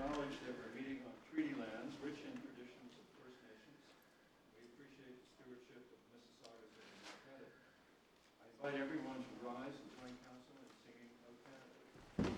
acknowledge that we're meeting on treaty lands, rich in traditions of First Nations. We appreciate the stewardship of Mississaugas and Canada. I invite everyone to rise and join council in singing "O Canada."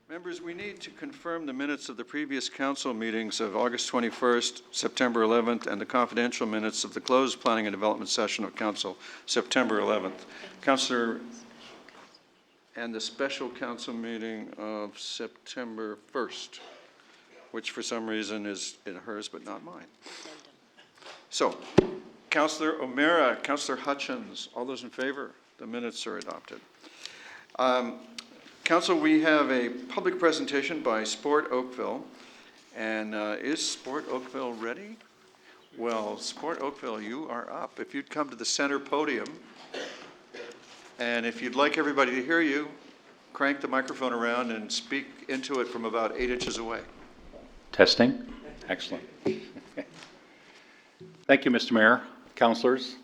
Members, we need to confirm the minutes of the previous council meetings of August 21st, September 11th, and the confidential minutes of the closed planning and development session of council, September 11th. Councillor, and the special council meeting of September 1st, which for some reason is in hers but not mine. So, Councillor O'Meara, Councillor Hutchins, all those in favor? The minutes are adopted. Council, we have a public presentation by Sport Oakville. And is Sport Oakville ready? Well, Sport Oakville, you are up. If you'd come to the center podium, and if you'd like everybody to hear you, crank the microphone around and speak into it from about 8 inches away. Testing. Excellent. Thank you, Mr. Mayor, councillors.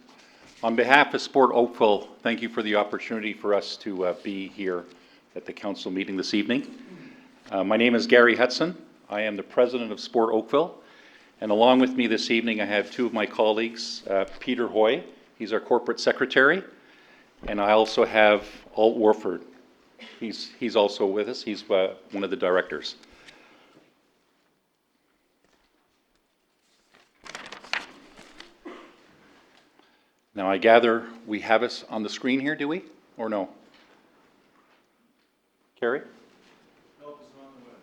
On behalf of Sport Oakville, thank you for the opportunity for us to be here at the council meeting this evening. My name is Gary Hudson. I am the president of Sport Oakville. And along with me this evening, I have two of my colleagues, Peter Hoy, he's our corporate secretary, and I also have Alt Warford. He's also with us. He's one of the directors. Now I gather we have us on the screen here, do we? Or no? Carrie? Help is on the way.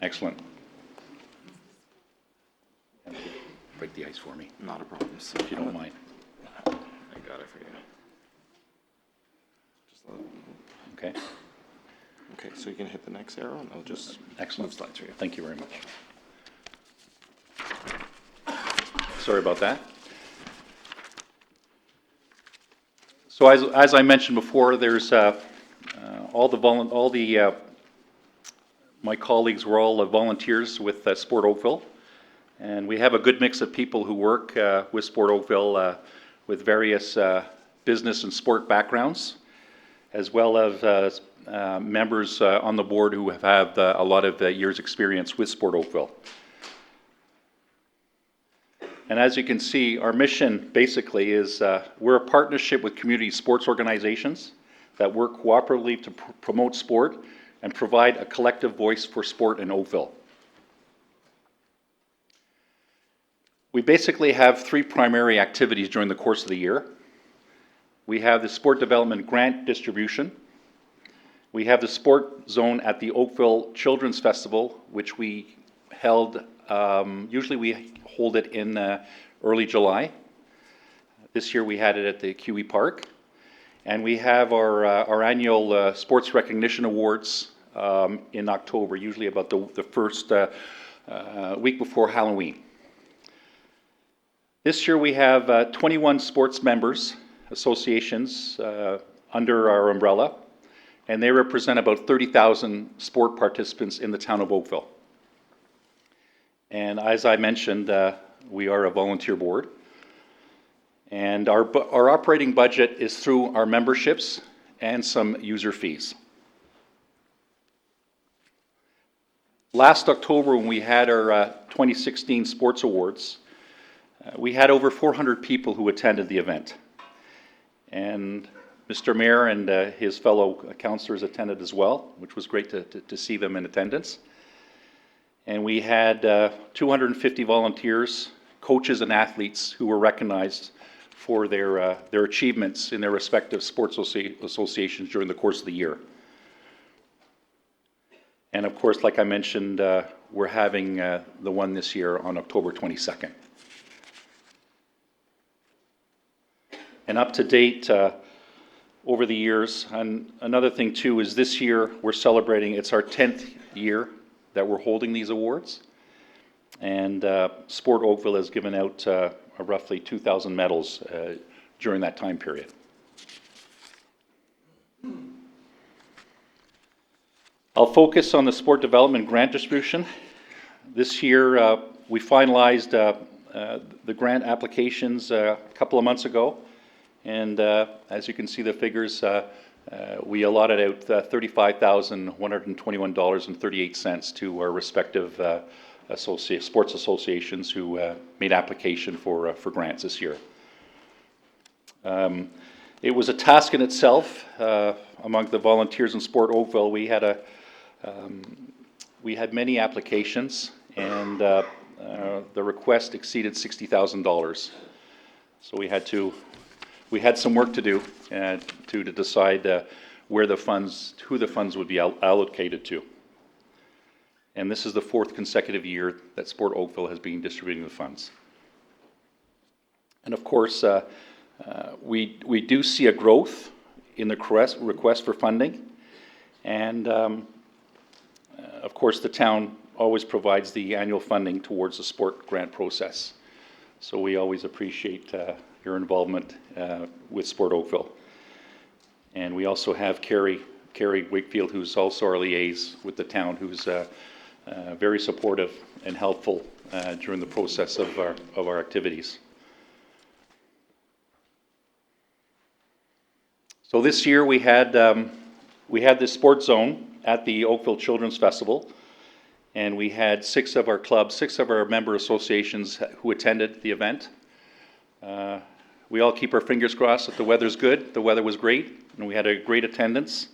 Excellent. Break the ice for me. Not a problem. So If you don't mind. I got it for you. Just let Okay. Okay, so you can hit the next arrow and I'll just Excellent. move slides for you. Thank you very much. Sorry about that. So as I mentioned before, there's my colleagues were all volunteers with Sport Oakville, and we have a good mix of people who work with Sport Oakville with various business and sport backgrounds, as well as members on the board who have a lot of years' experience with Sport Oakville. And as you can see, our mission basically is we're a partnership with community sports organizations that work cooperatively to promote sport and provide a collective voice for sport in Oakville. We basically have three primary activities during the course of the year. We have the sport development grant distribution. We have the sport zone at the Oakville Children's Festival, which we held, usually we hold it in early July. This year we had it at the QE Park. And we have our annual Sports Recognition Awards in October, usually about the first week before Halloween. This year we have 21 sports members, associations under our umbrella, and they represent about 30,000 sport participants in the town of Oakville. And as I mentioned, we are a volunteer board. And our operating budget is through our memberships and some user fees. Last October, when we had our 2016 Sports Awards, we had over 400 people who attended the event. And Mr. Mayor and his fellow councillors attended as well, which was great to see them in attendance. And we had 250 volunteers, coaches and athletes who were recognized for their achievements in their respective sports associations during the course of the year. And of course, like I mentioned, we're having the one this year on October 22nd. And up to date over the years, and another thing too is this year we're celebrating, it's our 10th year that we're holding these awards. And Sport Oakville has given out roughly 2,000 medals during that time period. I'll focus on the sport development grant distribution. This year we finalized the grant applications a couple of months ago. And as you can see the figures, we allotted out $35,121.38 to our respective sports associations who made application for grants this year. It was a task in itself among the volunteers in Sport Oakville. We had many applications, and the request exceeded $60,000. So we had some work to do to decide who the funds would be allocated to. And this is the 4th consecutive year that Sport Oakville has been distributing the funds. And of course, we do see a growth in the request for funding. And of course, the town always provides the annual funding towards the sport grant process. So we always appreciate your involvement with Sport Oakville. And we also have Carrie Wakefield, who's also our liaison with the town, who's very supportive and helpful during the process of our activities. So this year we had this sports zone at the Oakville Children's Festival, and we had 6 of our clubs, 6 of our member associations who attended the event. We all keep our fingers crossed that the weather's good. The weather was great, and we had a great attendance.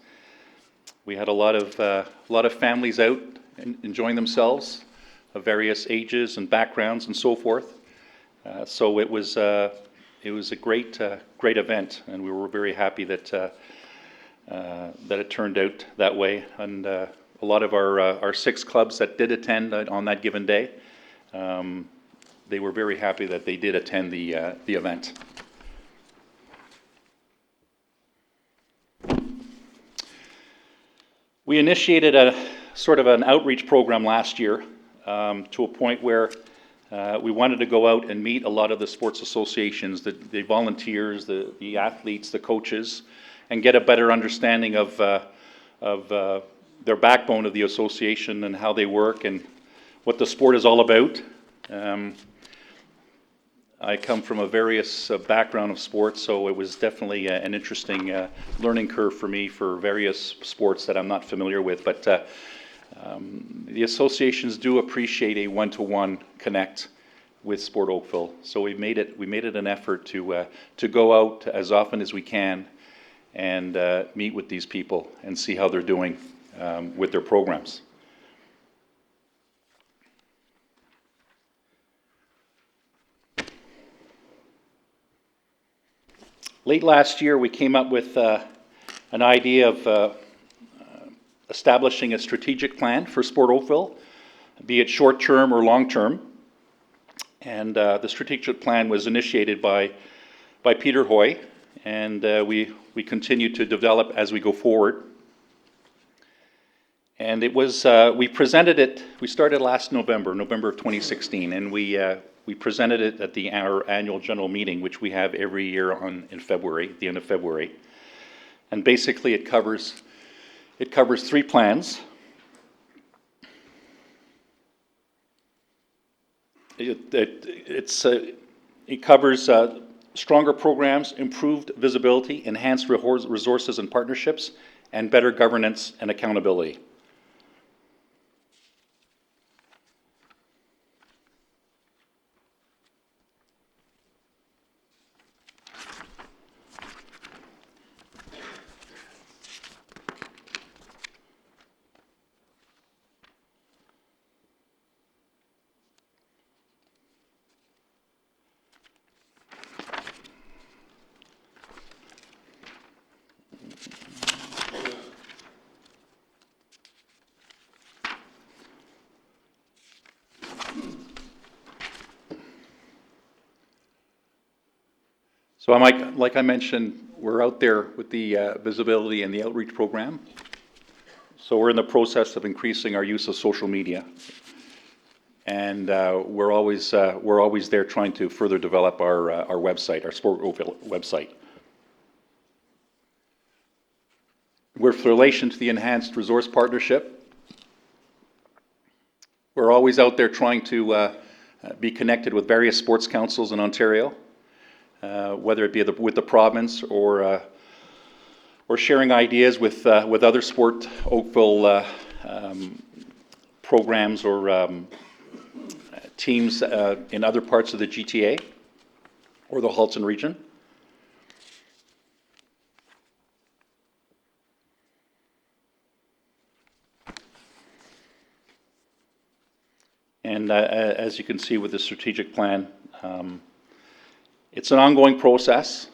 We had a lot of families out enjoying themselves, of various ages and backgrounds and so forth. So it was a great event, and we were very happy that it turned out that way. And a lot of our 6 clubs that did attend on that given day, they were very happy that they did attend the event. We initiated a sort of an outreach program last year to a point where we wanted to go out and meet a lot of the sports associations, the volunteers, the athletes, the coaches, and get a better understanding of their backbone of the association and how they work and what the sport is all about. I come from a various background of sports, so it was definitely an interesting learning curve for me for various sports that I'm not familiar with. But the associations do appreciate a one-to-one connect with Sport Oakville, so we made it an effort to go out as often as we can and meet with these people and see how they're doing with their programs. Late last year, we came up with an idea of establishing a strategic plan for Sport Oakville, be it short-term or long-term. And the strategic plan was initiated by Peter Hoy, and we continue to develop as we go forward. And it was we presented it. We started last November of 2016, and we We presented it at our annual general meeting, which we have every year in February, the end of February. And basically it covers 3 plans. It covers stronger programs, improved visibility, enhanced resources and partnerships, and better governance and accountability. So like I mentioned, we're out there with the visibility and the outreach program. So we're in the process of increasing our use of social media. And we're always there trying to further develop our website, our Sport Oakville website. With relation to the enhanced resource partnership, we're always out there trying to be connected with various sports councils in Ontario, whether it be with the province or sharing ideas with other Sport Oakville programs or teams in other parts of the GTA or the Halton region. And as you can see with the strategic plan, it's an ongoing process.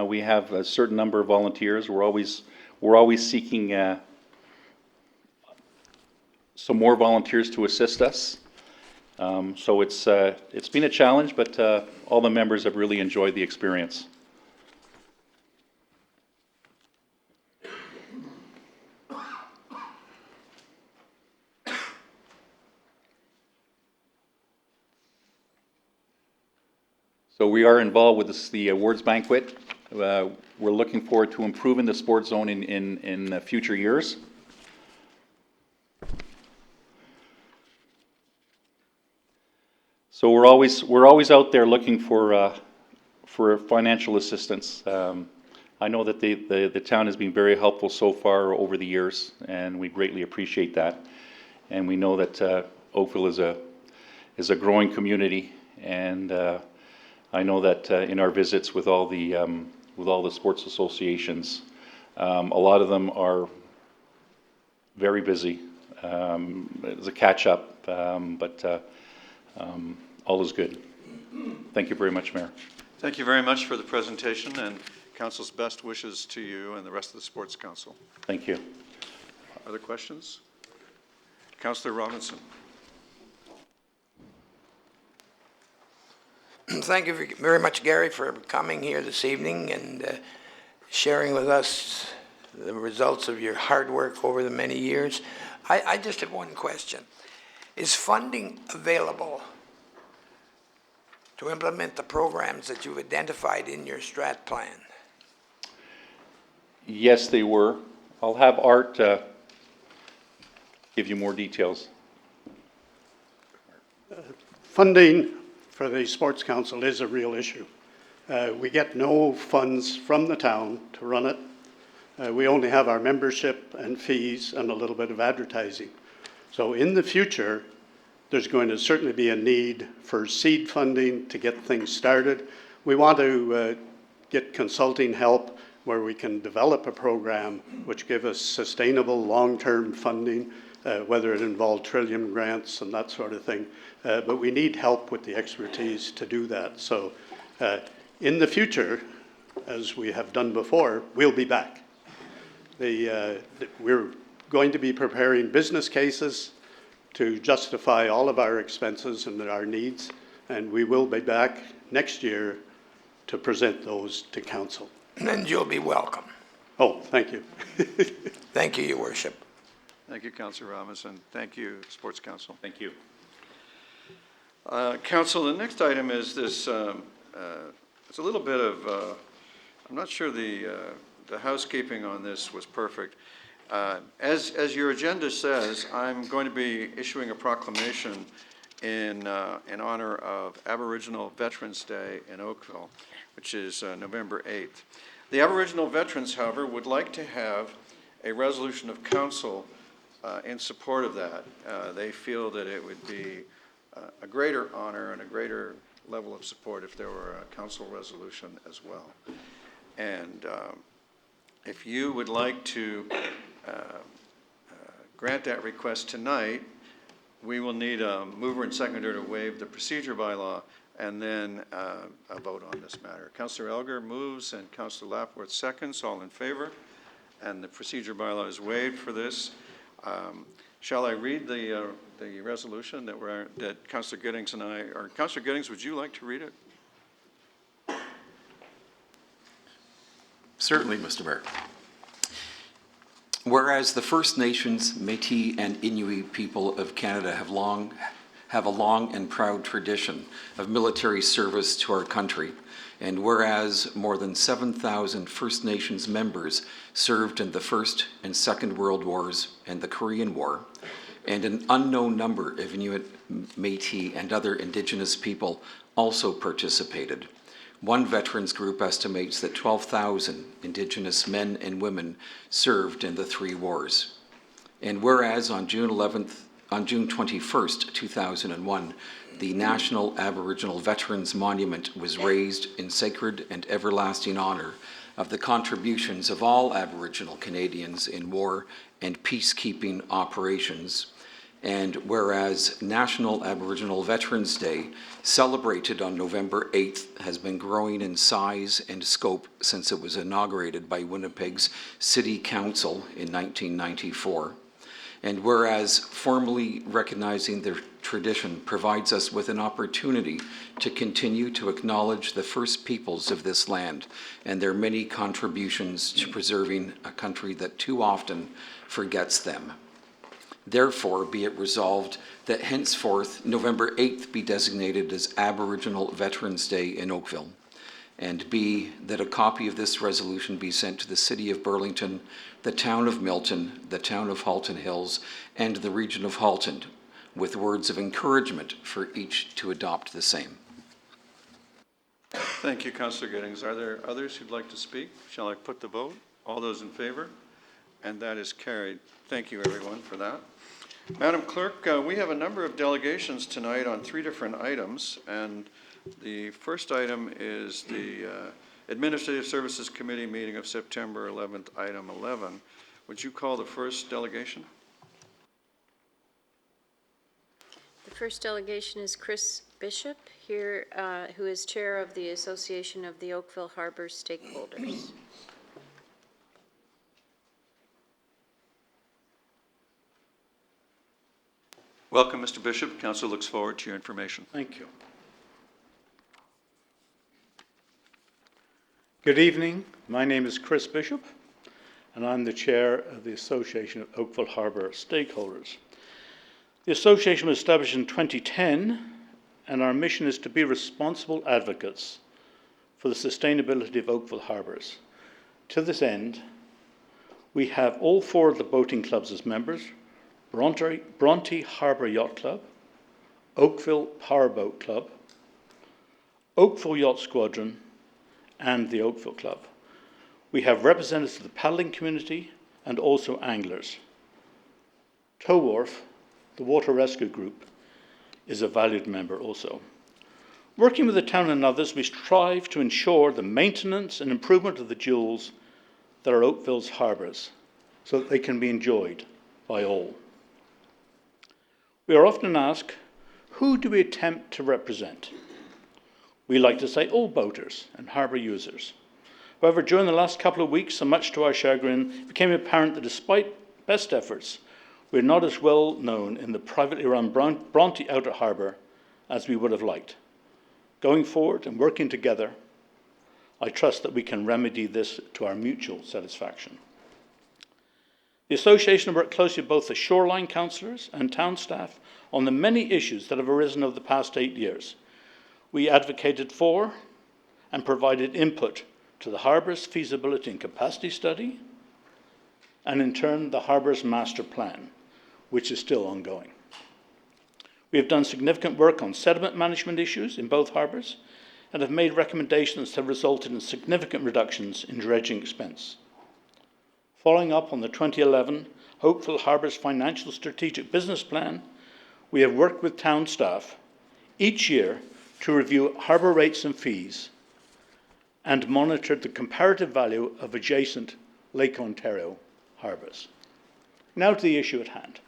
We have a certain number of volunteers. We're always seeking some more volunteers to assist us. So it's been a challenge, but all the members have really enjoyed the experience. So we are involved with the awards banquet. We're looking forward to improving the sports zone in future years. So we're always out there looking for financial assistance. I know that the town has been very helpful so far over the years, and we greatly appreciate that. And we know that Oakville is a growing community, and I know that in our visits with all the sports associations, a lot of them are very busy. It's a catch-up, but all is good. Thank you very much, Mayor. Thank you very much for the presentation, and Council's best wishes to you and the rest of the Sports Council. Thank you. Other questions? Councillor Robinson. Thank you very much, Gary, for coming here this evening and sharing with us the results of your hard work over the many years. I just have one question. Is funding available to implement the programs that you've identified in your strat plan? Yes, they were. I'll have Art give you more details. Funding for the Sports Council is a real issue. We get no funds from the town to run it. We only have our membership and fees and a little bit of advertising. So in the future, there's going to certainly be a need for seed funding to get things started. We want to get consulting help where we can develop a program which give us sustainable long-term funding, whether it involved Trillium grants and that sort of thing. But we need help with the expertise to do that. So in the future, as we have done before, we'll be back. We're going to be preparing business cases to justify all of our expenses and our needs, and we will be back next year to present those to council. And you'll be welcome. Oh, thank you. Thank you, Your Worship. Thank you, Councillor Robinson. Thank you, Sports Council. Thank you. Council, the next item is this, it's a little bit of, I'm not sure the housekeeping on this was perfect. As your agenda says, I'm going to be issuing a proclamation in honor of Aboriginal Veterans Day in Oakville, which is November 8th. The Aboriginal Veterans, however, would like to have a resolution of council in support of that. They feel that it would be a greater honor and a greater level of support if there were a council resolution as well. And if you would like to grant that request tonight, we will need a mover and seconder to waive the procedure bylaw and then a vote on this matter. Councillor Elgar moves and Councillor Lapworth seconds. All in favor? And the procedure bylaw is waived for this. Shall I read the resolution that Councillor Giddings and I, or Councillor Giddings, would you like to read it? Certainly, Mr. Mayor. Whereas the First Nations, Métis, and Inuit people of Canada have a long and proud tradition of military service to our country, and whereas more than 7,000 First Nations members served in the First and Second World Wars and the Korean War, and an unknown number of Inuit, Métis, and other Indigenous people also participated. One veterans group estimates that 12,000 Indigenous men and women served in the three wars. And whereas on June 21st, 2001, the National Aboriginal Veterans Monument was raised in sacred and everlasting honor of the contributions of all Aboriginal Canadians in war and peacekeeping operations. And whereas National Aboriginal Veterans Day, celebrated on November 8th, has been growing in size and scope since it was inaugurated by Winnipeg's City Council in 1994. And whereas formally recognizing their tradition provides us with an opportunity to continue to acknowledge the First Peoples of this land and their many contributions to preserving a country that too often forgets them. Therefore, be it resolved that henceforth November 8th be designated as Aboriginal Veterans Day in Oakville, and B, that a copy of this resolution be sent to the City of Burlington, the Town of Milton, the Town of Halton Hills, and the Region of Halton, with words of encouragement for each to adopt the same. Thank you, Councillor Giddings. Are there others who'd like to speak? Shall I put the vote? All those in favor? And that is carried. Thank you, everyone, for that. Madam Clerk, we have a number of delegations tonight on 3 different items, and the first item is the Administrative Services Committee meeting of September 11th, item 11. Would you call the first delegation? The first delegation is Chris Bishop, here, who is chair of the Association of the Oakville Harbour Stakeholders. Welcome, Mr. Bishop. Council looks forward to your information. Thank you. Good evening. My name is Chris Bishop, and I'm the chair of the Association of Oakville Harbour Stakeholders. The association was established in 2010, and our mission is to be responsible advocates for the sustainability of Oakville harbours. To this end, we have all 4 of the boating clubs as members: Bronte Harbour Yacht Club, Oakville Powerboat Club, Oakville Yacht Squadron, and the Oakville Club. We have representatives of the paddling community and also anglers. Tow Wharf, the water rescue group, is a valued member also. Working with the town and others, we strive to ensure the maintenance and improvement of the jewels that are Oakville's harbours, so that they can be enjoyed by all. We are often asked, who do we attempt to represent? We like to say all boaters and harbour users. However, during the last couple of weeks, and much to our chagrin, it became apparent that despite best efforts, we're not as well known in the privately run Bronte Outer Harbour as we would have liked. Going forward and working together, I trust that we can remedy this to our mutual satisfaction. The association worked closely with both the shoreline councillors and town staff on the many issues that have arisen over the past 8 years. We advocated for and provided input to the harbour's feasibility and capacity study, and in turn the harbour's master plan, which is still ongoing. We have done significant work on sediment management issues in both harbours and have made recommendations that have resulted in significant reductions in dredging expense. Following up on the 2011 Oakville Harbour's Financial Strategic Business Plan, we have worked with town staff each year to review harbour rates and fees and monitored the comparative value of adjacent Lake Ontario harbours. Now to the issue at hand.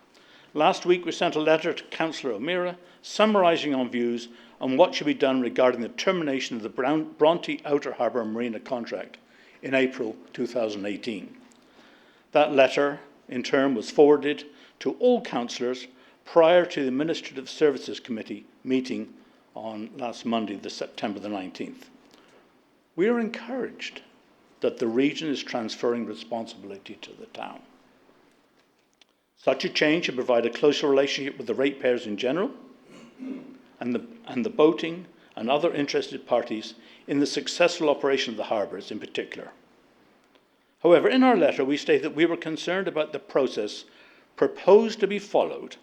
Last week we sent a letter to Councillor O'Meara summarising our views on what should be done regarding the termination of the Bronte Outer Harbour Marina contract in April 2018. That letter, in turn, was forwarded to all councillors prior to the Administrative Services Committee meeting on last Monday, September the 19th. We are encouraged that the region is transferring responsibility to the town. Such a change should provide a closer relationship with the ratepayers in general and the boating and other interested parties in the successful operation of the harbours in particular. However, in our letter we state that we were concerned about the process proposed to be followed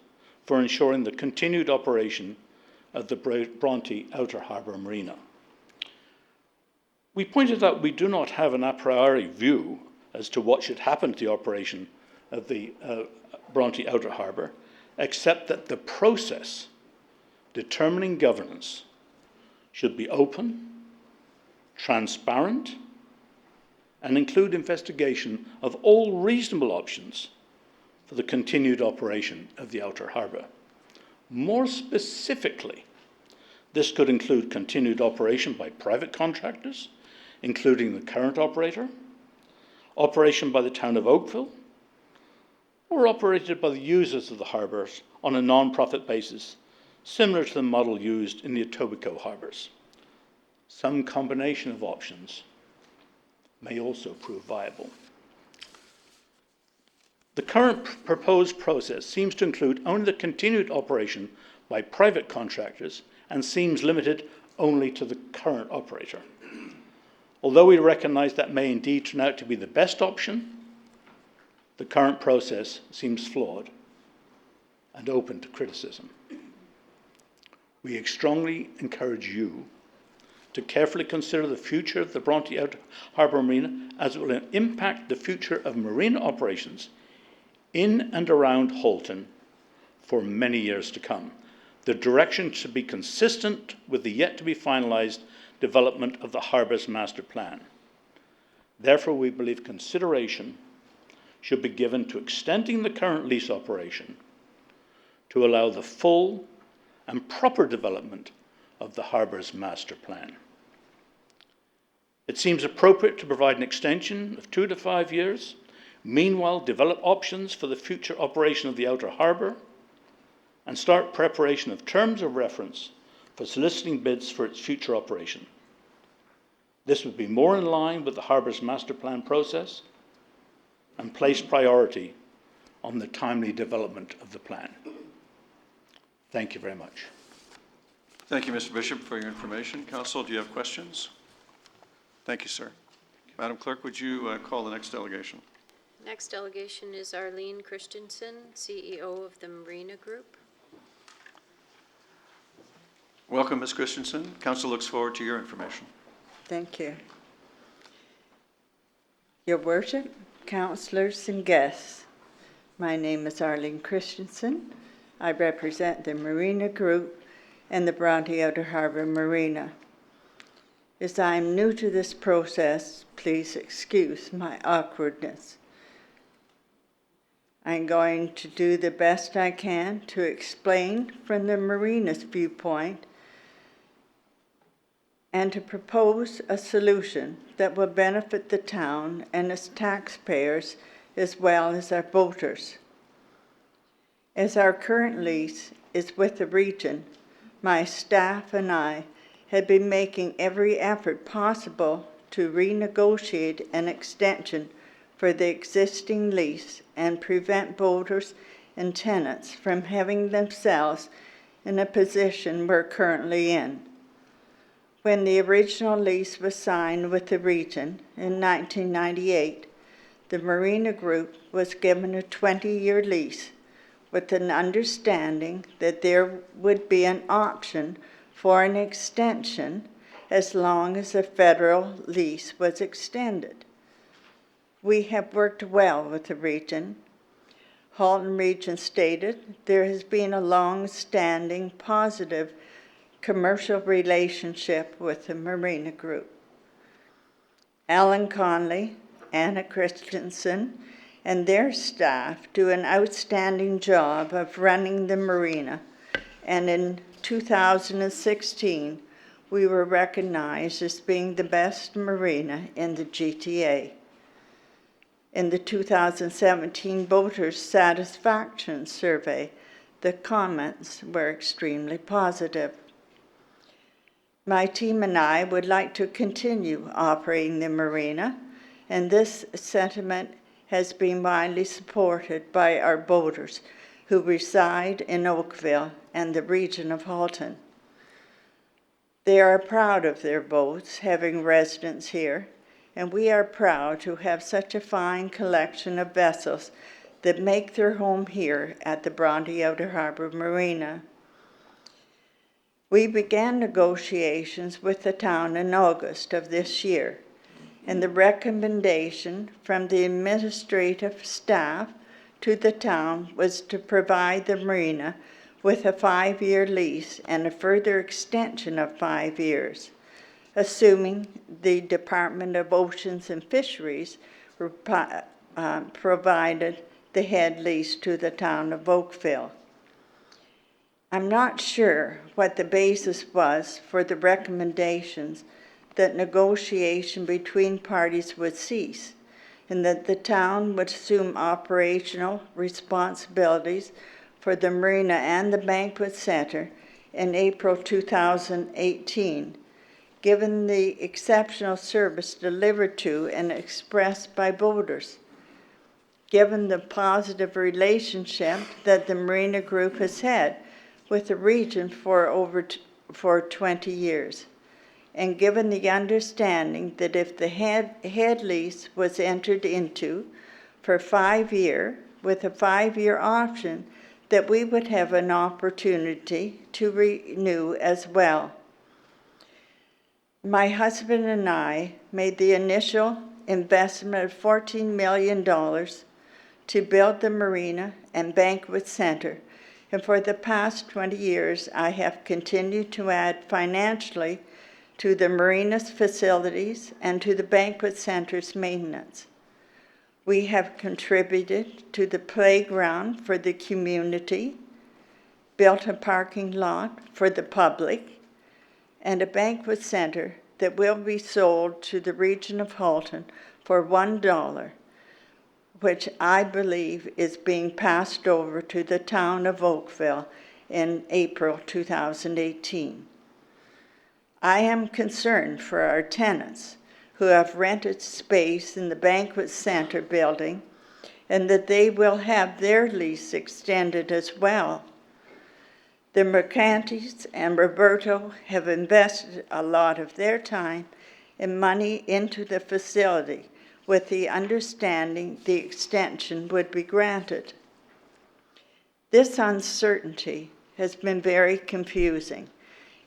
for ensuring the continued operation of the Bronte Outer Harbour Marina. We pointed out we do not have an a priori view as to what should happen to the operation of the Bronte Outer Harbour, except that the process determining governance should be open, transparent, and include investigation of all reasonable options for the continued operation of the Outer Harbour. More specifically, this could include continued operation by private contractors, including the current operator, operation by the town of Oakville, or operated by the users of the harbours on a non-profit basis, similar to the model used in the Etobicoke harbours. Some combination of options may also prove viable. The current proposed process seems to include only the continued operation by private contractors and seems limited only to the current operator. Although we recognise that may indeed turn out to be the best option, the current process seems flawed and open to criticism. We strongly encourage you to carefully consider the future of the Bronte Outer Harbour Marina, as it will impact the future of marina operations in and around Halton for many years to come. The direction should be consistent with the yet to be finalised development of the harbour's master plan. Therefore, we believe consideration should be given to extending the current lease operation to allow the full and proper development of the harbour's master plan. It seems appropriate to provide an extension of 2 to 5 years, meanwhile develop options for the future operation of the Outer Harbour, and start preparation of terms of reference for soliciting bids for its future operation. This would be more in line with the harbour's master plan process and place priority on the timely development of the plan. Thank you very much. Thank you, Mr. Bishop, for your information. Council, do you have questions? Thank you, sir. Madam Clerk, would you call the next delegation? Next delegation is Arlene Christensen, CEO of the Marina Group. Welcome, Ms. Christensen. Council looks forward to your information. Thank you. Your Worship, councillors and guests, my name is Arlene Christensen. I represent the Marina Group and the Bronte Outer Harbour Marina. As I am new to this process, please excuse my awkwardness. I'm going to do the best I can to explain from the Marina's viewpoint and to propose a solution that will benefit the town and its taxpayers as well as our boaters. As our current lease is with the region, my staff and I have been making every effort possible to renegotiate an extension for the existing lease and prevent boaters and tenants from having themselves in a position we're currently in. When the original lease was signed with the region in 1998, the Marina Group was given a 20-year lease with an understanding that there would be an option for an extension as long as the federal lease was extended. We have worked well with the region. Halton Region stated there has been a long-standing positive commercial relationship with the Marina Group. Alan Conley, Anna Christensen, and their staff do an outstanding job of running the marina, and in 2016, we were recognized as being the best marina in the GTA. In the 2017 Boaters Satisfaction Survey, the comments were extremely positive. My team and I would like to continue operating the marina, and this sentiment has been widely supported by our boaters who reside in Oakville and the region of Halton. They are proud of their boats, having residence here, and we are proud to have such a fine collection of vessels that make their home here at the Bronte Harbour Marina. We began negotiations with the town in August of this year, and the recommendation from the administrative staff to the town was to provide the marina with a 5-year lease and a further extension of 5 years, assuming the Department of Oceans and Fisheries provided the head lease to the town of Oakville. I'm not sure what the basis was for the recommendations that negotiation between parties would cease and that the town would assume operational responsibilities for the marina and the banquet center in April 2018, given the exceptional service delivered to and expressed by boaters, given the positive relationship that the Marina Group has had with the region for 20 years, and given the understanding that if the head lease was entered into for 5 years with a 5-year option, that we would have an opportunity to renew as well. My husband and I made the initial investment of $14 million to build the marina and banquet center, and for the past 20 years, I have continued to add financially to the marina's facilities and to the banquet center's maintenance. We have contributed to the playground for the community, built a parking lot for the public, and a banquet center that will be sold to the region of Halton for $1, which I believe is being passed over to the town of Oakville in April 2018. I am concerned for our tenants who have rented space in the banquet center building and that they will have their lease extended as well. The Mercantis and Roberto have invested a lot of their time and money into the facility with the understanding the extension would be granted. This uncertainty has been very confusing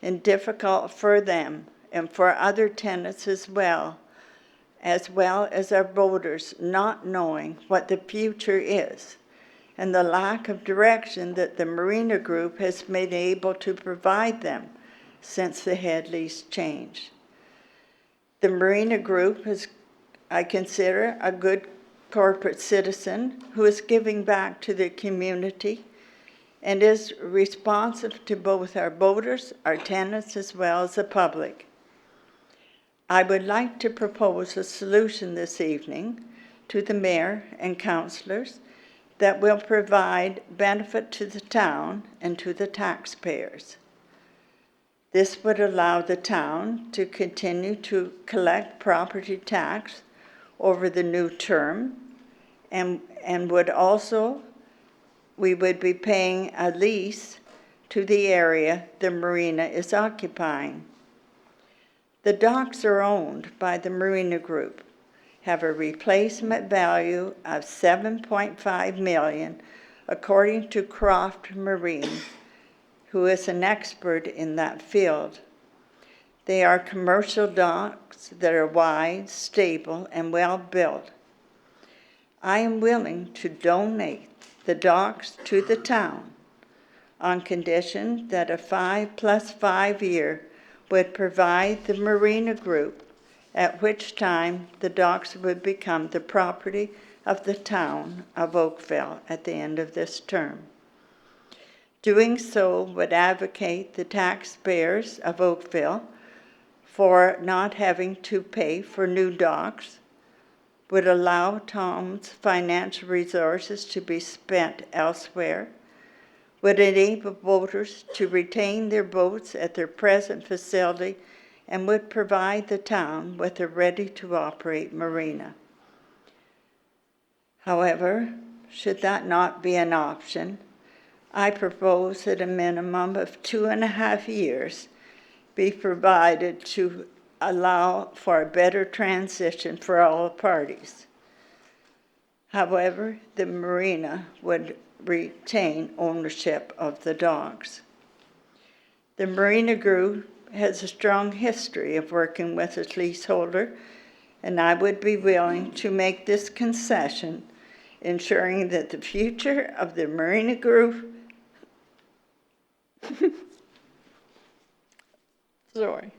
and difficult for them and for other tenants as well as our boaters not knowing what the future is and the lack of direction that the Marina Group has been able to provide them since the head lease changed. The Marina Group is, I consider, a good corporate citizen who is giving back to the community and is responsive to both our boaters, our tenants, as well as the public. I would like to propose a solution this evening to the mayor and councillors that will provide benefit to the town and to the taxpayers. This would allow the town to continue to collect property tax over the new term, and would also, we would be paying a lease to the area the marina is occupying. The docks are owned by the Marina Group, have a replacement value of $7.5 million, according to Croft Marine, who is an expert in that field. They are commercial docks that are wide, stable, and well-built. I am willing to donate the docks to the town on condition that a 5+5 year would provide the Marina Group, at which time the docks would become the property of the town of Oakville at the end of this term. Doing so would advocate the taxpayers of Oakville for not having to pay for new docks, would allow Tom's financial resources to be spent elsewhere, would enable boaters to retain their boats at their present facility, and would provide the town with a ready-to-operate marina. However, should that not be an option, I propose that a minimum of 2.5 years be provided to allow for a better transition for all parties. However, the marina would retain ownership of the docks. The Marina Group has a strong history of working with its leaseholder, and I would be willing to make this concession, ensuring that the future of the Marina Group sorry.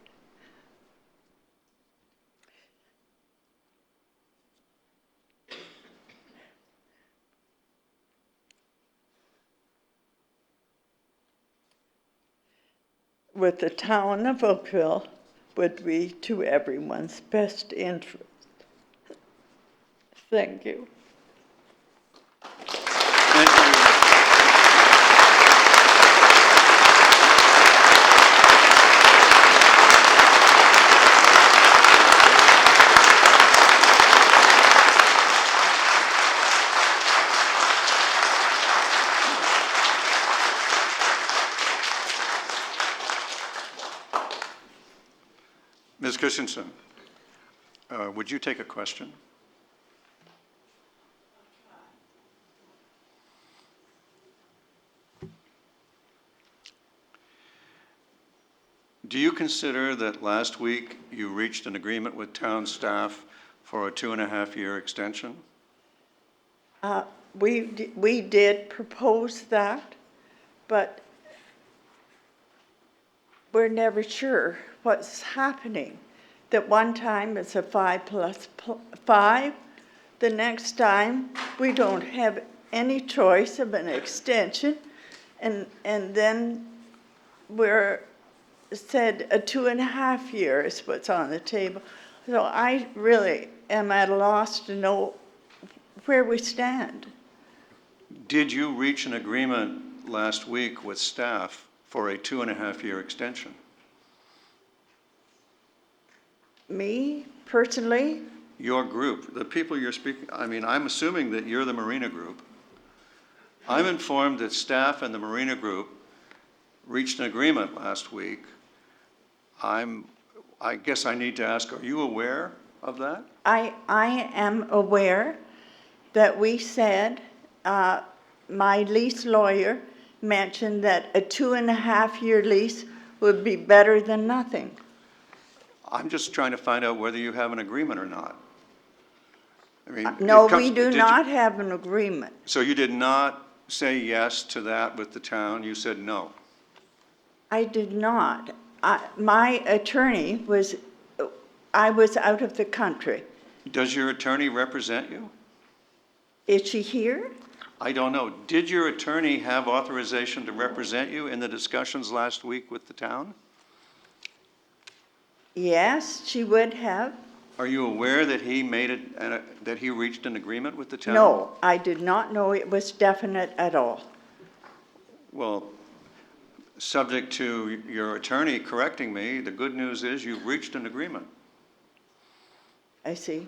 With the town of Oakville would be to everyone's best interest. Thank you. Thank you. Ms. Christensen, would you take a question? Do you consider that last week you reached an agreement with town staff for a 2.5-year extension? We did propose that, but we're never sure what's happening. That one time it's a 5+5, the next time we don't have any choice of an extension, and then we're said a 2.5 years is what's on the table. So I really am at a loss to know where we stand. Did you reach an agreement last week with staff for a 2.5-year extension? Me, personally? Your group, the people you're speaking, I mean, I'm assuming that you're the Marina Group. I'm informed that staff and the Marina Group reached an agreement last week. I guess I need to ask, are you aware of that? I am aware that we said, my lease lawyer mentioned that a 2.5-year lease would be better than nothing. I'm just trying to find out whether you have an agreement or not. I mean, No, we do not have an agreement. So you did not say yes to that with the town, you said no? I did not. My attorney I was out of the country. Does your attorney represent you? Is she here? I don't know. Did your attorney have authorization to represent you in the discussions last week with the town? Yes, she would have. Are you aware that he that he reached an agreement with the town? No, I did not know it was definite at all. Well, subject to your attorney correcting me, the good news is you've reached an agreement. I see.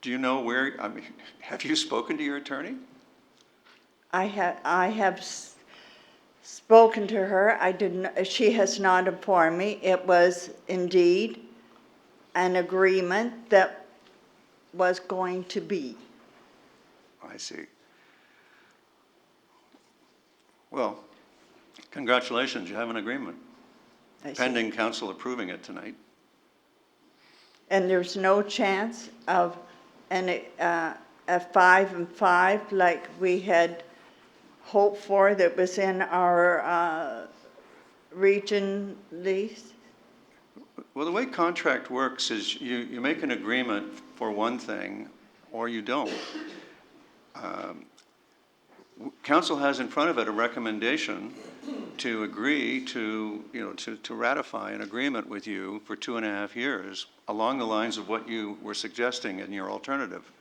Do you know where, I mean, have you spoken to your attorney? I have spoken to her. I didn't, she has not informed me. It was indeed an agreement that was going to be. I see. Well, congratulations, you have an agreement, I see. pending council approving it tonight. And there's no chance of a 5 and 5 like we had hoped for that was in our region lease? Well, the way contract works is you make an agreement for one thing or you don't. Council has in front of it a recommendation to agree to, to ratify an agreement with you for 2.5 years along the lines of what you were suggesting in your alternative.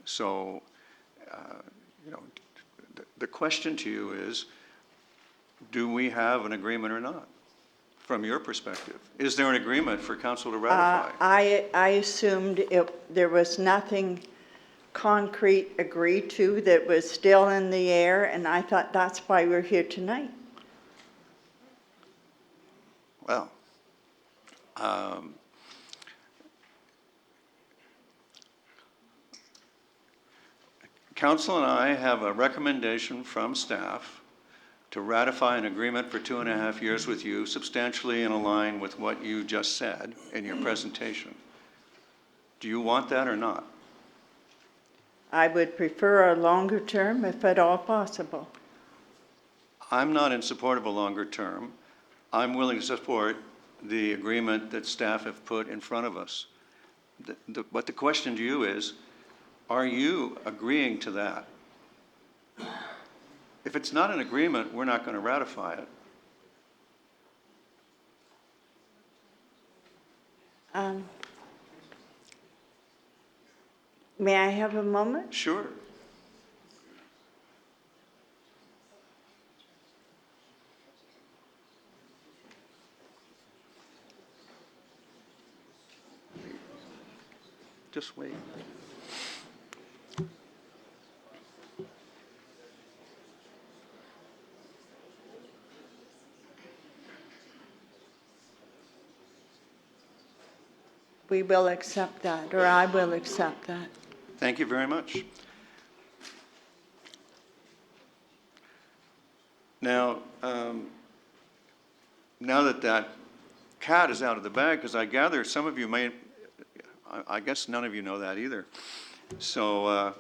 So, the question to you is, do we have an agreement or not? From your perspective, is there an agreement for council to ratify? I assumed there was nothing concrete agreed to, that was still in the air, and I thought that's why we're here tonight. Well, council and I have a recommendation from staff to ratify an agreement for 2.5 years with you, substantially in line with what you just said in your presentation. Do you want that or not? I would prefer a longer term if at all possible. I'm not in support of a longer term. I'm willing to support the agreement that staff have put in front of us. But the question to you is, are you agreeing to that? If it's not an agreement, we're not going to ratify it. May I have a moment? Sure. Just wait. We will accept that, or I will accept that. Thank you very much. Now, now that that cat is out of the bag, because I gather some of you may, I guess none of you know that either. So,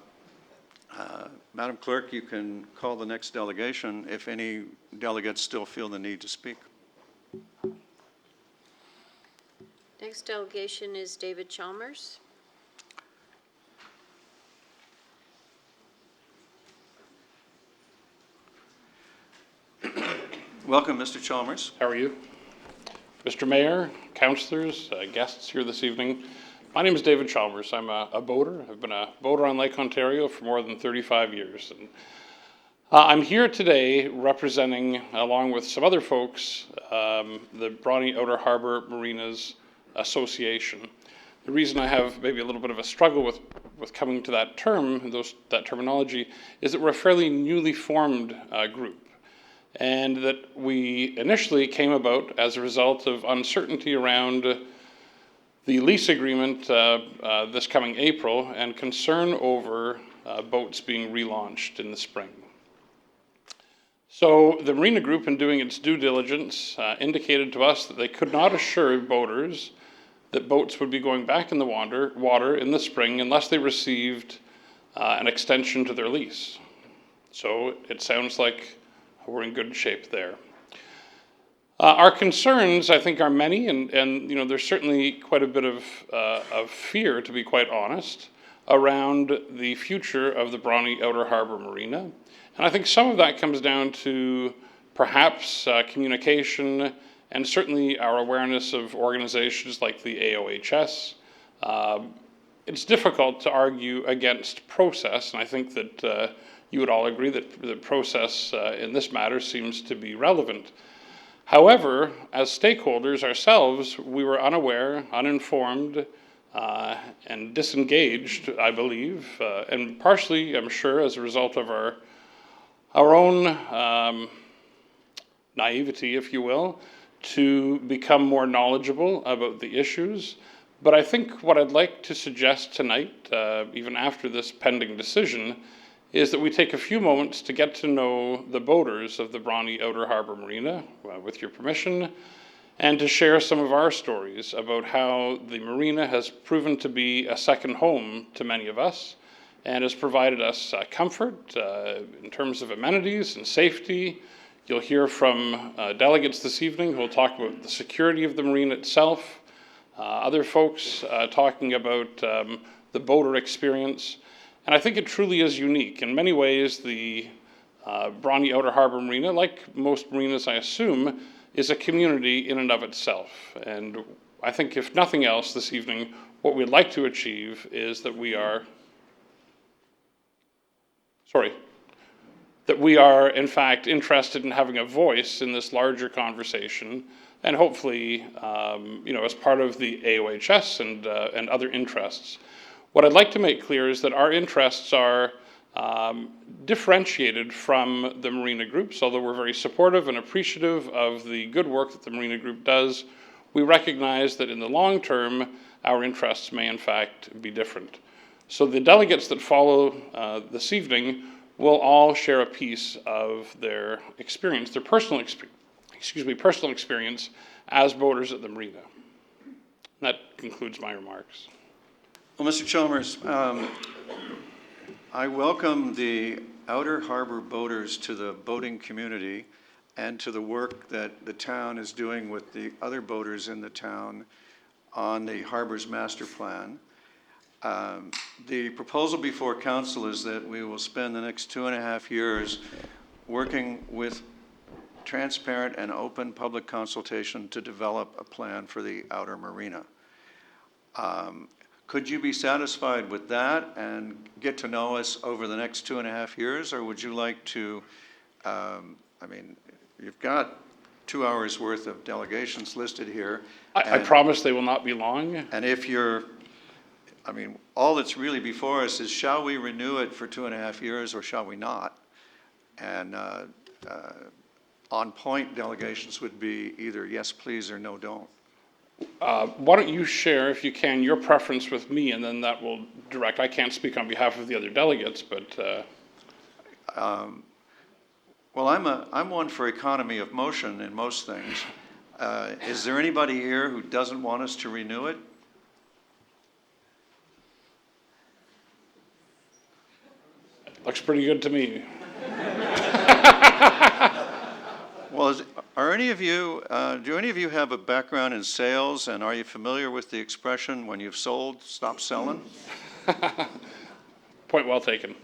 Madam Clerk, you can call the next delegation if any delegates still feel the need to speak. Next delegation is David Chalmers. Welcome, Mr. Chalmers. How are you? Mr. Mayor, councillors, guests here this evening. My name is David Chalmers. I'm a boater. I've been a boater on Lake Ontario for more than 35 years. And, I'm here today representing, along with some other folks, the Bronte Harbour Marinas Association. The reason I have maybe a little bit of a struggle with coming to that term, that terminology, is that we're a fairly newly formed group. And that we initially came about as a result of uncertainty around the lease agreement this coming April and concern over boats being relaunched in the spring. So the Marina Group, in doing its due diligence, indicated to us that they could not assure boaters that boats would be going back in the water in the spring unless they received an extension to their lease. So it sounds like we're in good shape there. Our concerns, I think, are many, and there's certainly quite a bit of fear, to be quite honest, around the future of the Bronte Outer Harbour Marina. And I think some of that comes down to perhaps communication and certainly our awareness of organizations like the AOHS. It's difficult to argue against process, and I think that you would all agree that the process in this matter seems to be relevant. However, as stakeholders ourselves, we were unaware, uninformed, and disengaged, I believe, and partially, I'm sure, as a result of our own naivety, if you will, to become more knowledgeable about the issues. But I think what I'd like to suggest tonight, even after this pending decision, is that we take a few moments to get to know the boaters of the Bronte Outer Harbour Marina, with your permission, and to share some of our stories about how the marina has proven to be a second home to many of us and has provided us comfort in terms of amenities and safety. You'll hear from delegates this evening who will talk about the security of the marina itself, other folks talking about the boater experience. And I think it truly is unique. In many ways, the Bronte Outer Harbour Marina, like most marinas I assume, is a community in and of itself. And I think if nothing else this evening, what we'd like to achieve is that we are in fact interested in having a voice in this larger conversation, and hopefully, as part of the AOHS and other interests. What I'd like to make clear is that our interests are differentiated from the Marina Groups. Although we're very supportive and appreciative of the good work that the Marina Group does, we recognize that in the long term, our interests may in fact be different. So the delegates that follow this evening will all share a piece of their experience, their personal experience as boaters at the marina. That concludes my remarks. Well, Mr. Chalmers, I welcome the Outer Harbour boaters to the boating community and to the work that the town is doing with the other boaters in the town on the harbor's master plan. The proposal before council is that we will spend the next 2.5 years working with transparent and open public consultation to develop a plan for the outer marina. Could you be satisfied with that and get to know us over the next 2.5 years, or would you like to, you've got 2 hours worth of delegations listed here. I promise they will not be long. And if you're, all that's really before us is, shall we renew it for 2.5 years or shall we not? And on point delegations would be either yes, please, or no, don't. Why don't you share, if you can, your preference with me, and then that will direct. I can't speak on behalf of the other delegates, but. Well, I'm one for economy of motion in most things. Is there anybody here who doesn't want us to renew it? Looks pretty good to me. Well, are any of you, do any of you have a background in sales, and are you familiar with the expression, when you've sold, stop selling? Point well taken.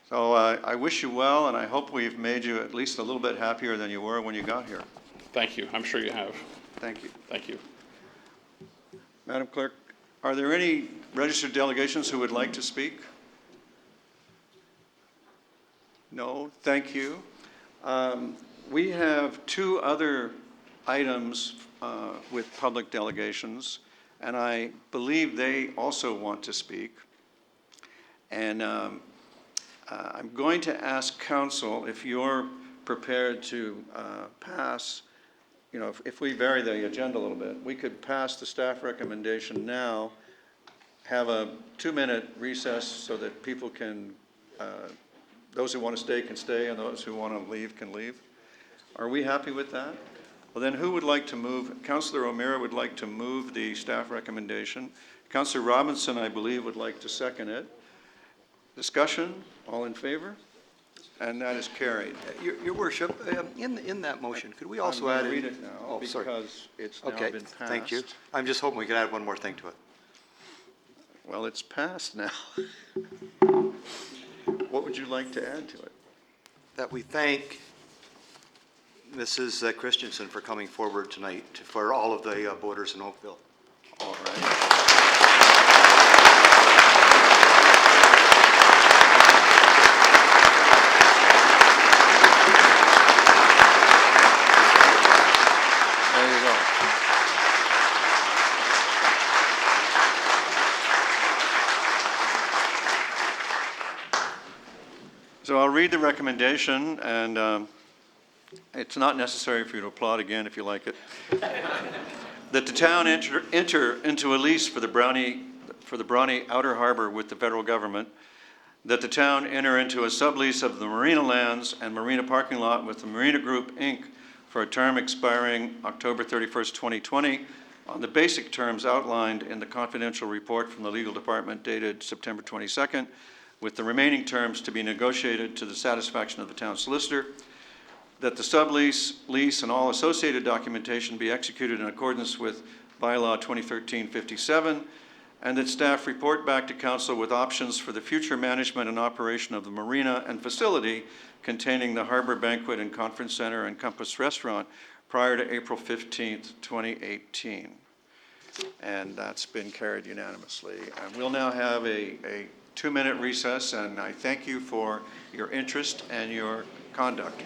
So I wish you well, and I hope we've made you at least a little bit happier than you were when you got here. Thank you. I'm sure you have. Thank you. Thank you. Madam Clerk, are there any registered delegations who would like to speak? No, thank you. We have 2 other items with public delegations, and I believe they also want to speak. And I'm going to ask council if you're prepared to pass, if we vary the agenda a little bit, we could pass the staff recommendation now, have a 2-minute recess so that people can, those who want to stay can stay, and those who want to leave can leave. Are we happy with that? Well, then who would like to move? Councillor O'Meara would like to move the staff recommendation. Councillor Robinson, I believe, would like to second it. Discussion, all in favor? And that is carried. Your Worship, in that motion, could we also I'm add? going to read it now sorry. because it's now Okay, been passed. thank you. I'm just hoping we could add one more thing to it. Well, it's passed now. What would you like to add to it? That we thank Mrs. Christensen for coming forward tonight for all of the boaters in Oakville. All right. There you go. So I'll read the recommendation, and it's not necessary for you to applaud again if you like it. That the town enter into a lease for the Bronte Outer Harbor with the federal government. That the town enter into a sublease of the marina lands and marina parking lot with the Marina Group, Inc. for a term expiring October 31st, 2020, on the basic terms outlined in the confidential report from the legal department dated September 22nd, with the remaining terms to be negotiated to the satisfaction of the town solicitor. That the sublease, lease, and all associated documentation be executed in accordance with bylaw 2013-57, and that staff report back to council with options for the future management and operation of the marina and facility containing the Harbor Banquet and Conference Center and Compass Restaurant prior to April 15th, 2018. And that's been carried unanimously. And we'll now have a 2-minute recess, and I thank you for your interest and your conduct.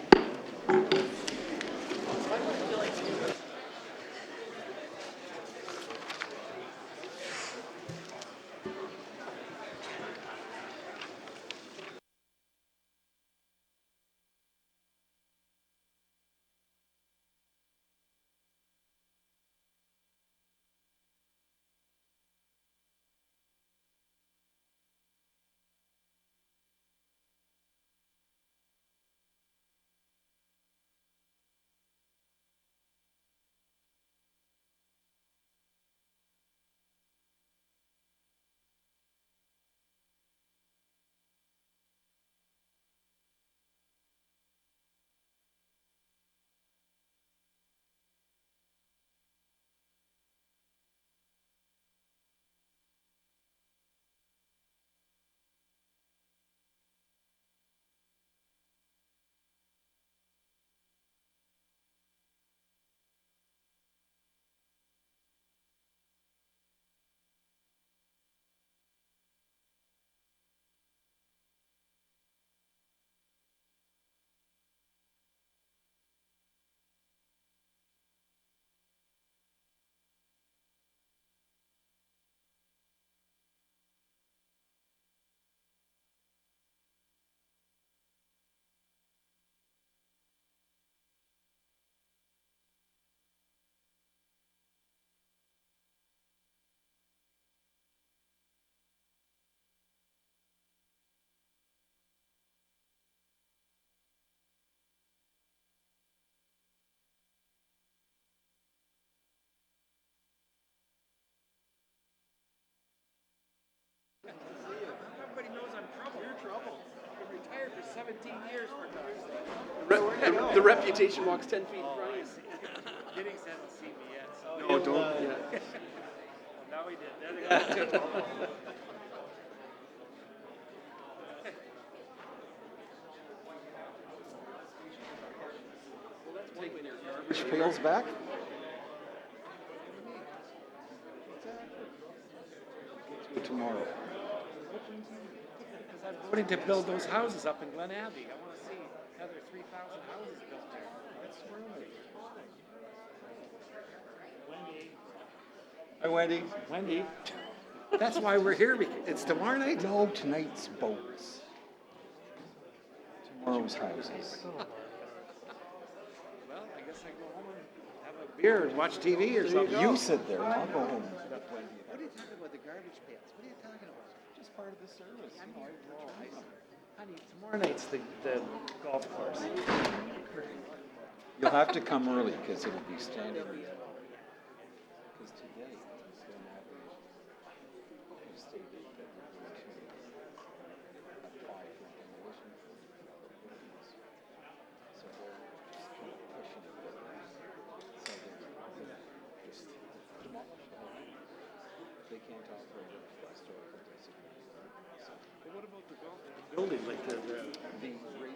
Everybody knows I'm trouble. You're trouble. I've been retired for 17 years for God's sake. The reputation walks 10 feet in front of you. Giddings hasn't seen me yet. So no, don't. Yeah. Now he did. There they go. Garbage pails back? Tomorrow. Because I'm voting to build those houses up in Glen Abbey. I want to see another 3,000 houses built there. That's Wendy. Hi, Wendy. Wendy. That's why we're here. It's tomorrow night? No, tonight's boats. Tomorrow's houses. Well, I guess I go home and have a beer and watch TV or something. You sit there, and I'll go home. What are you talking about, the garbage pails? What are you talking about? Just part of the service. Honey, tomorrow night's the golf course. You'll have to come early, because it'll be standing. Because today, it's going to have a state that we're going to apply for demolition. So they're just pushing it. So they're just demolish the whole thing. They can't operate it for historical district. So What about the building, like the Ray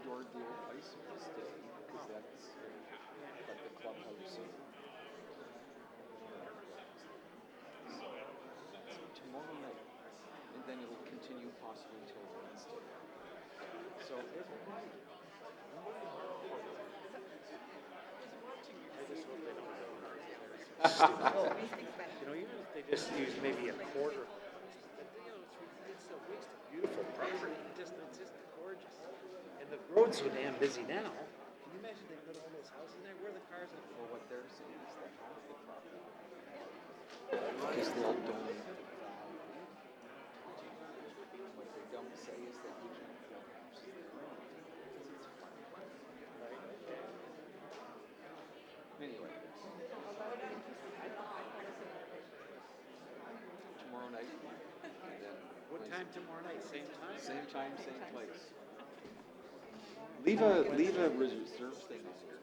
Door, the old ice will stay, because that's like the clubhouse. So that's tomorrow night, and then it'll continue possibly till Wednesday. So everybody. even if they just use maybe a quarter of the price, it's a waste of beautiful property. It's just gorgeous. And the road's so damn busy now. Can you imagine they put all those houses in there? Where are the cars at? Well, what they're saying is that half the property, because they'll donate the value. What they don't say is that you can't build houses there because it's floodplain. Anyway. Tomorrow night. And then What time tomorrow night? Same time? same time, same place. Leave a reserve thing on here.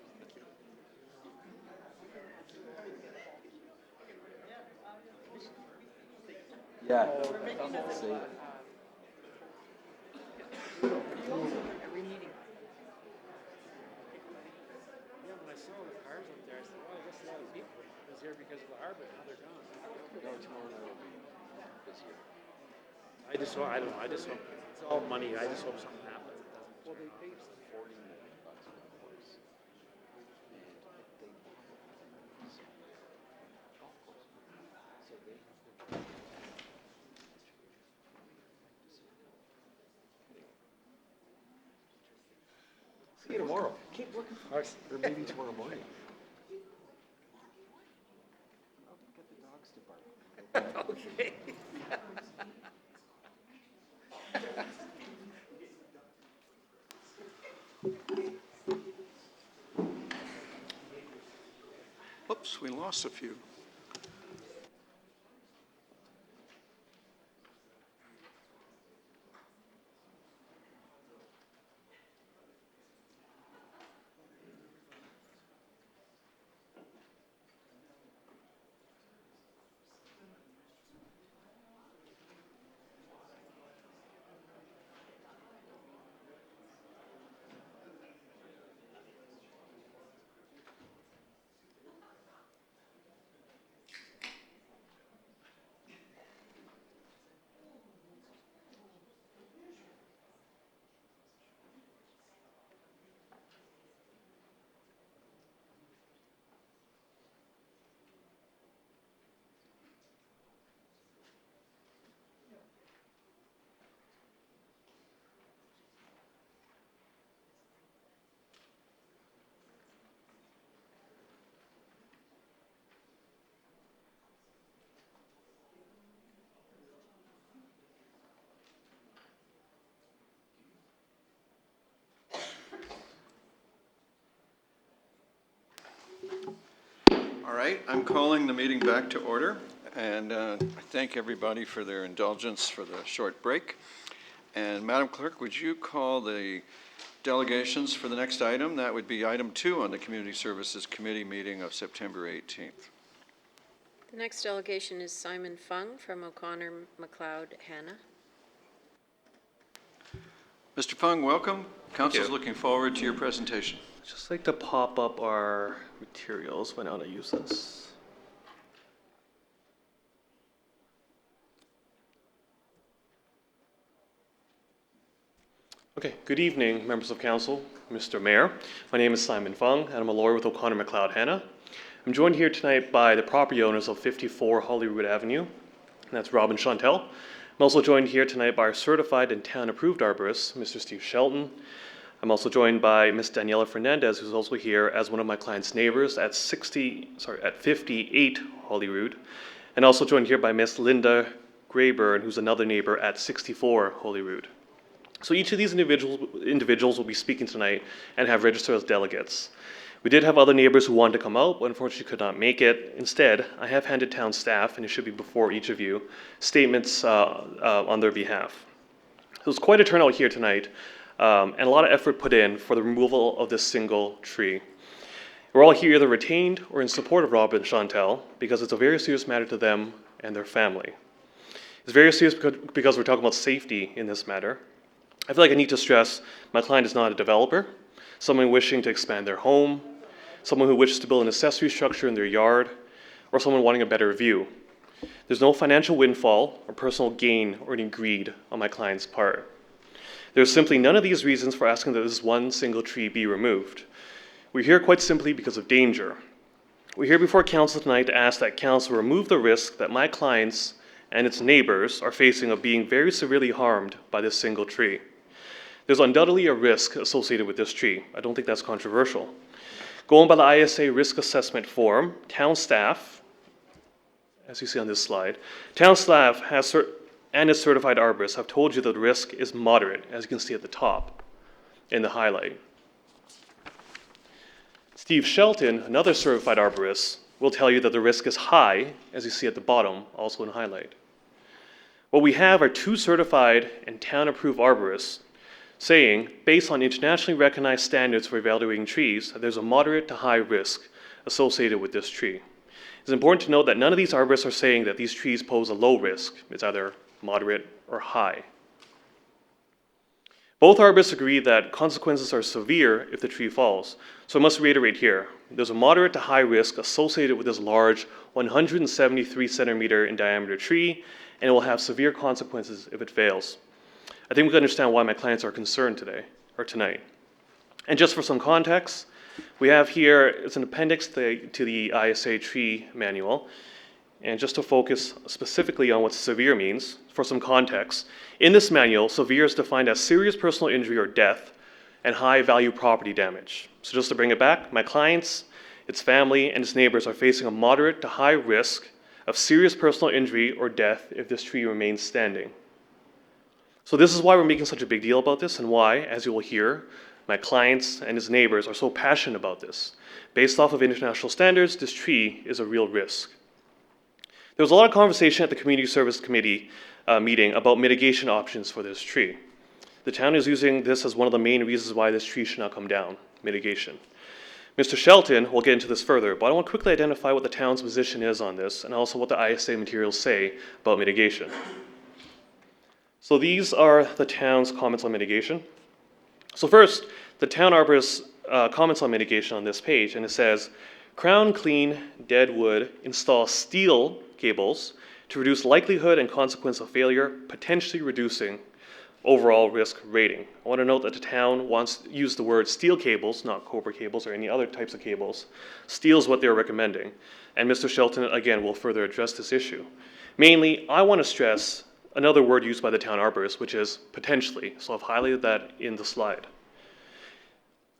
Yeah. Save it. Yeah, when I saw the cars up there, I said, wow, I guess a lot of people was here because of the harbor. Now they're gone. No, tomorrow night will be busier. I just hope, I don't know, I just hope, it's all money. I just hope something happens. It doesn't. Well, they paid $40 million for the course. And they bought it. Golf course. So they have been. See you tomorrow. Keep looking for us. Or maybe tomorrow morning. I'll get the dogs to bark. Okay. Oops, we lost a few. All right, I'm calling the meeting back to order, and I thank everybody for their indulgence for the short break. And Madam Clerk, would you call the delegations for the next item? That would be item 2 on the Community Services Committee meeting of September 18th. The next delegation is Simon Fung from O'Connor McLeod Hannah. Mr. Fung, welcome. Council's looking forward to your presentation. Just like to pop up our materials when I want to use this. Okay, good evening, members of council, Mr. Mayor. My name is Simon Fung, and I'm a lawyer with O'Connor McLeod Hannah. I'm joined here tonight by the property owners of 54 Hollywood Avenue, and that's Rob and Chantel. I'm also joined here tonight by our certified and town-approved arborist, Mr. Steve Shelton. I'm also joined by Ms. Daniela Fernandez, who's also here as one of my client's neighbors at 58 Holyrood, and also joined here by Ms. Linda Grayburn, who's another neighbor at 64 Holyrood. So each of these individuals will be speaking tonight and have registered as delegates. We did have other neighbors who wanted to come out, but unfortunately could not make it. Instead, I have handed town staff, and it should be before each of you, statements on their behalf. It was quite a turnout here tonight, and a lot of effort put in for the removal of this single tree. We're all here either retained or in support of Rob and Chantel because it's a very serious matter to them and their family. It's very serious because we're talking about safety in this matter. I feel like I need to stress my client is not a developer, someone wishing to expand their home, someone who wishes to build an accessory structure in their yard, or someone wanting a better view. There's no financial windfall or personal gain or any greed on my client's part. There's simply none of these reasons for asking that this one single tree be removed. We're here quite simply because of danger. We're here before council tonight to ask that council remove the risk that my clients and its neighbors are facing of being very severely harmed by this single tree. There's undoubtedly a risk associated with this tree. I don't think that's controversial. Going by the ISA risk assessment form, town staff, as you see on this slide, town staff and its certified arborists have told you that the risk is moderate, as you can see at the top in the highlight. Steve Shelton, another certified arborist, will tell you that the risk is high, as you see at the bottom, also in highlight. What we have are 2 certified and town-approved arborists saying, based on internationally recognized standards for evaluating trees, that there's a moderate to high risk associated with this tree. It's important to note that none of these arborists are saying that these trees pose a low risk. It's either moderate or high. Both arborists agree that consequences are severe if the tree falls. So I must reiterate here, there's a moderate to high risk associated with this large 173 centimeter in diameter tree, and it will have severe consequences if it fails. I think we can understand why my clients are concerned tonight. And just for some context, we have here, it's an appendix to the ISA tree manual. And just to focus specifically on what severe means, for some context, in this manual, severe is defined as serious personal injury or death and high value property damage. So just to bring it back, my clients, its family, and its neighbors are facing a moderate to high risk of serious personal injury or death if this tree remains standing. So this is why we're making such a big deal about this, and why, as you will hear, my clients and his neighbors are so passionate about this. Based off of international standards, this tree is a real risk. There was a lot of conversation at the Community Service Committee meeting about mitigation options for this tree. The town is using this as one of the main reasons why this tree should not come down, mitigation. Mr. Shelton will get into this further, but I want to quickly identify what the town's position is on this, and also what the ISA materials say about mitigation. So these are the town's comments on mitigation. So first, the town arborist comments on mitigation on this page, and it says, crown clean dead wood, install steel cables to reduce likelihood and consequence of failure, potentially reducing overall risk rating. I want to note that the town wants to use the word steel cables, not copper cables or any other types of cables. Steel is what they're recommending. And Mr. Shelton, again, will further address this issue. Mainly, I want to stress another word used by the town arborist, which is potentially. So I've highlighted that in the slide.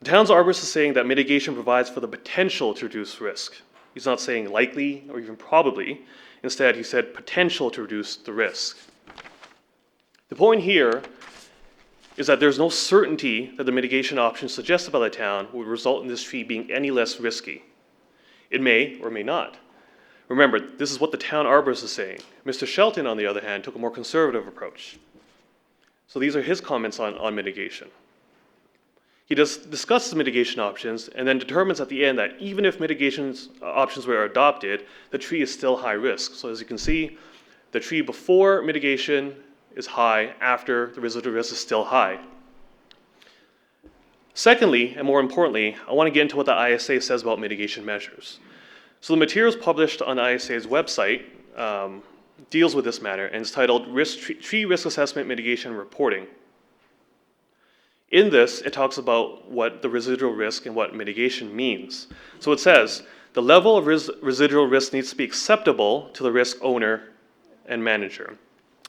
The town's arborist is saying that mitigation provides for the potential to reduce risk. He's not saying likely or even probably. Instead, he said potential to reduce the risk. The point here is that there's no certainty that the mitigation options suggested by the town would result in this tree being any less risky. It may or may not. Remember, this is what the town arborist is saying. Mr. Shelton, on the other hand, took a more conservative approach. So these are his comments on mitigation. He discusses mitigation options and then determines at the end that even if mitigation options were adopted, the tree is still high risk. So as you can see, the tree before mitigation is high, after the residual risk is still high. Secondly, and more importantly, I want to get into what the ISA says about mitigation measures. So the materials published on the ISA's website deals with this matter, and it's titled Tree Risk Assessment Mitigation Reporting. In this, it talks about what the residual risk and what mitigation means. So it says, the level of residual risk needs to be acceptable to the risk owner and manager.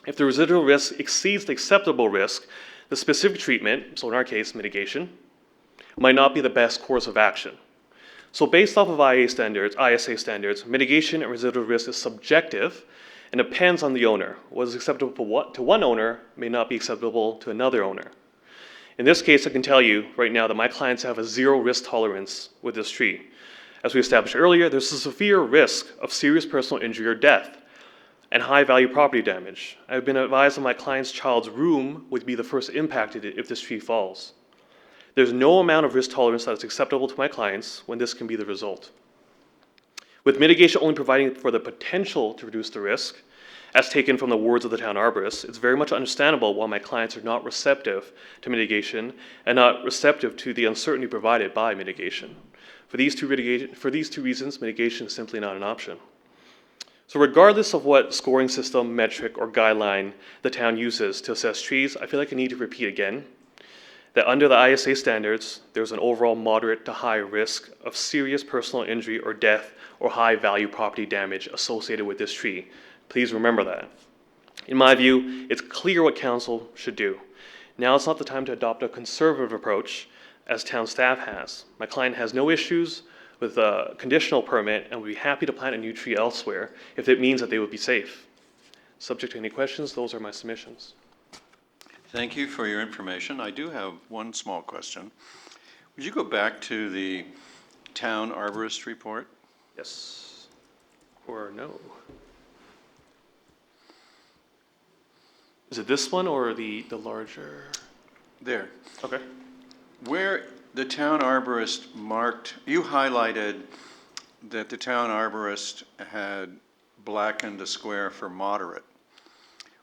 If the residual risk exceeds the acceptable risk, the specific treatment, so in our case, mitigation, might not be the best course of action. So based off of ISA standards, mitigation and residual risk is subjective and depends on the owner. What is acceptable to one owner may not be acceptable to another owner. In this case, I can tell you right now that my clients have a zero risk tolerance with this tree. As we established earlier, there's a severe risk of serious personal injury or death and high value property damage. I've been advised that my client's child's room would be the first impacted if this tree falls. There's no amount of risk tolerance that is acceptable to my clients when this can be the result. With mitigation only providing for the potential to reduce the risk, as taken from the words of the town arborist, it's very much understandable why my clients are not receptive to mitigation and not receptive to the uncertainty provided by mitigation. For these two reasons, mitigation is simply not an option. So regardless of what scoring system, metric, or guideline the town uses to assess trees, I feel like I need to repeat again that under the ISA standards, there's an overall moderate to high risk of serious personal injury or death or high value property damage associated with this tree. Please remember that. In my view, it's clear what council should do. Now is not the time to adopt a conservative approach as town staff has. My client has no issues with a conditional permit and would be happy to plant a new tree elsewhere if it means that they would be safe. Subject to any questions, those are my submissions. Thank you for your information. I do have one small question. Would you go back to the town arborist report? Yes. Or no? Is it this one or the larger? There. Okay. Where the town arborist marked, you highlighted that the town arborist had blackened a square for moderate.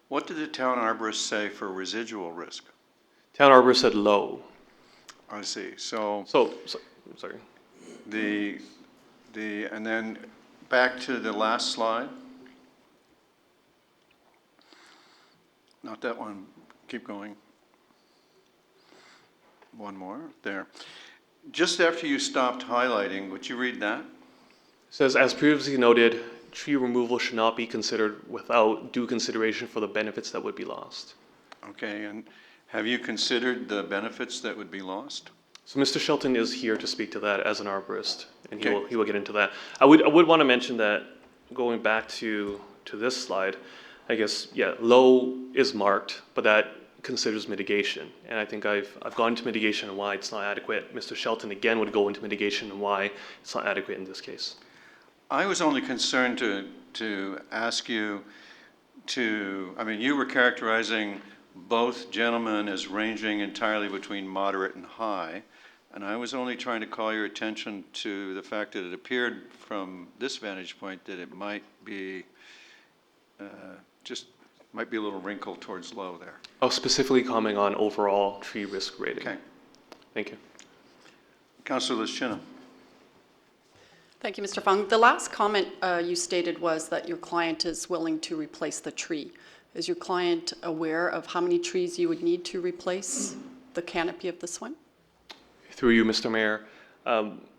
What did the town arborist say for residual risk? Town arborist said low. I see. So I'm sorry. and then back to the last slide. Not that one. Keep going. One more. There. Just after you stopped highlighting, would you read that? It says, as previously noted, tree removal should not be considered without due consideration for the benefits that would be lost. Okay, and have you considered the benefits that would be lost? So Mr. Shelton is here to speak to that as an arborist, and Okay. he will get into that. I would want to mention that going back to this slide, I guess, yeah, low is marked, but that considers mitigation. And I think I've gone into mitigation and why it's not adequate. Mr. Shelton again would go into mitigation and why it's not adequate in this case. I was only concerned to ask you I mean, you were characterizing both gentlemen as ranging entirely between moderate and high, and I was only trying to call your attention to the fact that it appeared from this vantage point that it might be might be a little wrinkle towards low there. I'll specifically comment on overall tree risk rating. Okay. Thank you. Councillor Lischina. Thank you, Mr. Fung. The last comment you stated was that your client is willing to replace the tree. Is your client aware of how many trees you would need to replace the canopy of this one? Through you, Mr. Mayor.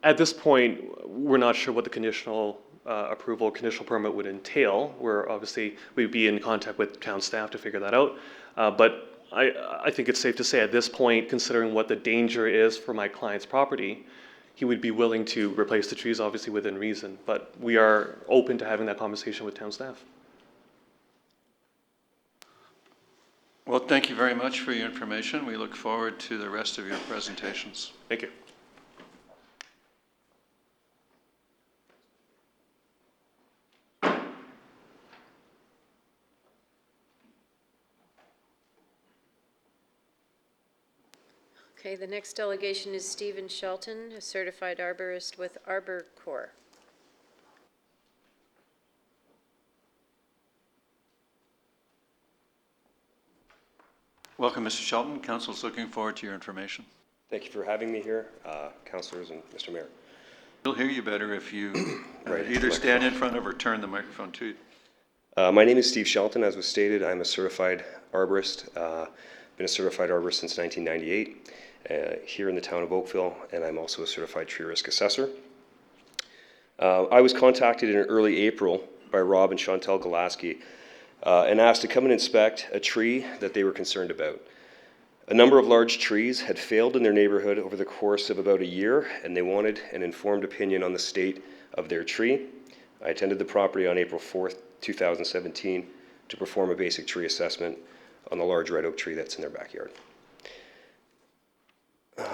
At this point, we're not sure what the conditional approval, conditional permit would entail. We'd be in contact with town staff to figure that out. But I think it's safe to say at this point, considering what the danger is for my client's property, he would be willing to replace the trees, obviously within reason. But we are open to having that conversation with town staff. Well, thank you very much for your information. We look forward to the rest of your presentations. Thank you. Okay, the next delegation is Stephen Shelton, a certified arborist with Arbor Corps. Welcome, Mr. Shelton. Council's looking forward to your information. Thank you for having me here, councillors and Mr. Mayor. We'll hear you better if you Right, either stand in front of or turn the microphone to you. My name is Steve Shelton. As was stated, I'm a certified arborist. Been a certified arborist since 1998 here in the town of Oakville, and I'm also a certified tree risk assessor. I was contacted in early April by Rob and Chantel Galaski and asked to come and inspect a tree that they were concerned about. A number of large trees had failed in their neighborhood over the course of about a year, and they wanted an informed opinion on the state of their tree. I attended the property on April 4th, 2017 to perform a basic tree assessment on the large red oak tree that's in their backyard. I'm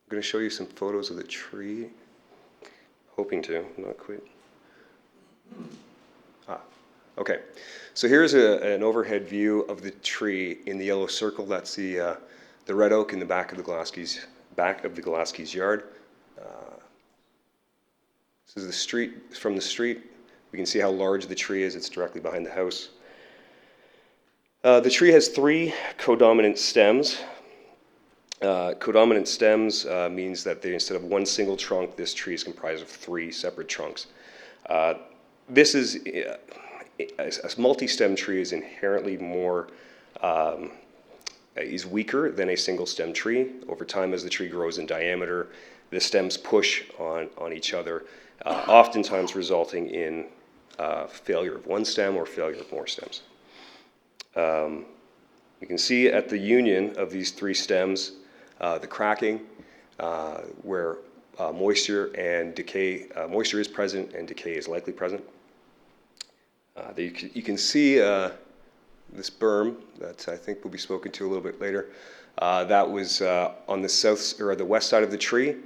going to show you some photos of the tree. Hoping to, not quite. Okay, so here's an overhead view of the tree in the yellow circle. That's the red oak in the back of the Galaski's yard. This is the street. From the street, we can see how large the tree is. It's directly behind the house. The tree has 3 codominant stems. Codominant stems means that instead of one single trunk, this tree is comprised of 3 separate trunks. This is a multi-stem tree is inherently more is weaker than a single stem tree. Over time, as the tree grows in diameter, the stems push on each other, oftentimes resulting in failure of one stem or failure of more stems. You can see at the union of these three stems, the cracking, where moisture and decay, moisture is present and decay is likely present. You can see this berm that I think will be spoken to a little bit later. That was on the south or the west side of the tree.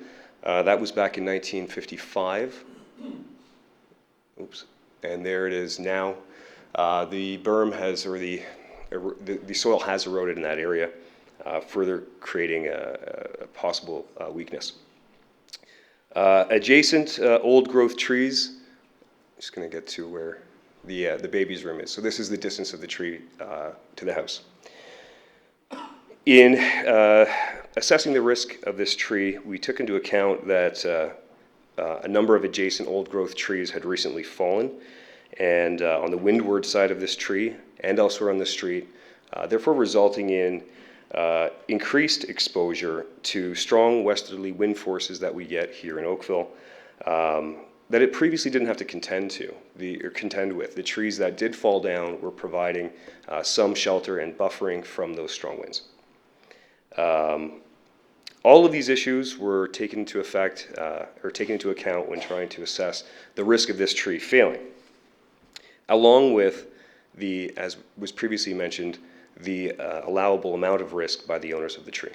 That was back in 1955. Oops. And there it is now. The berm has, or the soil has eroded in that area, further creating a possible weakness. Adjacent old growth trees, I'm just going to get to where the baby's room is. So this is the distance of the tree to the house. In assessing the risk of this tree, we took into account that a number of adjacent old growth trees had recently fallen, and on the windward side of this tree and elsewhere on the street, therefore resulting in increased exposure to strong westerly wind forces that we get here in Oakville that it previously didn't have to contend with. The trees that did fall down were providing some shelter and buffering from those strong winds. All of these issues were taken into account when trying to assess the risk of this tree failing, along with the, as was previously mentioned, the allowable amount of risk by the owners of the tree.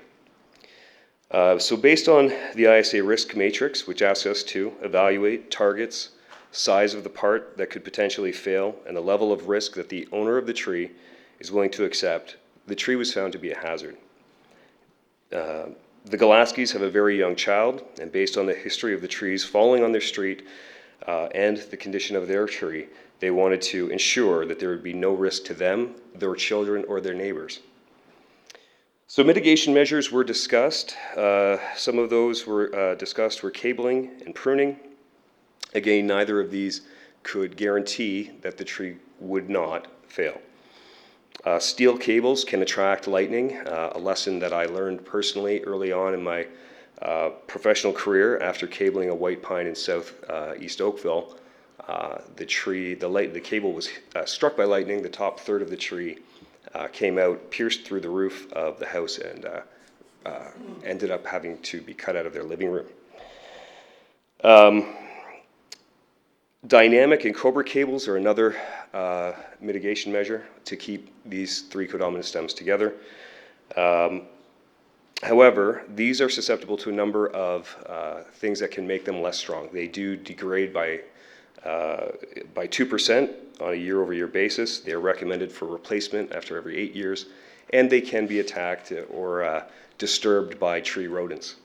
So based on the ISA risk matrix, which asks us to evaluate targets, size of the part that could potentially fail, and the level of risk that the owner of the tree is willing to accept, the tree was found to be a hazard. The Golaskis have a very young child, and based on the history of the trees falling on their street and the condition of their tree, they wanted to ensure that there would be no risk to them, their children, or their neighbors. So mitigation measures were discussed. Some of those were discussed were cabling and pruning. Again, neither of these could guarantee that the tree would not fail. Steel cables can attract lightning, a lesson that I learned personally early on in my professional career after cabling a white pine in southeast Oakville. The cable was struck by lightning. The top third of the tree came out, pierced through the roof of the house, and ended up having to be cut out of their living room. Dynamic and cobra cables are another mitigation measure to keep these three codominant stems together. However, these are susceptible to a number of things that can make them less strong. They do degrade by 2% on a year-over-year basis. They are recommended for replacement after every 8 years, and they can be attacked or disturbed by tree rodents.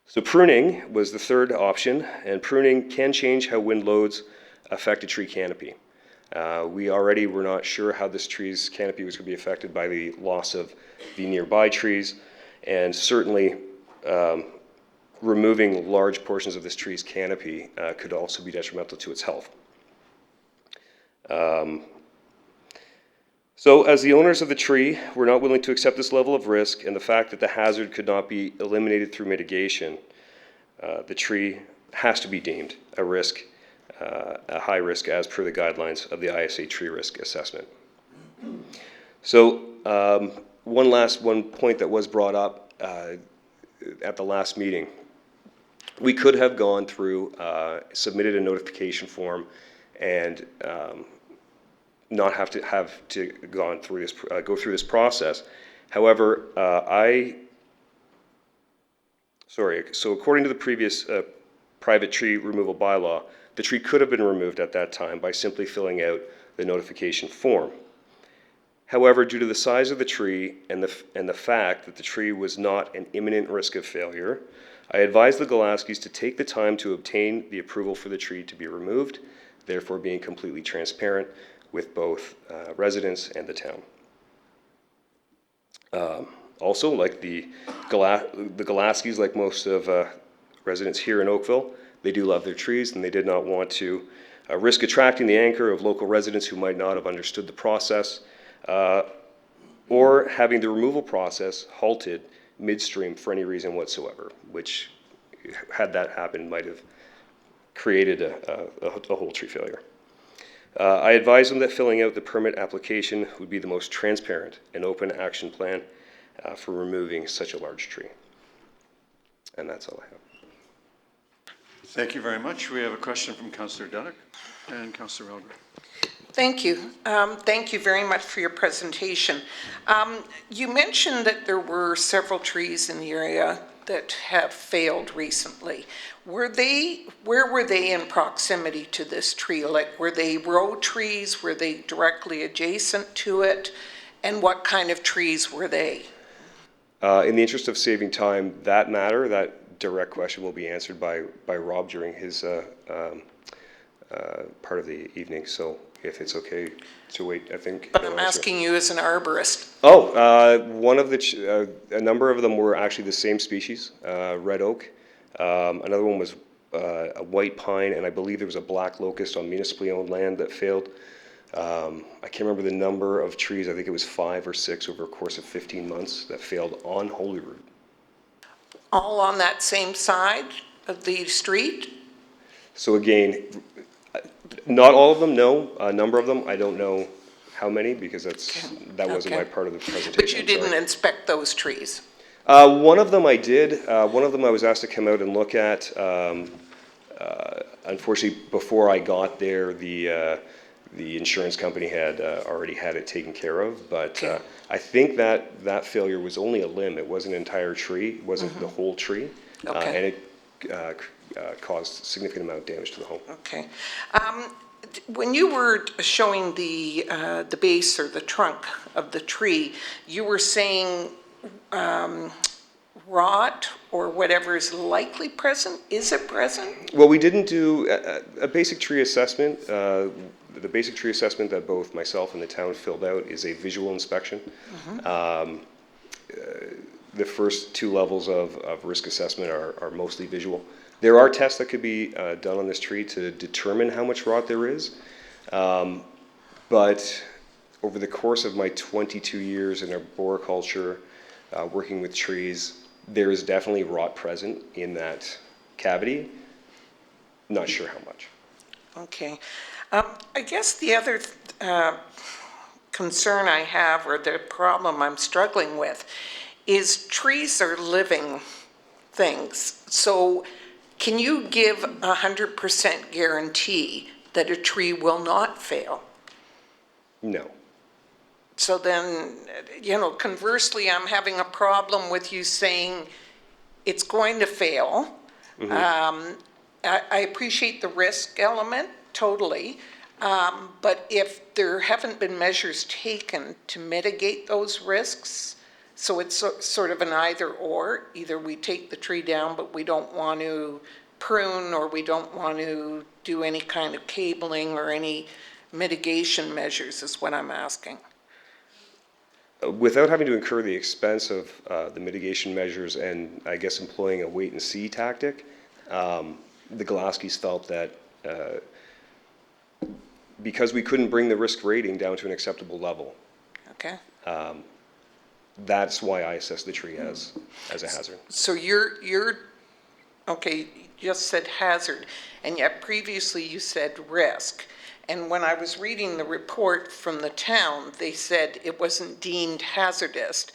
So pruning was the third option, and pruning can change how wind loads affect a tree canopy. We already were not sure how this tree's canopy was going to be affected by the loss of the nearby trees, and certainly removing large portions of this tree's canopy could also be detrimental to its health. So as the owners of the tree were not willing to accept this level of risk and the fact that the hazard could not be eliminated through mitigation, the tree has to be deemed a risk, a high risk as per the guidelines of the ISA tree risk assessment. So one point that was brought up at the last meeting, we could have gone through, submitted a notification form, and not have to go through this process. However, so according to the previous private tree removal bylaw, the tree could have been removed at that time by simply filling out the notification form. However, due to the size of the tree and the fact that the tree was not an imminent risk of failure, I advised the Golaskis to take the time to obtain the approval for the tree to be removed, therefore being completely transparent with both residents and the town. Also, like the Golaskis, like most of residents here in Oakville, they do love their trees, and they did not want to risk attracting the anger of local residents who might not have understood the process, or having the removal process halted midstream for any reason whatsoever, which, had that happened, might have created a whole tree failure. I advised them that filling out the permit application would be the most transparent and open action plan for removing such a large tree. And that's all I have. Thank you very much. We have a question from Councillor Duddick and Councillor Elgar. Thank you. Thank you very much for your presentation. You mentioned that there were several trees in the area that have failed recently. Where were they in proximity to this tree? Like, were they row trees? Were they directly adjacent to it? And what kind of trees were they? In the interest of saving time, that direct question will be answered by Rob during his part of the evening. So if it's okay to wait, I think. But I'm asking you as an arborist. Oh, one of the, a number of them were actually the same species, red oak. Another one was a white pine, and I believe there was a black locust on municipally owned land that failed. I can't remember the number of trees. I think it was 5 or 6 over a course of 15 months that failed on Holyrood. All on that same side of the street? So again, not all of them, no. A number of them, I don't know how many, because that wasn't my part of the presentation. But you didn't inspect those trees? One of them I did. One of them I was asked to come out and look at. Unfortunately, before I got there, the insurance company had already had it taken care of. But I think that failure was only a limb. It wasn't an entire tree. It wasn't the whole tree. And it caused a significant amount of damage to the home. Okay. When you were showing the base or the trunk of the tree, you were saying rot or whatever is likely present. Is it present? Well, we didn't do a basic tree assessment. The basic tree assessment that both myself and the town filled out is a visual inspection. The first 2 levels of risk assessment are mostly visual. There are tests that could be done on this tree to determine how much rot there is. But over the course of my 22 years in arboriculture, working with trees, there is definitely rot present in that cavity. Not sure how much. Okay. I guess the other concern I have, or the problem I'm struggling with, is trees are living things. So can you give 100% guarantee that a tree will not fail? No. So then, conversely, I'm having a problem with you saying it's going to fail. I appreciate the risk element, totally. But if there haven't been measures taken to mitigate those risks, so it's sort of an either or. Either we take the tree down, but we don't want to prune, or we don't want to do any kind of cabling or any mitigation measures is what I'm asking. Without having to incur the expense of the mitigation measures and I guess employing a wait and see tactic, the Gillespie's felt that because we couldn't bring the risk rating down to an acceptable level, okay, that's why I assessed the tree as a hazard. So you're okay, you just said hazard, and yet previously you said risk. And when I was reading the report from the town, they said it wasn't deemed hazardous,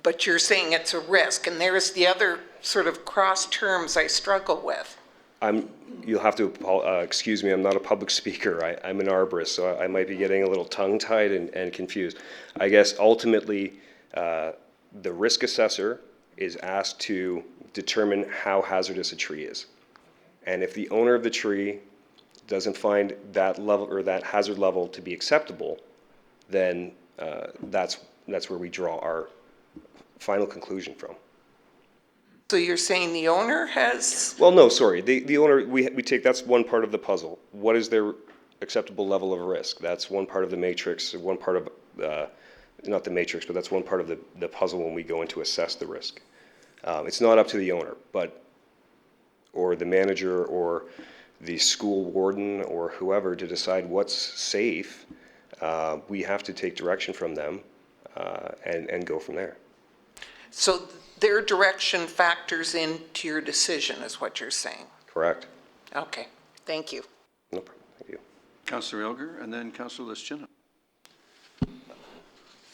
but you're saying it's a risk. And there's the other sort of cross terms I struggle with. You'll have to excuse me, I'm not a public speaker. I'm an arborist, so I might be getting a little tongue-tied and confused. I guess ultimately, the risk assessor is asked to determine how hazardous a tree is. And if the owner of the tree doesn't find that level or that hazard level to be acceptable, then that's where we draw our final conclusion from. So you're saying the owner has? Well, no, sorry. The owner, we take, that's one part of the puzzle. What is their acceptable level of risk? That's one part of the matrix, one part of, not the matrix, but that's one part of the puzzle when we go in to assess the risk. It's not up to the owner, or the manager, or the school warden, or whoever to decide what's safe. We have to take direction from them and go from there. So their direction factors into your decision, is what you're saying? Correct. Okay, thank you. No problem. Thank you. Councillor Elgar, and then Councillor Lischina.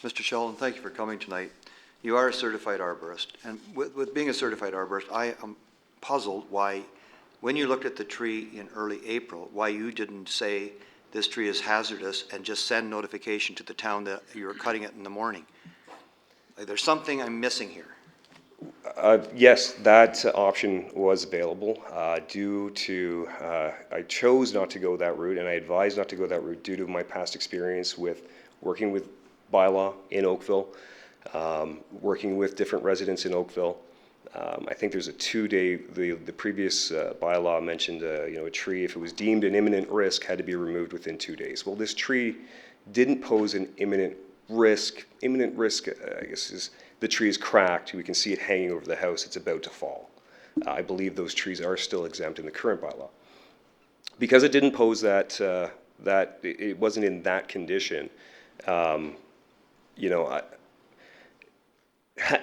Mr. Sheldon, thank you for coming tonight. You are a certified arborist, and with being a certified arborist, I am puzzled why, when you looked at the tree in early April, why you didn't say this tree is hazardous and just send notification to the town that you were cutting it in the morning. Like, there's something I'm missing here. Yes, that option was available due to, I chose not to go that route, and I advised not to go that route due to my past experience with working with bylaw in Oakville, working with different residents in Oakville. I think there's a 2-day, the previous bylaw mentioned, a tree, if it was deemed an imminent risk, had to be removed within 2 days. Well, this tree didn't pose an imminent risk. Imminent risk, I guess, is the tree is cracked. We can see it hanging over the house. It's about to fall. I believe those trees are still exempt in the current bylaw. Because it didn't pose that, it wasn't in that condition,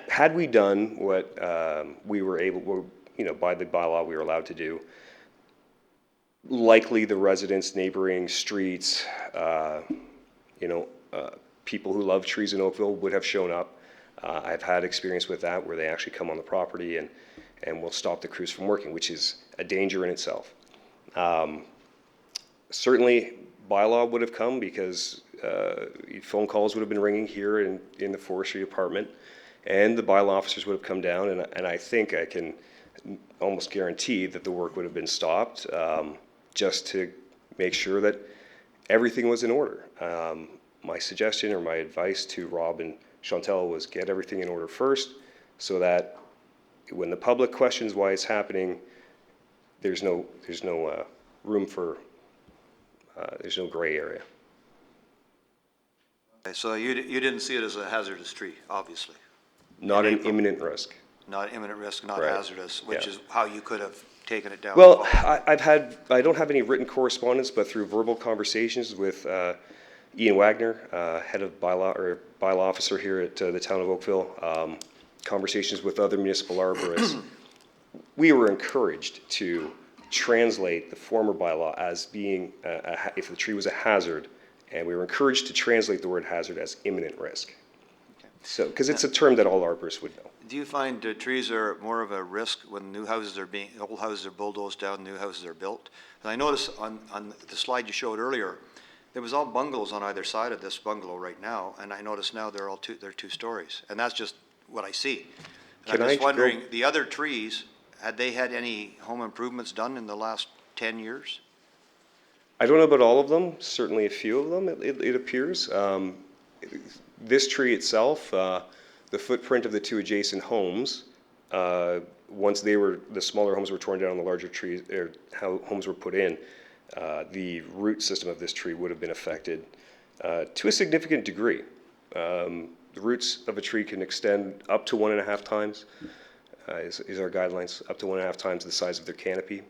had we done what we were able, by the bylaw we were allowed to do, likely the residents, neighboring streets, people who love trees in Oakville would have shown up. I've had experience with that where they actually come on the property and will stop the crews from working, which is a danger in itself. Certainly, bylaw would have come because phone calls would have been ringing here in the forestry department, and the bylaw officers would have come down, and I think I can almost guarantee that the work would have been stopped just to make sure that everything was in order. My suggestion or my advice to Rob and Chantel was get everything in order first so that when the public questions why it's happening, there's no room for, there's no gray area. Okay, so you didn't see it as a hazardous tree, obviously. Not an imminent risk. Not imminent risk, not Right. hazardous, which Yeah. is how you could have taken it down. Well, I don't have any written correspondence, but through verbal conversations with Ian Wagner, head of bylaw officer here at the town of Oakville, conversations with other municipal arborists, we were encouraged to translate the former bylaw as being, if the tree was a hazard, and we were encouraged to translate the word hazard as imminent risk. Okay. So, because it's a term that all arborists would know. Do you find trees are more of a risk when old houses are bulldozed down, new houses are built? And I noticed on the slide you showed earlier, there was all bungalows on either side of this bungalow right now, and I notice now they're two stories, and that's just what I see. And I'm just wondering, the other trees, had they had any home improvements done in the last 10 years? I don't know about all of them, certainly a few of them, it appears. This tree itself, the footprint of the two adjacent homes, once the smaller homes were torn down and the larger trees, homes were put in, the root system of this tree would have been affected to a significant degree. The roots of a tree can extend up to 1.5 times, is our guidelines, up to 1.5 times the size of their canopy.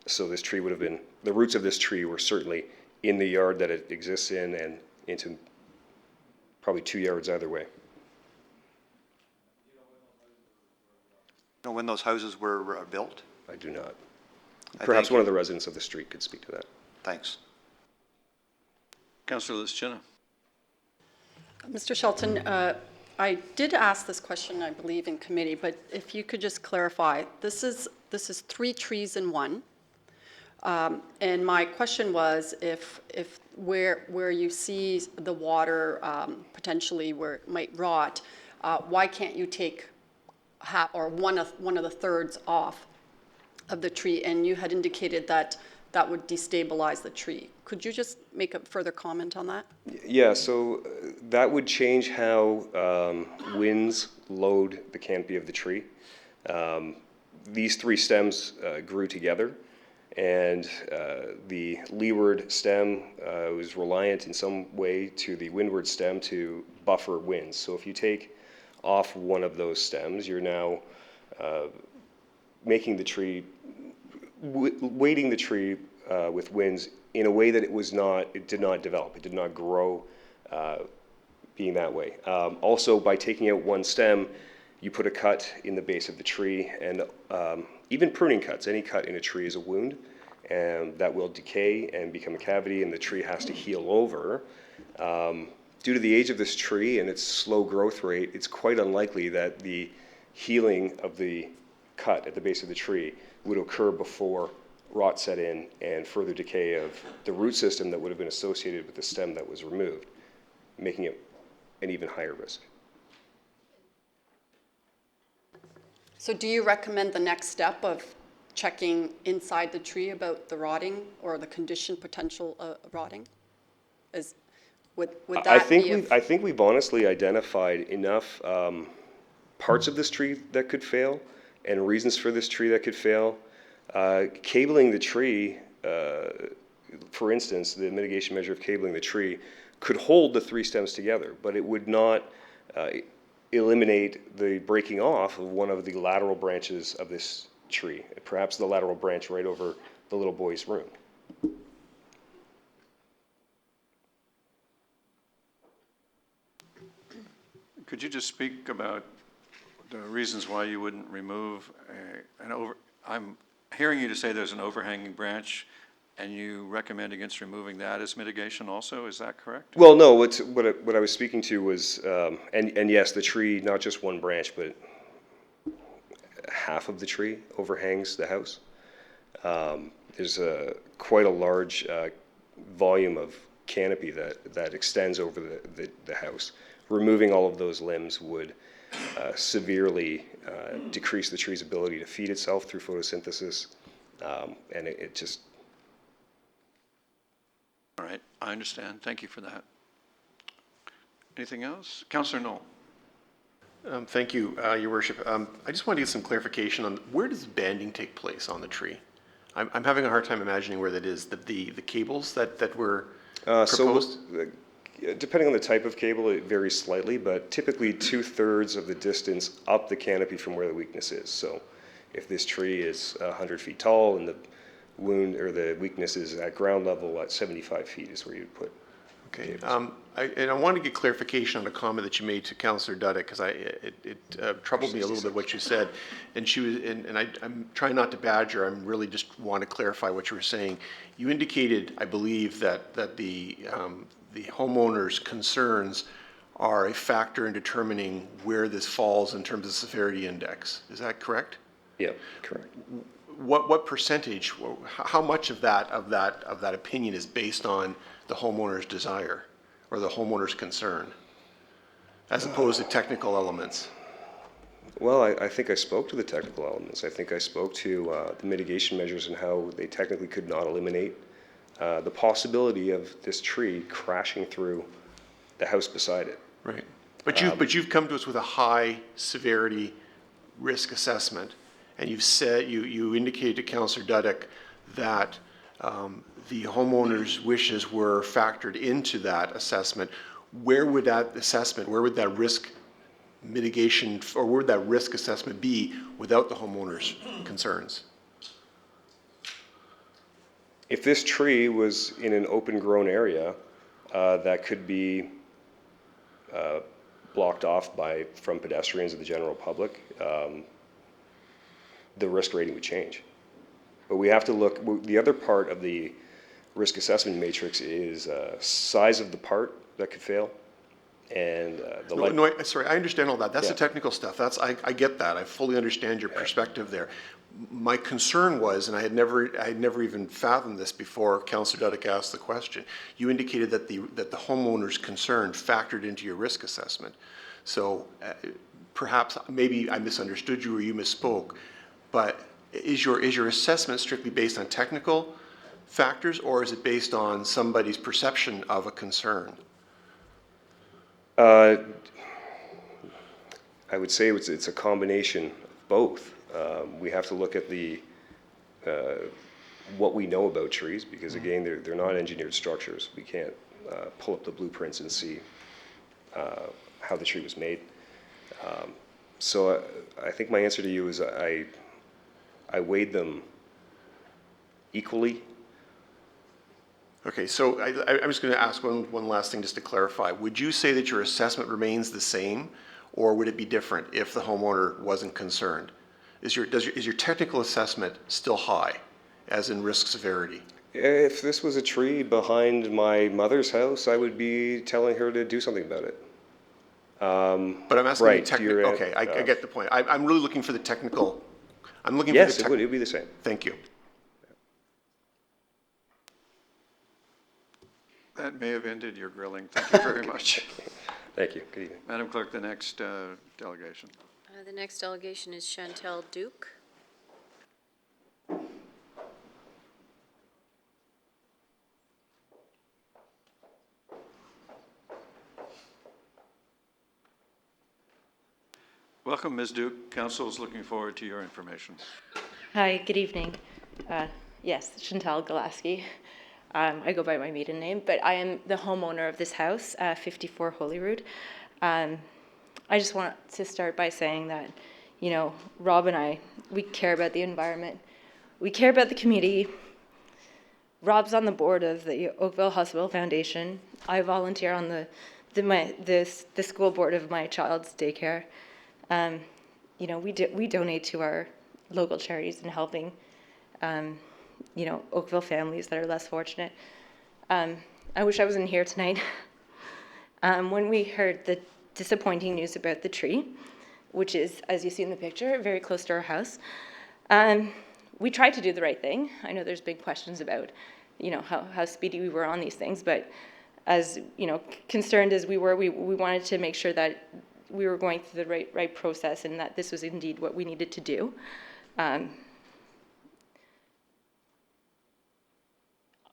So this tree would have been, the roots of this tree were certainly in the yard that it exists in and into probably 2 yards either way. You know when those houses were built? I do not. Perhaps one of the residents of the street could speak to that. Thanks. Councillor Lischina. Mr. Shelton, I did ask this question, I believe, in committee, but if you could just clarify, this is 3 trees in one. And my question was, if where you see the water potentially where it might rot, why can't you take half or one of the thirds off of the tree? And you had indicated that that would destabilize the tree. Could you just make a further comment on that? Yeah, so that would change how winds load the canopy of the tree. These 3 stems grew together, and the leeward stem was reliant in some way to the windward stem to buffer winds. So if you take off one of those stems, you're now making the tree, weighting the tree with winds in a way that it did not develop, it did not grow being that way. Also, by taking out one stem, you put a cut in the base of the tree, and even pruning cuts, any cut in a tree is a wound, and that will decay and become a cavity, and the tree has to heal over. Due to the age of this tree and its slow growth rate, it's quite unlikely that the healing of the cut at the base of the tree would occur before rot set in and further decay of the root system that would have been associated with the stem that was removed, making it an even higher risk. So do you recommend the next step of checking inside the tree about the rotting or the condition potential rotting? Would that I think we've honestly identified enough parts of this tree that could fail and reasons for this tree that could fail. Cabling the tree, for instance, the mitigation measure of cabling the tree could hold the 3 stems together, but it would not eliminate the breaking off of one of the lateral branches of this tree, perhaps the lateral branch right over the little boy's room. Could you just speak about the reasons why you wouldn't remove I'm hearing you to say there's an overhanging branch, and you recommend against removing that as mitigation also, is that correct? Well, no, what I was speaking to was, and yes, the tree, not just one branch, but half of the tree overhangs the house. There's quite a large volume of canopy that extends over the house. Removing all of those limbs would severely decrease the tree's ability to feed itself through photosynthesis, and it just... All right, I understand. Thank you for that. Anything else? Councillor Knoll. Thank you, Your Worship. I just wanted to get some clarification on where does banding take place on the tree? I'm having a hard time imagining where that is. The cables that were proposed? Depending on the type of cable, it varies slightly, but typically 2/3 of the distance up the canopy from where the weakness is. So if this tree is 100 feet tall and the wound or the weakness is at ground level at 75 feet is where you'd put. Okay. I wanted to get clarification on a comment that you made to Councillor Dudek, because it troubled me a little bit what you said, and I'm trying not to badger. I'm really just want to clarify what you were saying. You indicated, I believe, that the homeowner's concerns are a factor in determining where this falls in terms of severity index. Is that correct? Yeah, correct. What percentage? How much of that opinion is based on the homeowner's desire or the homeowner's concern, as opposed to technical elements? Well, I think I spoke to the technical elements. I think I spoke to the mitigation measures and how they technically could not eliminate the possibility of this tree crashing through the house beside it. Right. But you've come to us with a high severity risk assessment, and you've said you indicated to Councillor Dudek that the homeowner's wishes were factored into that assessment. Where would that risk mitigation, or where would that risk assessment be without the homeowner's concerns? If this tree was in an open grown area that could be blocked off from pedestrians or the general public, the risk rating would change. But we have to look, the other part of the risk assessment matrix is size of the part that could fail, and sorry, I understand all that. That's the technical stuff. I get that. I fully understand your perspective there. My concern was, and I had never even fathomed this before Councillor Dudek asked the question. You indicated that the homeowner's concern factored into your risk assessment. So perhaps maybe I misunderstood you or you misspoke. But is your assessment strictly based on technical factors, or is it based on somebody's perception of a concern? I would say it's a combination of both. We have to look at what we know about trees, because again, they're not engineered structures. We can't pull up the blueprints and see how the tree was made. So I think my answer to you is I weighed them equally. Okay, so I'm just going to ask one last thing just to clarify. Would you say that your assessment remains the same, or would it be different if the homeowner wasn't concerned? Is your technical assessment still high, as in risk severity? If this was a tree behind my mother's house, I would be telling her to do something about it. But I'm asking right, you technically. Okay, I get the point. I'm really looking for the technical. I'm looking yes, for the it would be the same. Thank you. That may have ended your grilling. Thank you very much. Thank you. Good evening. Madam Clerk, the next delegation. The next delegation is Chantel Duke. Welcome, Ms. Duke. Council is looking forward to your information. Hi, good evening. Yes, Chantal Golaski. I go by my maiden name, but I am the homeowner of this house, 54 Holyrood. I just want to start by saying that, you know, Rob and I, we care about the environment. We care about the community. Rob's on the board of the Oakville Hospital Foundation. I volunteer on the school board of my child's daycare. You know, we donate to our local charities and helping, you know, Oakville families that are less fortunate. I wish I wasn't here tonight. When we heard the disappointing news about the tree, which is, as you see in the picture, very close to our house, we tried to do the right thing. I know there's big questions about, you know, how speedy we were on these things, but as, you know, concerned as we were, we wanted to make sure that we were going through the right process and that this was indeed what we needed to do.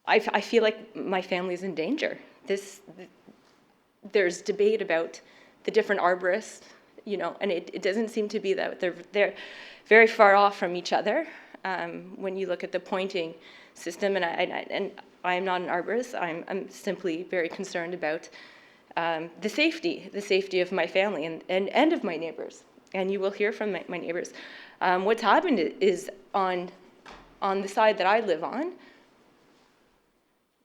I feel like my family's in danger. There's debate about the different arborists, you know, and it doesn't seem to be that they're very far off from each other. When you look at the pointing system, and I am not an arborist, I'm simply very concerned about the safety of my family and of my neighbors. And you will hear from my neighbors. What's happened is on the side that I live on,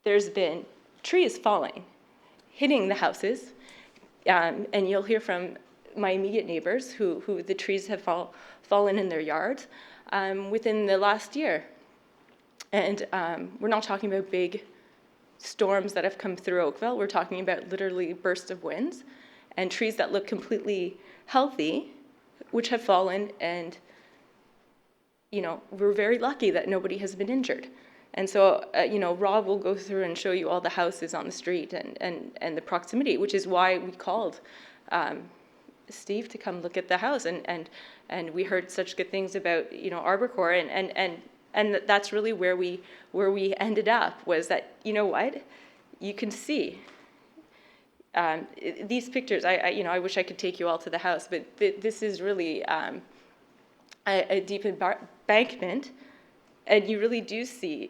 there's been trees falling, hitting the houses, and you'll hear from my immediate neighbors who the trees have fallen in their yards within the last year. And we're not talking about big storms that have come through Oakville. We're talking about literally bursts of winds and trees that look completely healthy, which have fallen, and, you know, we're very lucky that nobody has been injured. And so, you know, Rob will go through and show you all the houses on the street and the proximity, which is why we called Steve to come look at the house. And we heard such good things about, you know, Arbor Corps, and that's really where we ended up, was that, you know what, you can see these pictures. You know, I wish I could take you all to the house, but this is really a deep embankment. And you really do see,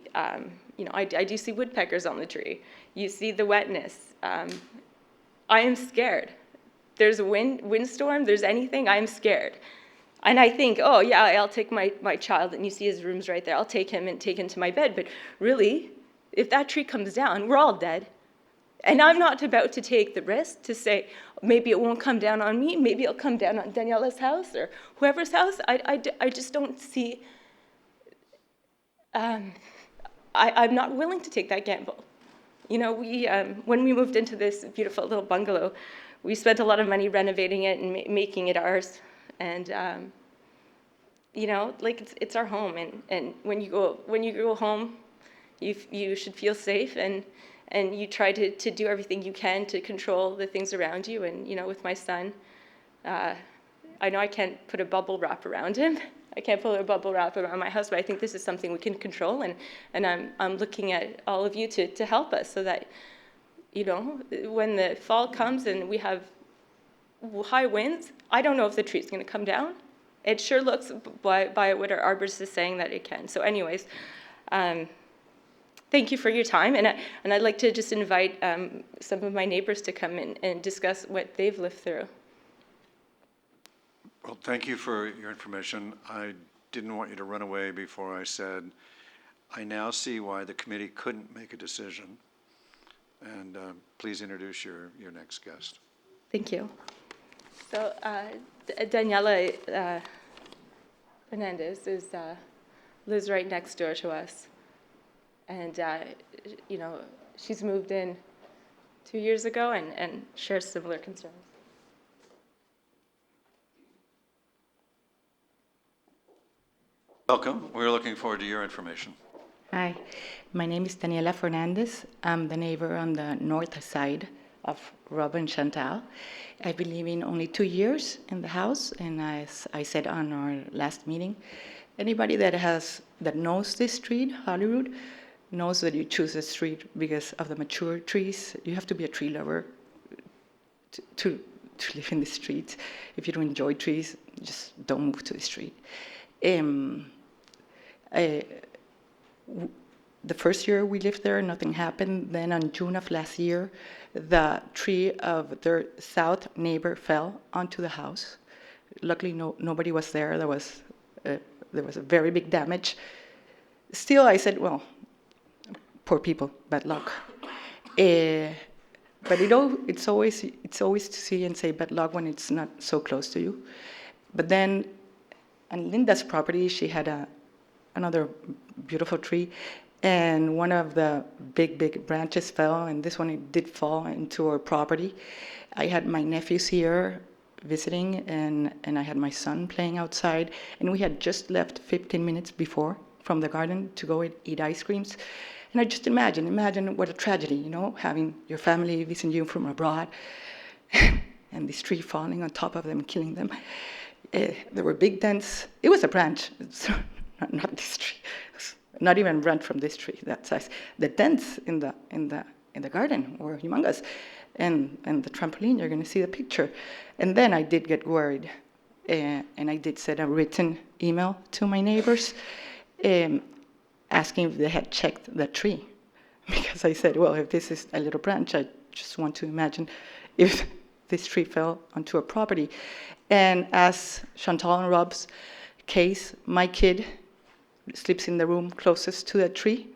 you know, I do see woodpeckers on the tree. You see the wetness. I am scared. There's a windstorm, there's anything, I'm scared. And I think, oh yeah, I'll take my child, and you see his room's right there. I'll take him and take him to my bed. But really, if that tree comes down, we're all dead. And I'm not about to take the risk to say, maybe it won't come down on me, maybe it'll come down on Daniela's house or whoever's house. I just don't see, I'm not willing to take that gamble. You know, when we moved into this beautiful little bungalow, we spent a lot of money renovating it and making it ours. And you know, like it's our home. And when you go home, you should feel safe, and you try to do everything you can to control the things around you. And you know, with my son, I know I can't put a bubble wrap around him. I can't put a bubble wrap around my house, but I think this is something we can control, and I'm looking at all of you to help us, so that, you know, when the fall comes and we have high winds, I don't know if the tree's going to come down. It sure looks by what our arborist is saying that it can. So anyways, thank you for your time, and I'd like to just invite some of my neighbors to come in and discuss what they've lived through. Well, thank you for your information. I didn't want you to run away before I said, I now see why the committee couldn't make a decision. And please introduce your next guest. Thank you. So Daniela Fernandez is lives right next door to us. And, you know, she's moved in 2 years ago and shares similar concerns. Welcome. We're looking forward to your information. Hi, my name is Daniela Fernandez. I'm the neighbor on the north side of Rob and Chantal. I've been living only 2 years in the house, and as I said on our last meeting, anybody that knows this street, Hollywood, knows that you choose a street because of the mature trees. You have to be a tree lover to live in the street. If you don't enjoy trees, just don't move to the street. The first year we lived there, nothing happened. Then on June of last year, the tree of their south neighbor fell onto the house. Luckily, nobody was there. There was a very big damage. Still, I said, well, poor people, bad luck. But it's always to see and say bad luck when it's not so close to you. But then on Linda's property, she had another beautiful tree, and one of the big branches fell, and this one it did fall into our property. I had my nephews here visiting, and I had my son playing outside, and we had just left 15 minutes before from the garden to go eat ice creams. And I just imagine what a tragedy, you know, having your family visiting you from abroad, and this tree falling on top of them, killing them. There were big dents. It was a branch, not this tree. Not even a branch from this tree that size. The dents in the garden were humongous, and the trampoline. You're going to see the picture. And then I did get worried, and I did send a written email to my neighbors, asking if they had checked the tree, because I said, well, if this is a little branch, I just want to imagine if this tree fell onto a property. And as Chantal and Rob's case, my kid sleeps in the room closest to that tree.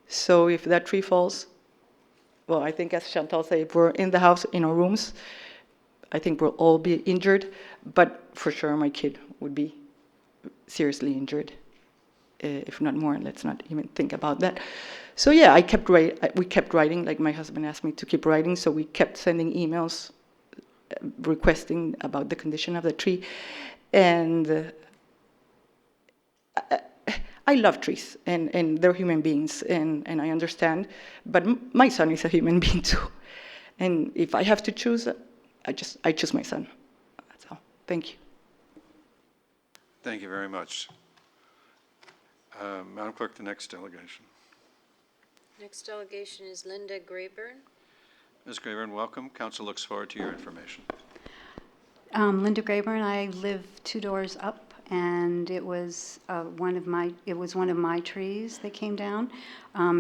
So if that tree falls, well, I think as Chantal said, if we're in the house, in our rooms, I think we'll all be injured, but for sure my kid would be seriously injured, if not more. Let's not even think about that. So yeah, we kept writing, like my husband asked me to keep writing, so we kept sending emails requesting about the condition of the tree. And I love trees, and they're human beings, and I understand, but my son is a human being too. And if I have to choose, I choose my son. That's all. Thank you. Thank you very much. Madam Clerk, the next delegation. Next delegation is Linda Grayburn. Ms. Grayburn, welcome. Council looks forward to your information. Linda Grayburn. I live 2 doors up, and it was one of my trees that came down.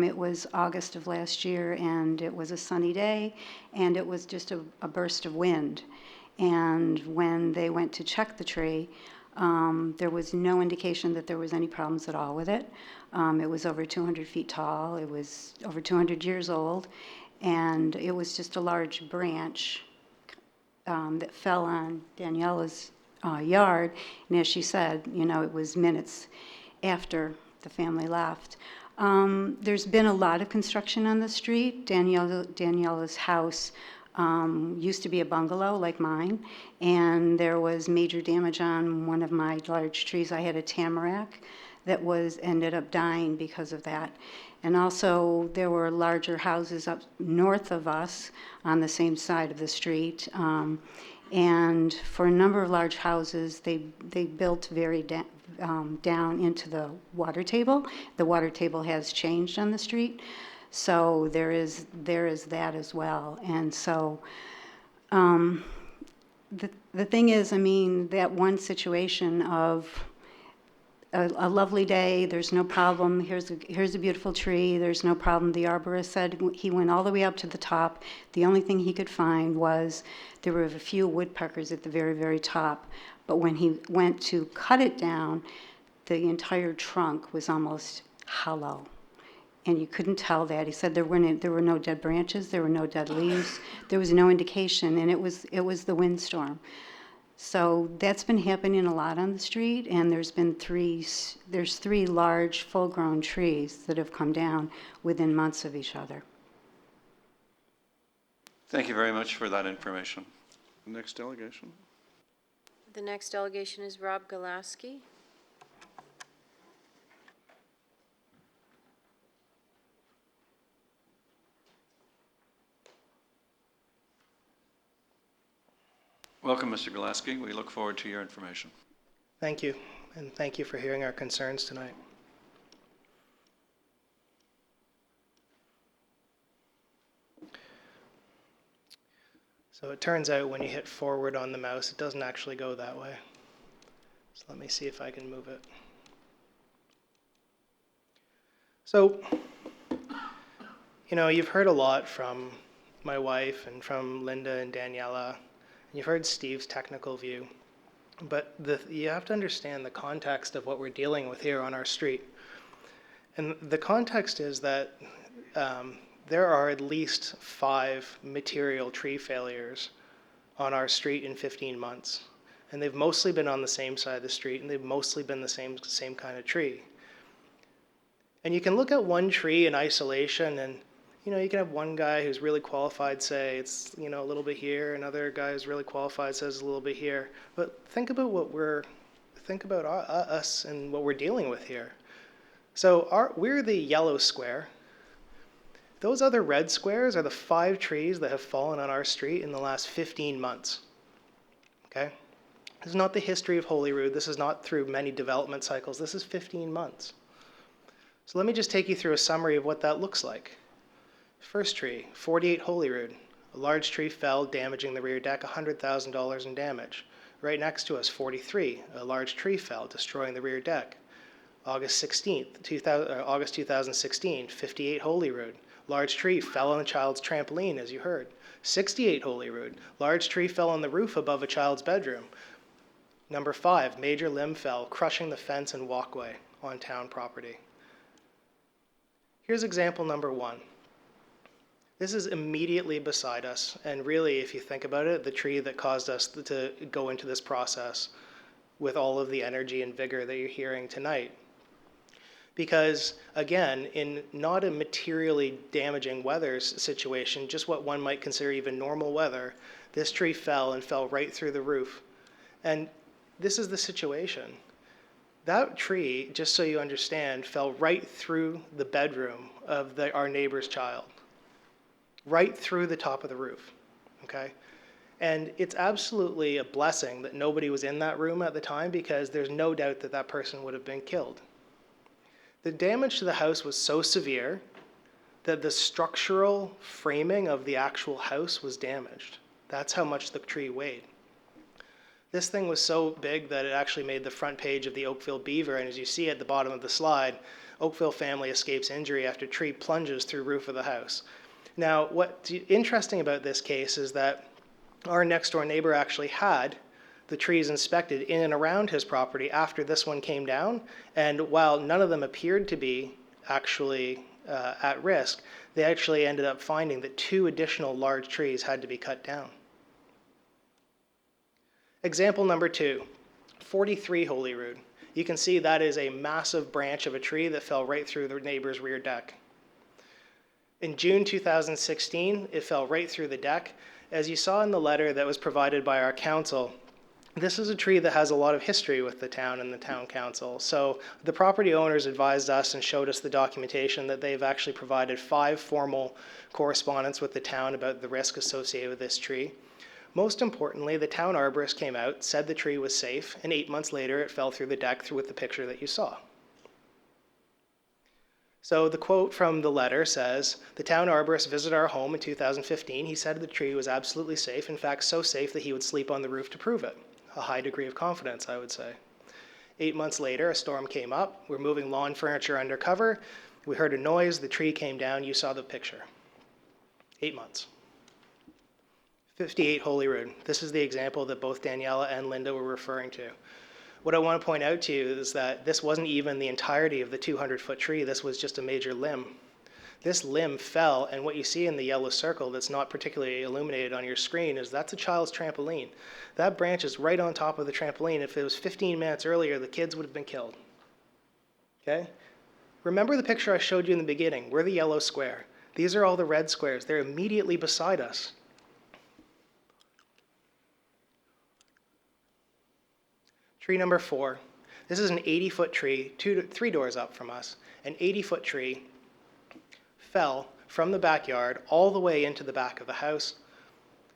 It was August of last year, and it was a sunny day, and it was just a burst of wind. And when they went to check the tree, there was no indication that there was any problems at all with it. It was over 200 feet tall. It was over 200 years old, and it was just a large branch that fell on Daniela's yard. And as she said, you know, it was minutes after the family left. There's been a lot of construction on the street. Daniela's house used to be a bungalow like mine, and there was major damage on one of my large trees. I had a tamarack that ended up dying because of that. And also there were larger houses up north of us on the same side of the street. And for a number of large houses, they built very down into the water table. The water table has changed on the street. So there is that as well. And so the thing is, I mean, that one situation of a lovely day, there's no problem, here's a beautiful tree, there's no problem. The arborist said he went all the way up to the top. The only thing he could find was there were a few woodpeckers at the very, very top. But when he went to cut it down, the entire trunk was almost hollow. And you couldn't tell that. He said there were no dead branches, there were no dead leaves, there was no indication, and it was the windstorm. So that's been happening a lot on the street, and there's three large full-grown trees that have come down within months of each other. Thank you very much for that information. Next delegation. The next delegation is Rob Galaski. Welcome, Mr. Galaski. We look forward to your information. Thank you, and thank you for hearing our concerns tonight. So it turns out when you hit forward on the mouse, it doesn't actually go that way. So let me see if I can move it. So, you know, you've heard a lot from my wife and from Linda and Daniela, and you've heard Steve's technical view. But you have to understand the context of what we're dealing with here on our street. And the context is that there are at least 5 material tree failures on our street in 15 months. And they've mostly been on the same side of the street, and they've mostly been the same kind of tree. And you can look at one tree in isolation, and you know, you can have one guy who's really qualified say it's, you know, a little bit here, another guy who's really qualified says a little bit here. But think about us and what we're dealing with here. So we're the yellow square. Those other red squares are the 5 trees that have fallen on our street in the last 15 months. Okay? This is not the history of Holyrood. This is not through many development cycles. This is 15 months. So let me just take you through a summary of what that looks like. First tree, 48 Holyrood. A large tree fell, damaging the rear deck, $100,000 in damage. Right next to us, 43. A large tree fell, destroying the rear deck. August 2016, 58 Holyrood. Large tree fell on a child's trampoline, as you heard. 68 Holyrood. Large tree fell on the roof above a child's bedroom. Number 5, major limb fell, crushing the fence and walkway on town property. Here's example number 1. This is immediately beside us, and really, if you think about it, the tree that caused us to go into this process with all of the energy and vigor that you're hearing tonight. Because, again, in not a materially damaging weather situation, just what one might consider even normal weather, this tree fell and fell right through the roof. And this is the situation. That tree, just so you understand, fell right through the bedroom of our neighbor's child. Right through the top of the roof, okay? And it's absolutely a blessing that nobody was in that room at the time, because there's no doubt that that person would have been killed. The damage to the house was so severe that the structural framing of the actual house was damaged. That's how much the tree weighed. This thing was so big that it actually made the front page of the Oakville Beaver, and as you see at the bottom of the slide, Oakville family escapes injury after tree plunges through roof of the house. Now, what's interesting about this case is that our next door neighbor actually had the trees inspected in and around his property after this one came down, and while none of them appeared to be actually at risk, they actually ended up finding that 2 additional large trees had to be cut down. Example number 2, 43 Holyrood. You can see that is a massive branch of a tree that fell right through the neighbor's rear deck. In June 2016, it fell right through the deck. As you saw in the letter that was provided by our council, this is a tree that has a lot of history with the town and the town council. So the property owners advised us and showed us the documentation that they've actually provided 5 formal correspondence with the town about the risk associated with this tree. Most importantly, the town arborist came out, said the tree was safe, and 8 months later it fell through the deck with the picture that you saw. So the quote from the letter says, the town arborist visited our home in 2015. He said the tree was absolutely safe, in fact so safe that he would sleep on the roof to prove it. A high degree of confidence, I would say. 8 months later, a storm came up. We're moving lawn furniture under cover. We heard a noise, the tree came down, you saw the picture. 8 months. 58 Holyrood. This is the example that both Daniela and Linda were referring to. What I want to point out to you is that this wasn't even the entirety of the 200-foot tree. This was just a major limb. This limb fell, and what you see in the yellow circle that's not particularly illuminated on your screen is that's a child's trampoline. That branch is right on top of the trampoline. If it was 15 minutes earlier, the kids would have been killed. Okay? Remember the picture I showed you in the beginning? We're the yellow square. These are all the red squares. They're immediately beside us. Tree number 4. This is an 80-foot tree, 3 doors up from us. An 80-foot tree fell from the backyard all the way into the back of the house.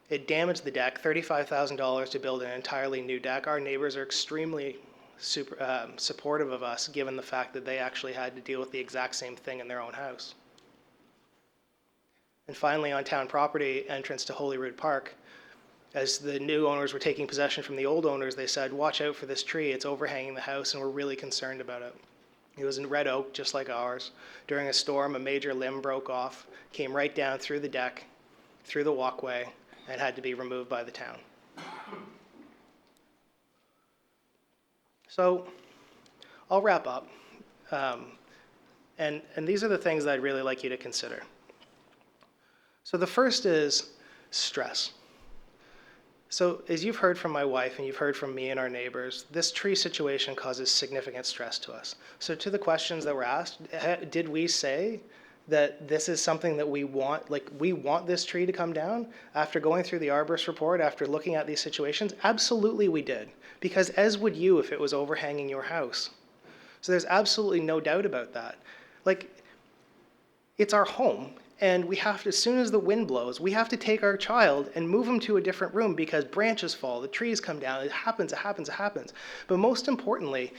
It damaged the deck, $35,000 to build an entirely new deck. Our neighbors are extremely supportive of us, given the fact that they actually had to deal with the exact same thing in their own house. And finally, on town property, entrance to Holyrood Park, as the new owners were taking possession from the old owners, they said, watch out for this tree, it's overhanging the house, and we're really concerned about it. It was in red oak, just like ours. During a storm, a major limb broke off, came right down through the deck, through the walkway, and had to be removed by the town. So I'll wrap up. And these are the things that I'd really like you to consider. So the first is stress. So as you've heard from my wife and you've heard from me and our neighbors, this tree situation causes significant stress to us. So to the questions that were asked, did we say that this is something that we want, like we want this tree to come down? After going through the arborist report, after looking at these situations, absolutely we did. Because as would you if it was overhanging your house. So there's absolutely no doubt about that. Like, it's our home. And we have to, as soon as the wind blows, we have to take our child and move him to a different room because branches fall, the trees come down, it happens. But most importantly,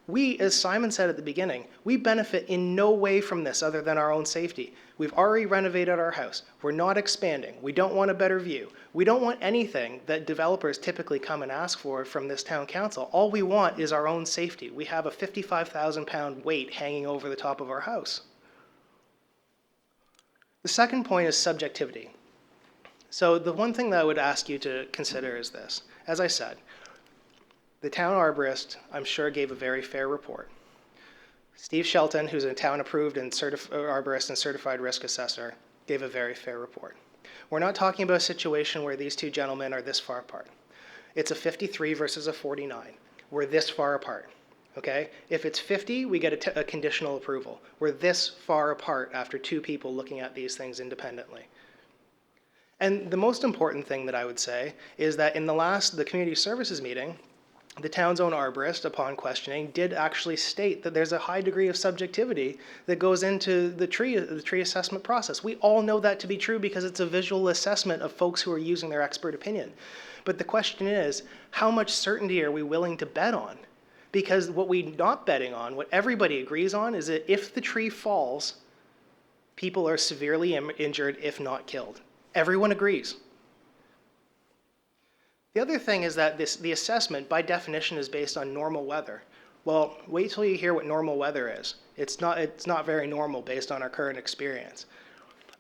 we, as Simon said at the beginning, we benefit in no way from this other than our own safety. We've already renovated our house. We're not expanding. We don't want a better view. We don't want anything that developers typically come and ask for from this town council. All we want is our own safety. We have a 55,000-pound weight hanging over the top of our house. The second point is subjectivity. So the one thing that I would ask you to consider is this. As I said, the town arborist, I'm sure, gave a very fair report. Steve Shelton, who's a town-approved and arborist and certified risk assessor, gave a very fair report. We're not talking about a situation where these two gentlemen are this far apart. It's a 53 versus a 49. We're this far apart. Okay? If it's 50, we get a conditional approval. We're this far apart after two people looking at these things independently. And the most important thing that I would say is that in the community services meeting, the town's own arborist, upon questioning, did actually state that there's a high degree of subjectivity that goes into the tree assessment process. We all know that to be true because it's a visual assessment of folks who are using their expert opinion. But the question is, how much certainty are we willing to bet on? Because what we're not betting on, what everybody agrees on, is that if the tree falls, people are severely injured, if not killed. Everyone agrees. The other thing is that the assessment, by definition, is based on normal weather. Well, wait till you hear what normal weather is. It's not very normal based on our current experience.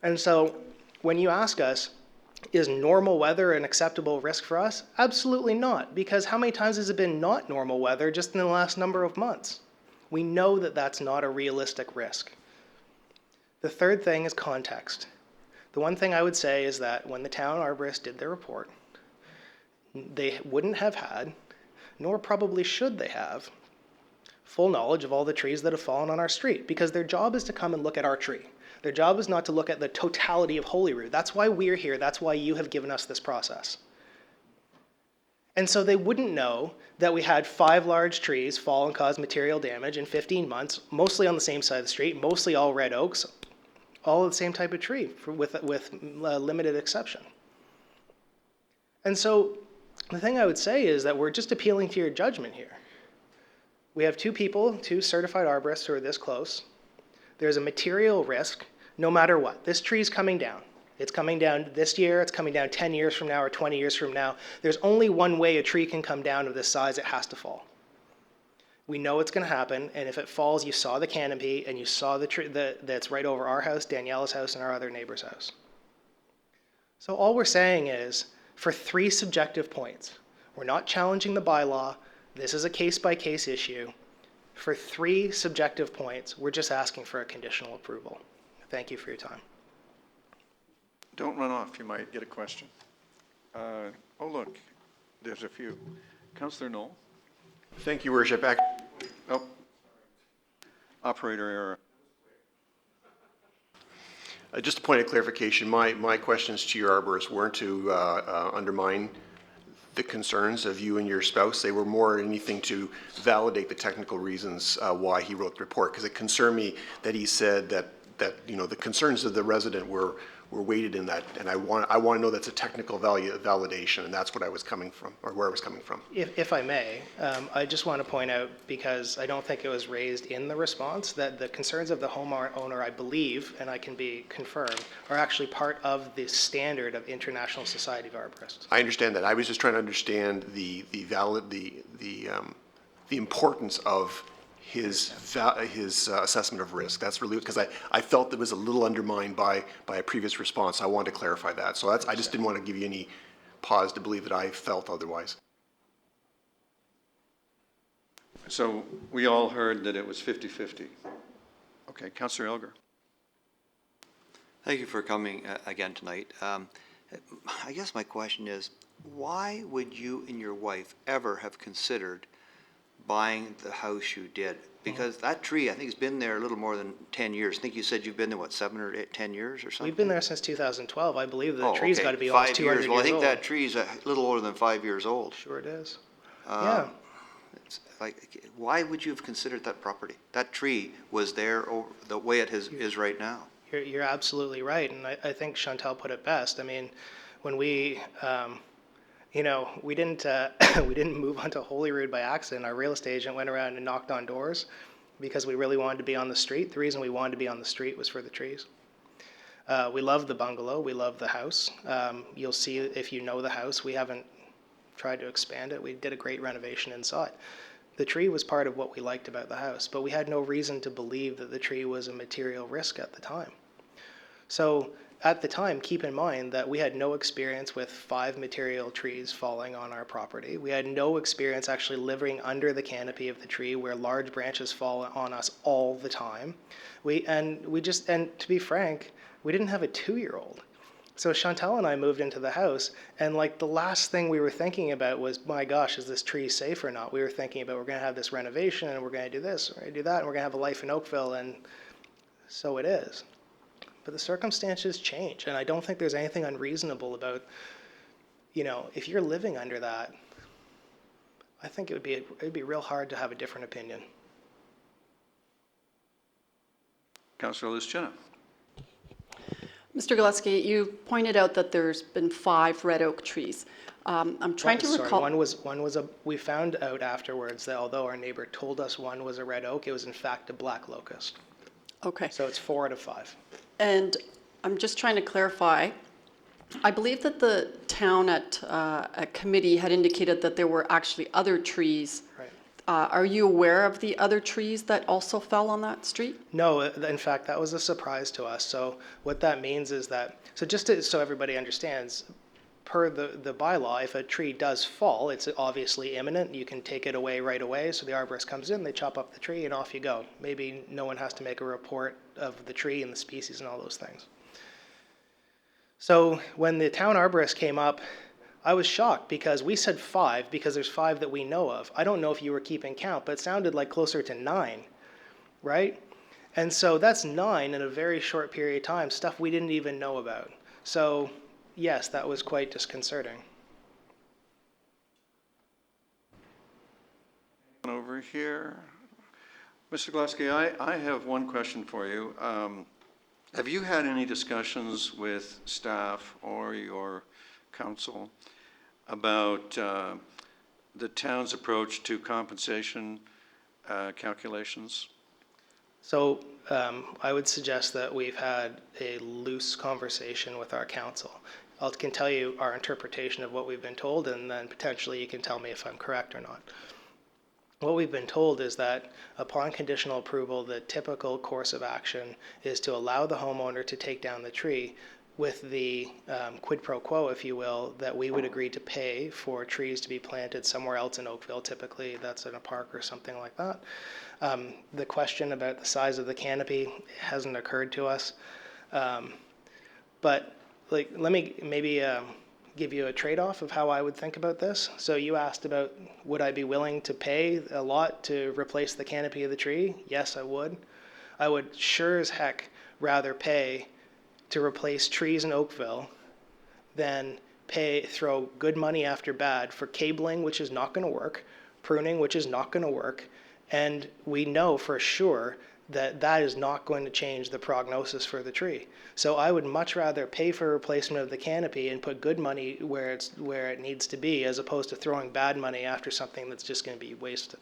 And so when you ask us, is normal weather an acceptable risk for us? Absolutely not, because how many times has it been not normal weather just in the last number of months? We know that that's not a realistic risk. The third thing is context. The one thing I would say is that when the town arborist did their report, they wouldn't have had, nor probably should they have, full knowledge of all the trees that have fallen on our street, because their job is to come and look at our tree. Their job is not to look at the totality of Holyrood. That's why we're here. That's why you have given us this process. And so they wouldn't know that we had 5 large trees fall and cause material damage in 15 months, mostly on the same side of the street, mostly all red oaks, all the same type of tree with limited exception. And so the thing I would say is that we're just appealing to your judgment here. We have 2 people, 2 certified arborists who are this close. There's a material risk no matter what. This tree's coming down. It's coming down this year, it's coming down 10 years from now or 20 years from now. There's only one way a tree can come down of this size, it has to fall. We know it's gonna happen, and if it falls, you saw the canopy and you saw the tree that's right over our house, Daniela's house, and our other neighbor's house. So all we're saying is, for 3 subjective points, we're not challenging the bylaw, this is a case-by-case issue. For 3 subjective points, we're just asking for a conditional approval. Thank you for your time. Don't run off, you might get a question. Oh, look, there's a few. Councillor Knoll? Thank you, Worship. Oh, operator error. Just a point of clarification, my questions to your arborist weren't to undermine the concerns of you and your spouse. They were more anything to validate the technical reasons why he wrote the report, because it concerned me that he said that the concerns of the resident were weighted in that, and I want to know that's a technical validation, and that's what I was coming from, or where I was coming from. If I may, I just want to point out, because I don't think it was raised in the response, that the concerns of the homeowner, I believe, and I can be confirmed, are actually part of the standard of International Society of Arborists. I understand that. I was just trying to understand the importance of his assessment of risk. That's really, because I felt it was a little undermined by a previous response. I wanted to clarify that. So I just didn't want to give you any pause to believe that I felt otherwise. So we all heard that it was 50-50. Okay, Councillor Elgar. Thank you for coming again tonight. I guess my question is, why would you and your wife ever have considered buying the house you did? Because that tree, I think, has been there a little more than 10 years. I think you said you've been there, what, 7 or 10 years or something? We've been there since 2012. I believe the tree's got to be almost 200 years old. Well, I think that tree's a little older than 5 years old. Sure it is. Yeah. It's like, why would you have considered that property? That tree was there the way it is right now. You're absolutely right, and I think Chantal put it best. I mean, when we, we didn't move onto Holyrood by accident. Our real estate agent went around and knocked on doors because we really wanted to be on the street. The reason we wanted to be on the street was for the trees. We love the bungalow. We love the house. You'll see if you know the house. We haven't tried to expand it. We did a great renovation inside. The tree was part of what we liked about the house, but we had no reason to believe that the tree was a material risk at the time. So at the time, keep in mind that we had no experience with 5 material trees falling on our property. We had no experience actually living under the canopy of the tree where large branches fall on us all the time. And to be frank, we didn't have a 2-year-old. So Chantal and I moved into the house, and like the last thing we were thinking about was, my gosh, is this tree safe or not? We were thinking about, we're going to have this renovation, and we're going to do this, we're going to do that, and we're going to have a life in Oakville, and so it is. But the circumstances change, and I don't think there's anything unreasonable about, if you're living under that, I think it'd be real hard to have a different opinion. Councillor Luschina. Mr. Gillespie, you pointed out that there's been 5 red oak trees. I'm trying to recall. We found out afterwards that although our neighbor told us one was a red oak, it was in fact a black locust. Okay. So it's 4 out of 5. And I'm just trying to clarify. I believe that the town at a committee had indicated that there were actually other trees. Right. Are you aware of the other trees that also fell on that street? No, in fact, that was a surprise to us. So what that means is that, so everybody understands, per the bylaw, if a tree does fall, it's obviously imminent. You can take it away right away. So the arborist comes in, they chop up the tree, and off you go. Maybe no one has to make a report of the tree and the species and all those things. So when the town arborist came up, I was shocked because we said 5 because there's 5 that we know of. I don't know if you were keeping count, but it sounded like closer to 9, right? And so that's 9 in a very short period of time, stuff we didn't even know about. So yes, that was quite disconcerting. Over here. Mr. Gillespie, I have one question for you. Have you had any discussions with staff or your council about the town's approach to compensation calculations? So I would suggest that we've had a loose conversation with our council. I can tell you our interpretation of what we've been told, and then potentially you can tell me if I'm correct or not. What we've been told is that upon conditional approval, the typical course of action is to allow the homeowner to take down the tree with the quid pro quo, if you will, that we would agree to pay for trees to be planted somewhere else in Oakville. Typically, that's in a park or something like that. The question about the size of the canopy hasn't occurred to us. But like, let me maybe give you a trade-off of how I would think about this. So you asked about, would I be willing to pay a lot to replace the canopy of the tree? Yes, I would. I would sure as heck rather pay to replace trees in Oakville than throw good money after bad for cabling, which is not going to work, pruning, which is not going to work, and we know for sure that that is not going to change the prognosis for the tree. So I would much rather pay for replacement of the canopy and put good money where it needs to be, as opposed to throwing bad money after something that's just going to be wasted.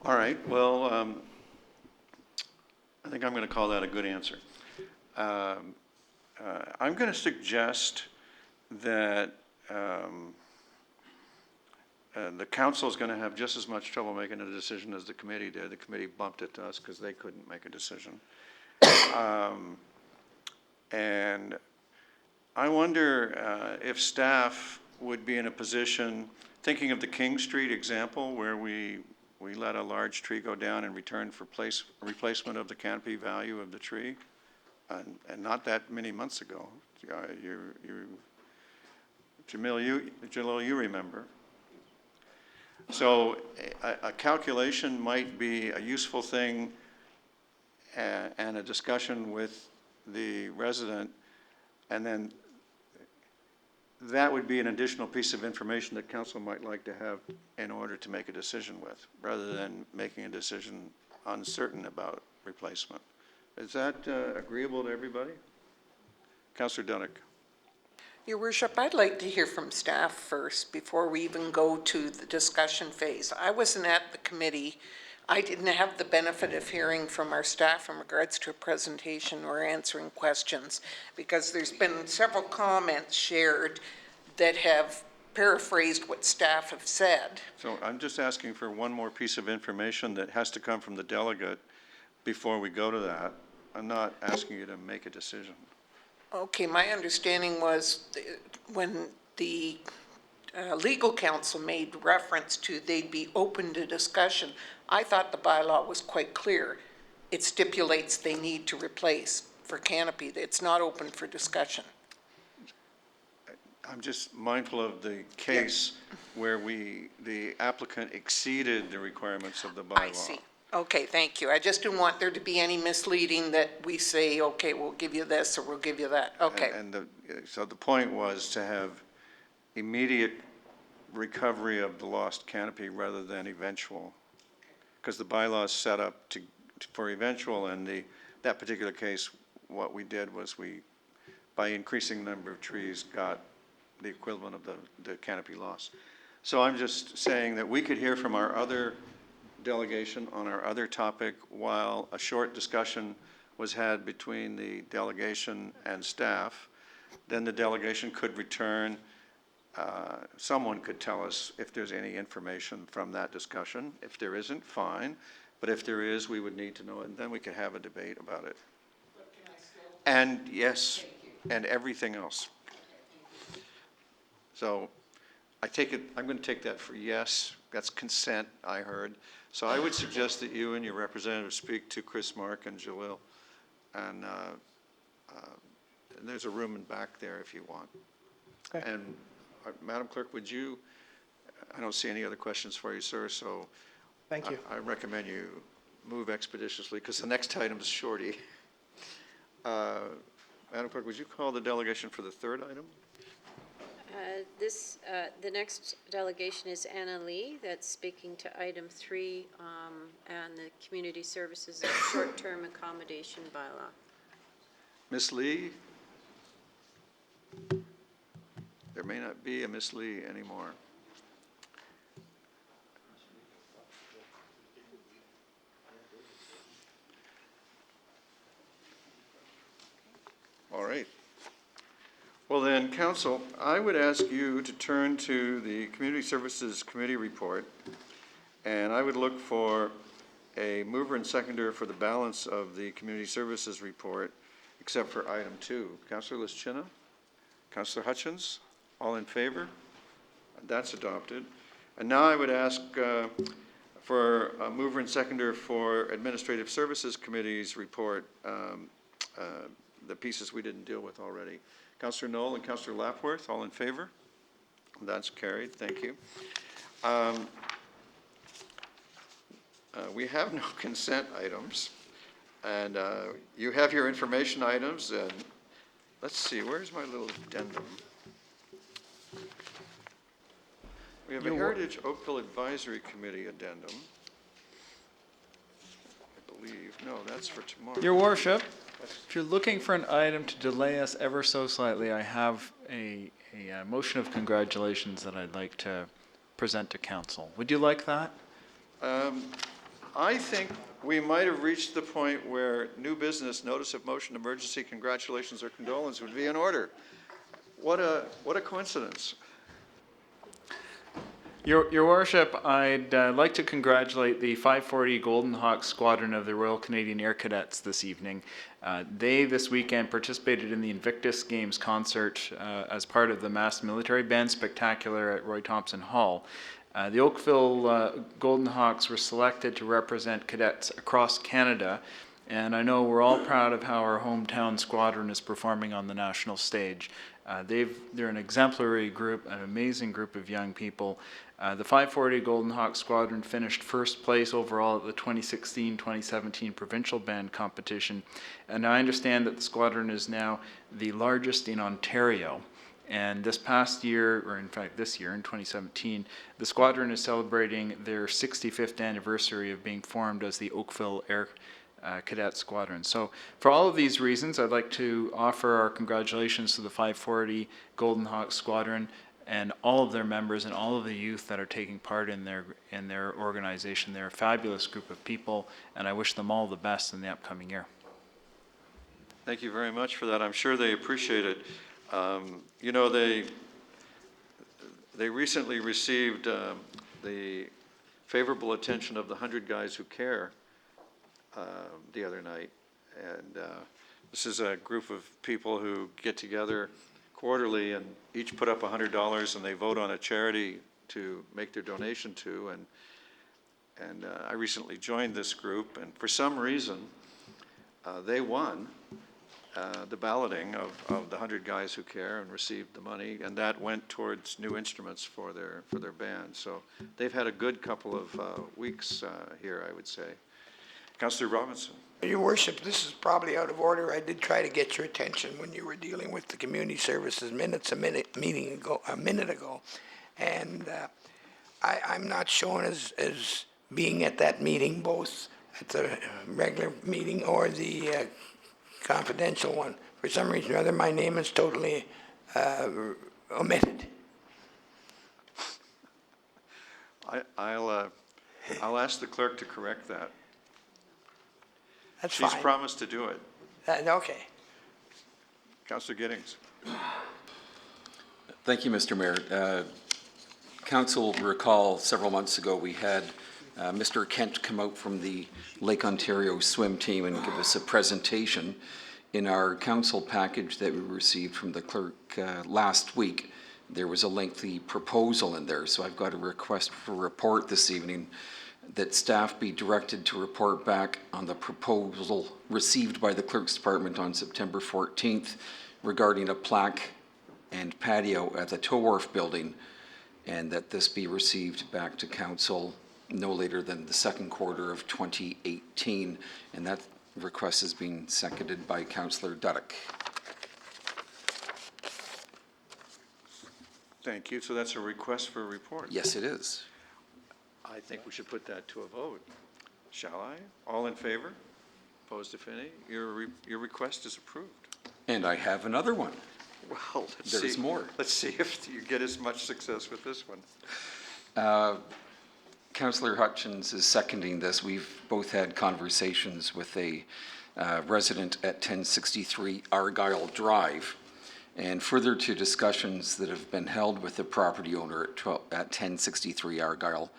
All right, well, I think I'm going to call that a good answer. I'm going to suggest that the council is going to have just as much trouble making a decision as the committee did. The committee bumped it to us because they couldn't make a decision. And I wonder if staff would be in a position, thinking of the King Street example, where we let a large tree go down in return for replacement of the canopy value of the tree, and not that many months ago. Jalil, you remember. So a calculation might be a useful thing, and a discussion with the resident, and then that would be an additional piece of information that council might like to have in order to make a decision with, rather than making a decision uncertain about replacement. Is that agreeable to everybody? Councillor Dunick. Your Worship, I'd like to hear from staff first before we even go to the discussion phase. I wasn't at the committee. I didn't have the benefit of hearing from our staff in regards to a presentation or answering questions, because there's been several comments shared that have paraphrased what staff have said. So I'm just asking for one more piece of information that has to come from the delegate before we go to that. I'm not asking you to make a decision. Okay, my understanding was when the legal counsel made reference to they'd be open to discussion, I thought the bylaw was quite clear. It stipulates they need to replace for canopy. It's not open for discussion. I'm just mindful of the case where the applicant exceeded the requirements of the bylaw. I see. Okay, thank you. I just didn't want there to be any misleading that we say, okay, we'll give you this or we'll give you that. Okay. So the point was to have immediate recovery of the lost canopy rather than eventual, because the bylaw is set up for eventual, and that particular case, what we did was by increasing the number of trees, got the equivalent of the canopy loss. So I'm just saying that we could hear from our other delegation on our other topic while a short discussion was had between the delegation and staff. Then the delegation could return. Someone could tell us if there's any information from that discussion. If there isn't, fine. But if there is, we would need to know it, and then we could have a debate about it. And yes, and everything else. So I take it, I'm going to take that for yes. That's consent, I heard. So I would suggest that you and your representative speak to Chris, Mark, and Jalil. And there's a room in back there if you want. Okay. And Madam Clerk, would you, I don't see any other questions for you, sir, so thank you. I recommend you move expeditiously, because the next item is shorty. Madam Clerk, would you call the delegation for the third item? The next delegation is Anna Lee, that's speaking to item 3 and the Community Services Short-Term Accommodation Bylaw. Ms. Lee? There may not be a Ms. Lee anymore. All right. Well then, Council, I would ask you to turn to the Community Services Committee report, and I would look for a mover and seconder for the balance of the Community Services report, except for item 2. Councillor Lischina? Councillor Hutchins? All in favor? That's adopted. And now I would ask for a mover and seconder for Administrative Services Committee's report. the pieces we didn't deal with already. Councillor Knoll and Councillor Lapworth, all in favor? That's carried. Thank you. We have no consent items, and you have your information items, and let's see, where's my little addendum? We have a Heritage Oakville Advisory Committee addendum. I believe, no, that's for tomorrow. Your Worship, if you're looking for an item to delay us ever so slightly, I have a motion of congratulations that I'd like to present to council. Would you like that? I think we might have reached the point where new business, notice of motion, emergency, congratulations or condolence would be in order. What a coincidence. Your Worship, I'd like to congratulate the 540 Golden Hawk Squadron of the Royal Canadian Air Cadets this evening. They, this weekend, participated in the Invictus Games concert as part of the Massed Military Band Spectacular at Roy Thompson Hall. The Oakville Golden Hawks were selected to represent cadets across Canada, and I know we're all proud of how our hometown squadron is performing on the national stage. They're an exemplary group, an amazing group of young people. The 540 Golden Hawk Squadron finished first place overall at the 2016-2017 provincial band competition, and I understand that the squadron is now the largest in Ontario. And this past year, or in fact this year, in 2017, the squadron is celebrating their 65th anniversary of being formed as the Oakville Air Cadet Squadron. So for all of these reasons, I'd like to offer our congratulations to the 540 Golden Hawk Squadron and all of their members and all of the youth that are taking part in their organization. They're a fabulous group of people, and I wish them all the best in the upcoming year. Thank you very much for that. I'm sure they appreciate it. You know, they recently received the favorable attention of the 100 Guys Who Care the other night. And this is a group of people who get together quarterly and each put up $100 and they vote on a charity to make their donation to. And I recently joined this group, and for some reason, they won the balloting of the 100 Guys Who Care and received the money, and that went towards new instruments for their band. So they've had a good couple of weeks here, I would say. Councillor Robinson. Your Worship, this is probably out of order. I did try to get your attention when you were dealing with the community services a minute ago, and I'm not shown as being at that meeting, both at the regular meeting or the confidential one. For some reason or other, my name is totally omitted. I'll ask the clerk to correct that. That's She's fine. promised to do it. Okay. Councillor Giddings. Thank you, Mr. Mayor. Council will recall several months ago we had Mr. Kent come out from the Lake Ontario swim team and give us a presentation. In our council package that we received from the clerk last week, there was a lengthy proposal in there. So I've got a request for a report this evening that staff be directed to report back on the proposal received by the Clerk's Department on September 14th regarding a plaque and patio at the Tow Wharf building, and that this be received back to council no later than the second quarter of 2018. And that request is being seconded by Councillor Duddick. Thank you. So that's a request for a report? Yes, it is. I think we should put that to a vote. Shall I? All in favor? Opposed, if any? Your request is approved. And I have another one. Well, let's see. There's more. Let's see if you get as much success with this one. Councillor Hutchins is seconding this. We've both had conversations with a resident at 1063 Argyle Drive, and further to discussions that have been held with the property owner at 1063 Argyle,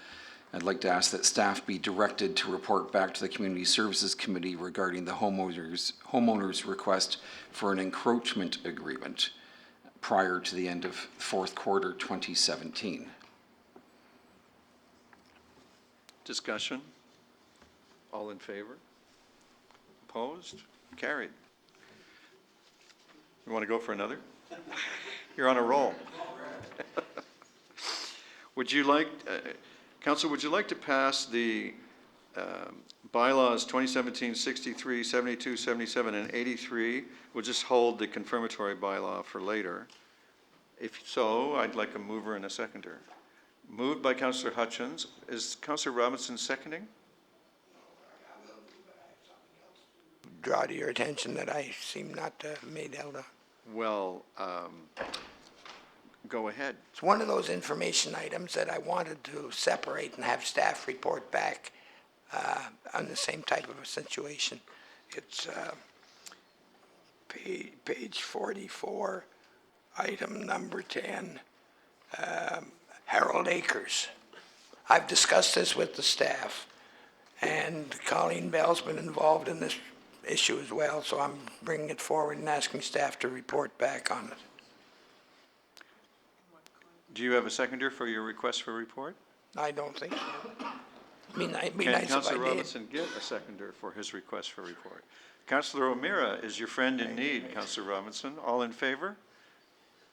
I'd like to ask that staff be directed to report back to the Community Services Committee regarding the homeowner's request for an encroachment agreement prior to the end of fourth quarter 2017. Discussion? All in favor? Opposed? Carried. You want to go for another? You're on a roll. Would you like, Council, would you like to pass the bylaws 2017, 63, 72, 77, and 83? We'll just hold the confirmatory bylaw for later. If so, I'd like a mover and a seconder. Moved by Councillor Hutchins. Is Councillor Robinson seconding? Draw to your attention that I seem not to have made out a... Well, go ahead. It's one of those information items that I wanted to separate and have staff report back on the same type of a situation. It's page 44, item number 10, Harold Acres. I've discussed this with the staff, and Colleen Bell's been involved in this issue as well, so I'm bringing it forward and asking staff to report back on it. Do you have a seconder for your request for report? I don't think so. I mean, it'd be Can nice if I Councillor did. Robinson get a seconder for his request for report? Councillor O'Meara is your friend in need, Councillor Robinson. All in favor?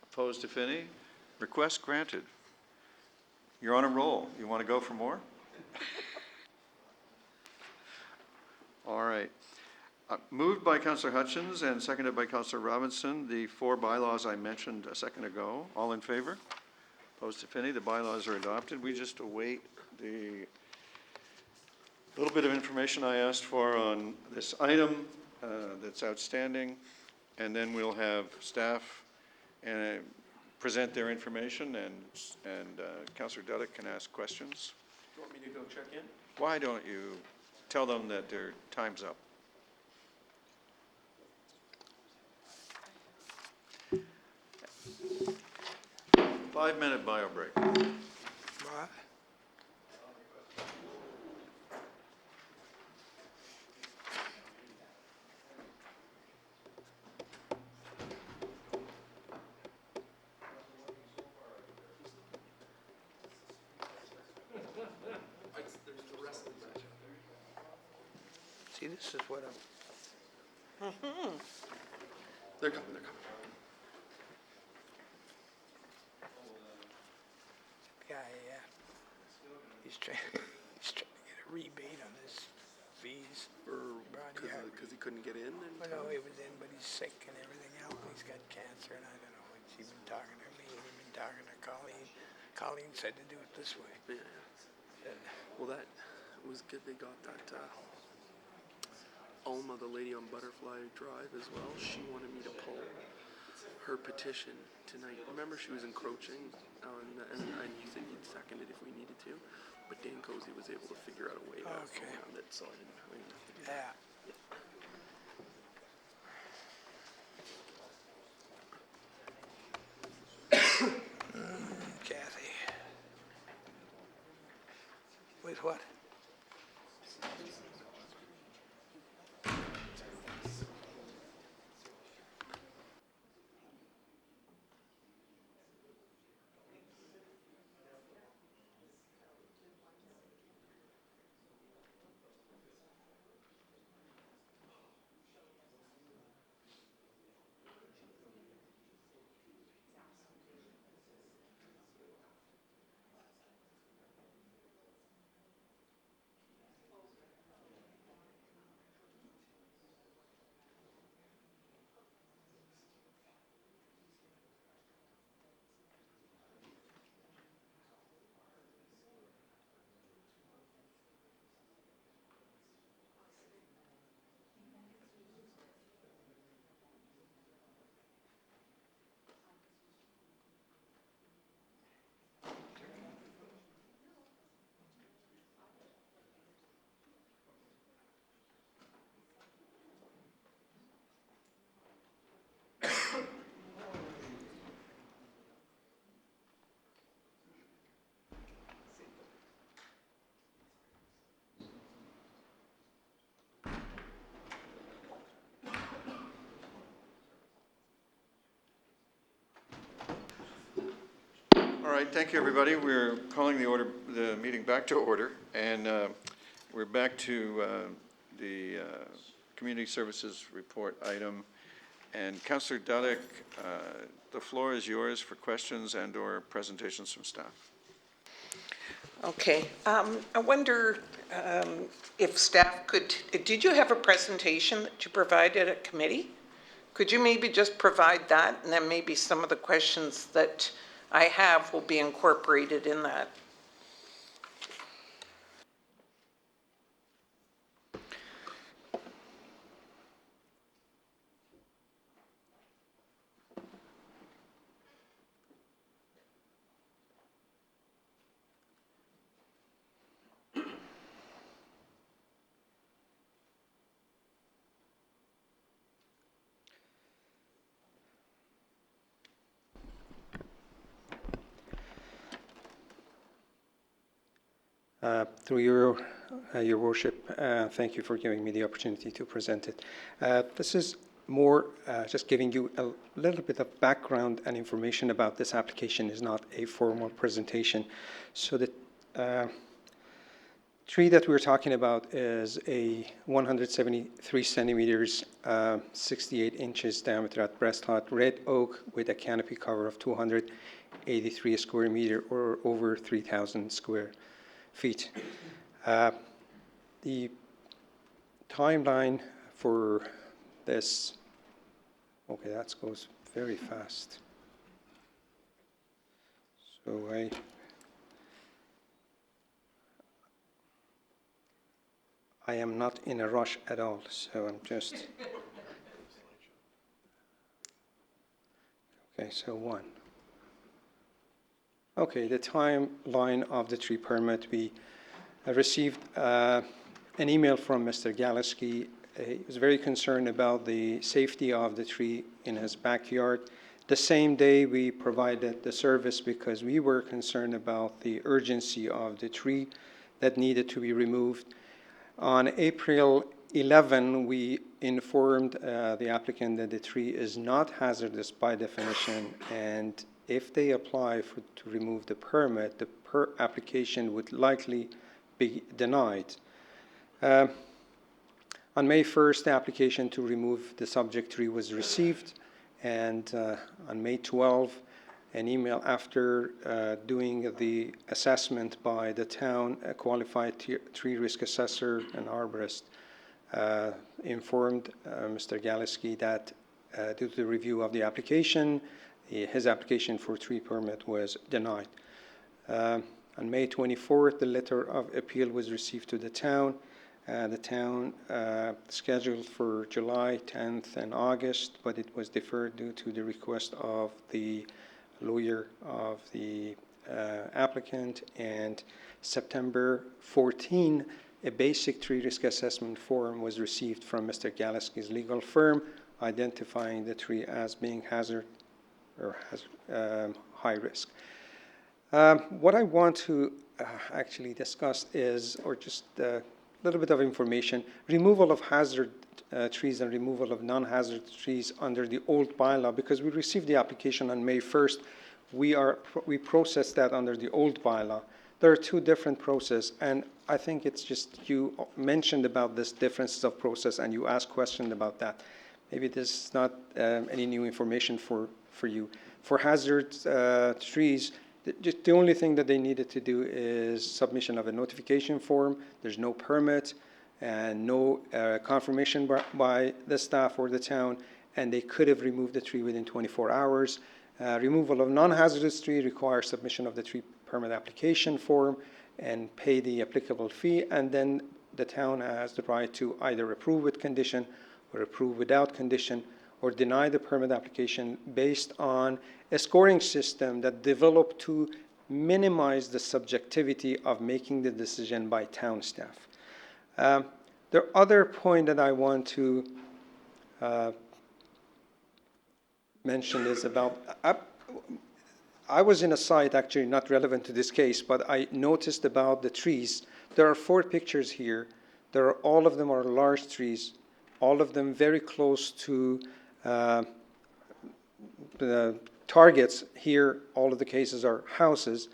Opposed, if any? Request granted. You're on a roll. You want to go for more? All right. Moved by Councillor Hutchins and seconded by Councillor Robinson, the 4 bylaws I mentioned a second ago. All in favor? Opposed, if any? The bylaws are adopted. We just await the little bit of information I asked for on this item that's outstanding, and then we'll have staff present their information, and Councillor Dudek can ask questions. Do you want me to go check in? Why don't you tell them that their time's up? Five-minute bio break. What? There's the wrestling match out there. See, this is what I'm... They're coming, they're coming. Guy, he's trying to get a rebate on his fees for Bronte Harbour. Because he couldn't get in? Well, no, he was in, but he's sick and everything else. He's got cancer, and I don't know. He's been talking to me, he's been talking to Colleen. Colleen said to do it this way. Yeah. Well, that was good. They got that Alma, the lady on Butterfly Drive as well. She wanted me to pull her petition tonight. Remember, she was encroaching on, and you said you'd second it if we needed to, but Dan Cozy was able to figure out a way around it, so I didn't really have to do that. Kathy. With what? All right, thank you, everybody. We're calling the meeting back to order, and we're back to the Community Services Report item. And Councillor Dudek, the floor is yours for questions and/or presentations from staff. Okay. I wonder if staff could, did you have a presentation that you provided at committee? Could you maybe just provide that, and then maybe some of the questions that I have will be incorporated in that? Through your worship, thank you for giving me the opportunity to present it. This is more just giving you a little bit of background and information about this application. Is not a formal presentation. So the tree that we're talking about is a 173 centimeters, 68 inches diameter at breast height red oak with a canopy cover of 283 square meter or over 3,000 square feet. The timeline for this, okay, that goes very fast. So I am not in a rush at all, so I'm just, okay, so one. Okay, the timeline of the tree permit, we received an email from Mr. Galaski. He was very concerned about the safety of the tree in his backyard. The same day we provided the service because we were concerned about the urgency of the tree that needed to be removed. On April 11, we informed the applicant that the tree is not hazardous by definition, and if they apply to remove the permit, the application would likely be denied. On May 1st, the application to remove the subject tree was received, and on May 12, an email after doing the assessment by the town, a qualified tree risk assessor and arborist informed Mr. Galaski that due to the review of the application, his application for tree permit was denied. On May 24th, the letter of appeal was received to the town. The town scheduled for July 10th and August, but it was deferred due to the request of the lawyer of the applicant. And September 14, a basic tree risk assessment form was received from Mr. Galaski's legal firm, identifying the tree as being hazard or high risk. What I want to actually discuss is, or just a little bit of information, removal of hazard trees and removal of non-hazard trees under the old bylaw. Because we received the application on May 1st, we processed that under the old bylaw. There are two different processes, and I think it's just you mentioned about this differences of process and you asked questions about that. Maybe this is not any new information for you. For hazard trees, the only thing that they needed to do is submission of a notification form. There's no permit and no confirmation by the staff or the town, and they could have removed the tree within 24 hours. Removal of non-hazardous tree requires submission of the tree permit application form and pay the applicable fee, and then the town has the right to either approve with condition or approve without condition, or deny the permit application based on a scoring system that developed to minimize the subjectivity of making the decision by town staff. The other point that I want to mention is about, I was in a site actually not relevant to this case, but I noticed about the trees. There are 4 pictures here. All of them are large trees, all of them very close to the targets. Here, all of the cases are houses,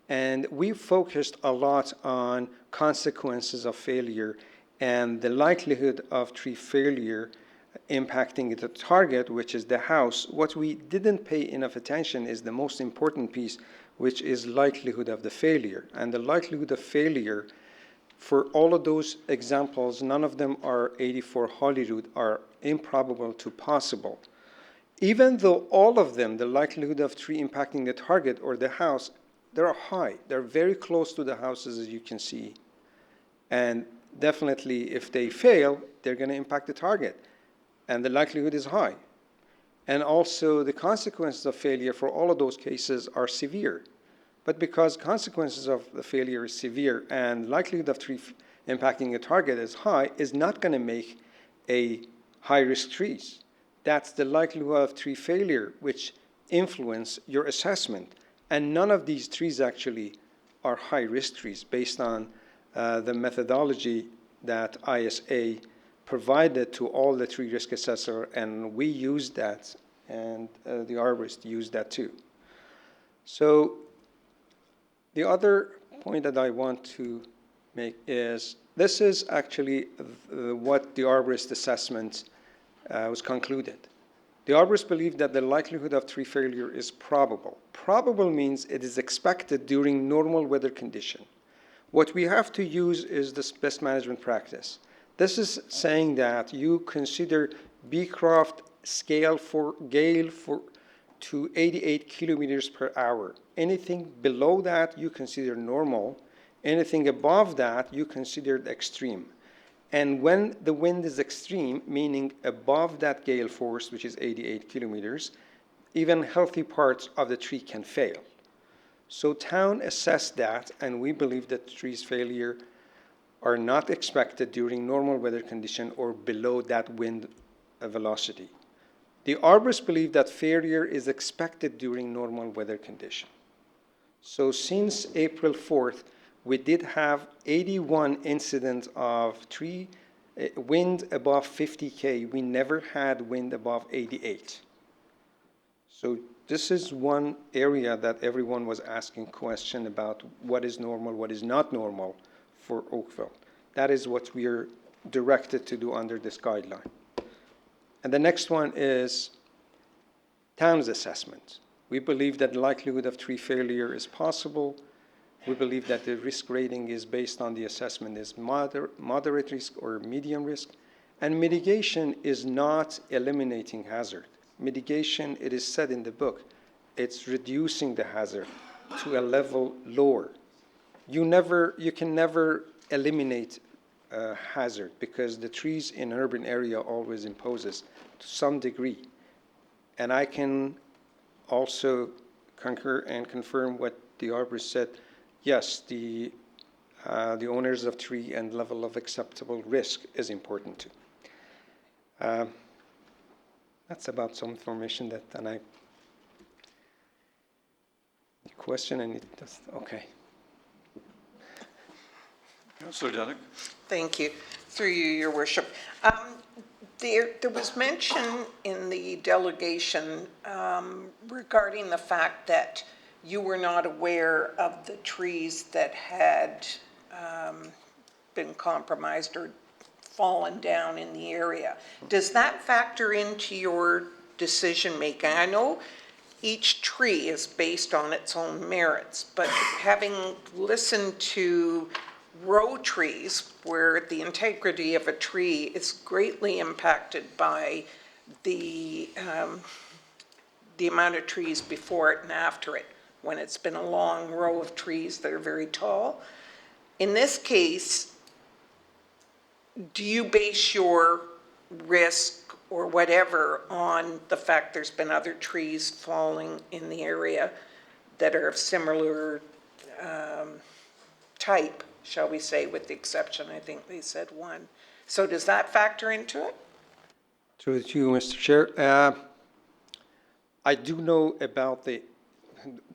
and we focused a lot on consequences of failure and the likelihood of tree failure impacting the target, which is the house. What we didn't pay enough attention is the most important piece, which is likelihood of the failure. And the likelihood of failure for all of those examples, none of them are 84 Holyrood, are improbable to possible. Even though all of them, the likelihood of tree impacting the target or the house, they're high. They're very close to the houses, as you can see. And definitely, if they fail, they're going to impact the target. And the likelihood is high. And also, the consequences of failure for all of those cases are severe. But because consequences of the failure is severe and likelihood of tree impacting a target is high, is not going to make a high-risk trees. That's the likelihood of tree failure, which influence your assessment. And none of these trees actually are high-risk trees based on the methodology that ISA provided to all the tree risk assessor, and we used that, and the arborist used that too. So the other point that I want to make is this is actually what the arborist assessment was concluded. The arborist believed that the likelihood of tree failure is probable. Probable means it is expected during normal weather condition. What we have to use is this best management practice. This is saying that you consider Beecroft scale for gale to 88 kilometers per hour. Anything below that you consider normal. Anything above that you consider extreme. And when the wind is extreme, meaning above that gale force, which is 88 kilometers, even healthy parts of the tree can fail. So town assessed that, and we believe that trees failure are not expected during normal weather condition or below that wind velocity. The arborists believe that failure is expected during normal weather condition. So since April 4th, we did have 81 incidents of tree wind above 50K. We never had wind above 88. So this is one area that everyone was asking question about what is normal, what is not normal for Oakville. That is what we are directed to do under this guideline. And the next one is town's assessment. We believe that the likelihood of tree failure is possible. We believe that the risk rating is based on the assessment is moderate risk or medium risk. And mitigation is not eliminating hazard. Mitigation, it is said in the book, it's reducing the hazard to a level lower. You can never eliminate hazard because the trees in urban area always imposes to some degree. And I can also concur and confirm what the arborist said. Yes, the owners of tree and level of acceptable risk is important too. That's about some information that, and I question and it does, okay. Councillor Duddick. Thank you. Through you, Your Worship. There was mention in the delegation regarding the fact that you were not aware of the trees that had been compromised or fallen down in the area. Does that factor into your decision making? I know each tree is based on its own merits, but having listened to row trees where the integrity of a tree is greatly impacted by the amount of trees before it and after it, when it's been a long row of trees that are very tall. In this case, do you base your risk or whatever on the fact there's been other trees falling in the area that are of similar type, shall we say, with the exception, I think they said one. So does that factor into it? Through to you, Mr. Chair. I do know about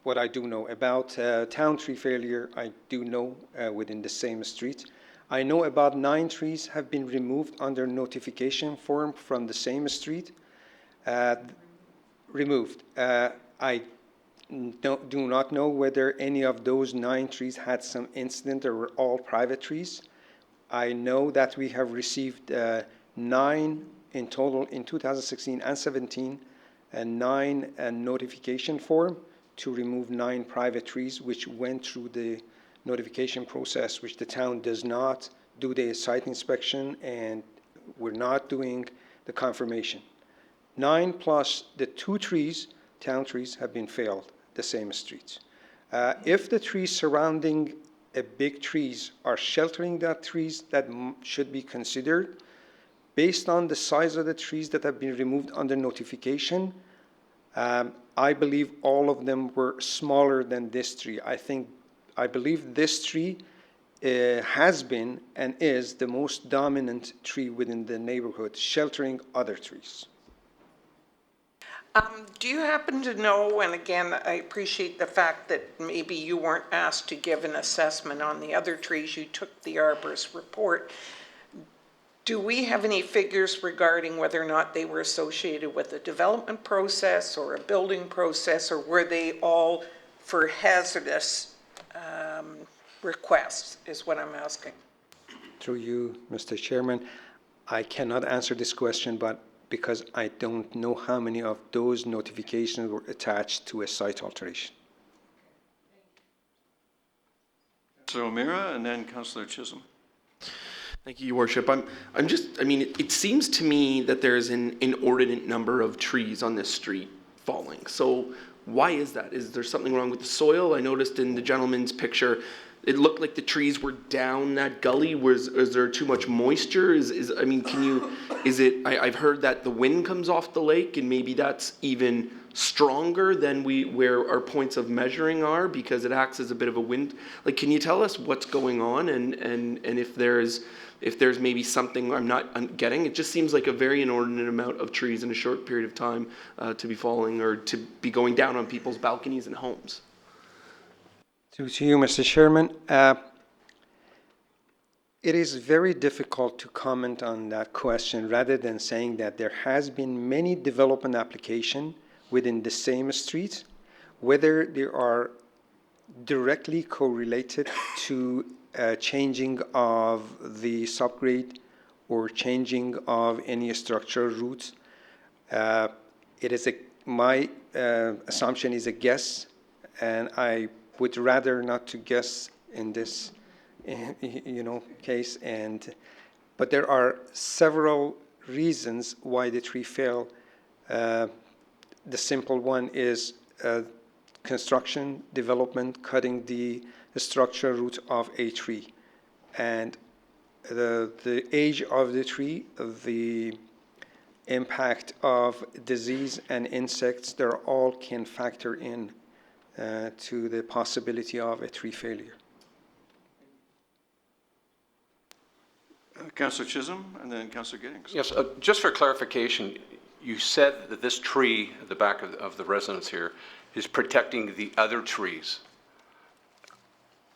what I do know about town tree failure. I do know within the same street. I know about 9 trees have been removed under notification form from the same street. Removed. I do not know whether any of those 9 trees had some incident or were all private trees. I know that we have received 9 in total in 2016 and 17, and 9 notification form to remove 9 private trees, which went through the notification process, which the town does not do the site inspection, and we're not doing the confirmation. 9 plus the 2 trees, town trees, have been failed, the same streets. If the trees surrounding a big trees are sheltering that trees, that should be considered. Based on the size of the trees that have been removed under notification, I believe all of them were smaller than this tree. I believe this tree has been and is the most dominant tree within the neighborhood, sheltering other trees. Do you happen to know, and again, I appreciate the fact that maybe you weren't asked to give an assessment on the other trees, you took the arborist report. Do we have any figures regarding whether or not they were associated with a development process or a building process, or were they all for hazardous requests, is what I'm asking? Through you, Mr. Chairman, I cannot answer this question, but because I don't know how many of those notifications were attached to a site alteration. Councillor O'Meara and then Councillor Chisholm. Thank you, Your Worship. It seems to me that there's an inordinate number of trees on this street falling. So why is that? Is there something wrong with the soil? I noticed in the gentleman's picture, it looked like the trees were down that gully. Is there too much moisture? I've heard that the wind comes off the lake and maybe that's even stronger than where our points of measuring are because it acts as a bit of a wind. Can you tell us what's going on and if there's maybe something I'm not getting? It just seems like a very inordinate amount of trees in a short period of time to be falling or to be going down on people's balconies and homes. To you, Mr. Chairman, it is very difficult to comment on that question rather than saying that there has been many development applications within the same street, whether they are directly correlated to changing of the subgrade or changing of any structural roots. My assumption is a guess, and I would rather not to guess in this case, but there are several reasons why the tree fell. The simple one is construction, development, cutting the structural root of a tree. And the age of the tree, the impact of disease and insects, they all can factor in to the possibility of a tree failure. Councillor Chisholm and then Councillor Giddings. Yes, just for clarification, you said that this tree at the back of the residence here is protecting the other trees.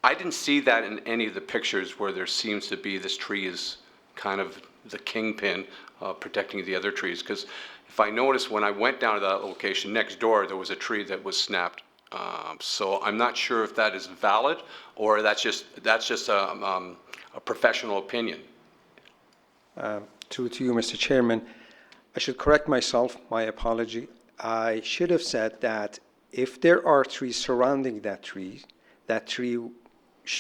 I didn't see that in any of the pictures where there seems to be this tree is kind of the kingpin protecting the other trees. Because if I noticed when I went down to that location next door, there was a tree that was snapped. So I'm not sure if that is valid or that's just a professional opinion. To you, Mr. Chairman, I should correct myself, my apology. I should have said that if there are trees surrounding that tree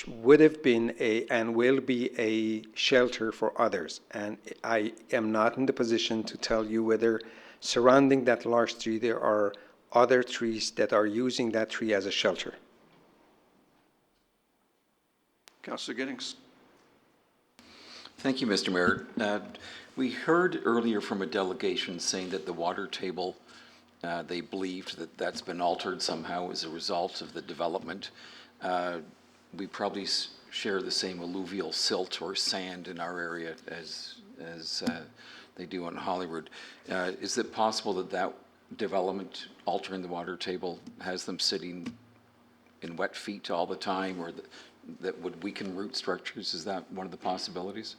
would have been and will be a shelter for others. And I am not in the position to tell you whether surrounding that large tree there are other trees that are using that tree as a shelter. Councillor Giddings. Thank you, Mr. Mayor. We heard earlier from a delegation saying that the water table, they believed that that's been altered somehow as a result of the development. We probably share the same alluvial silt or sand in our area as they do on Holyrood. Is it possible that development altering the water table has them sitting in wet feet all the time, or that would weaken root structures? Is that one of the possibilities?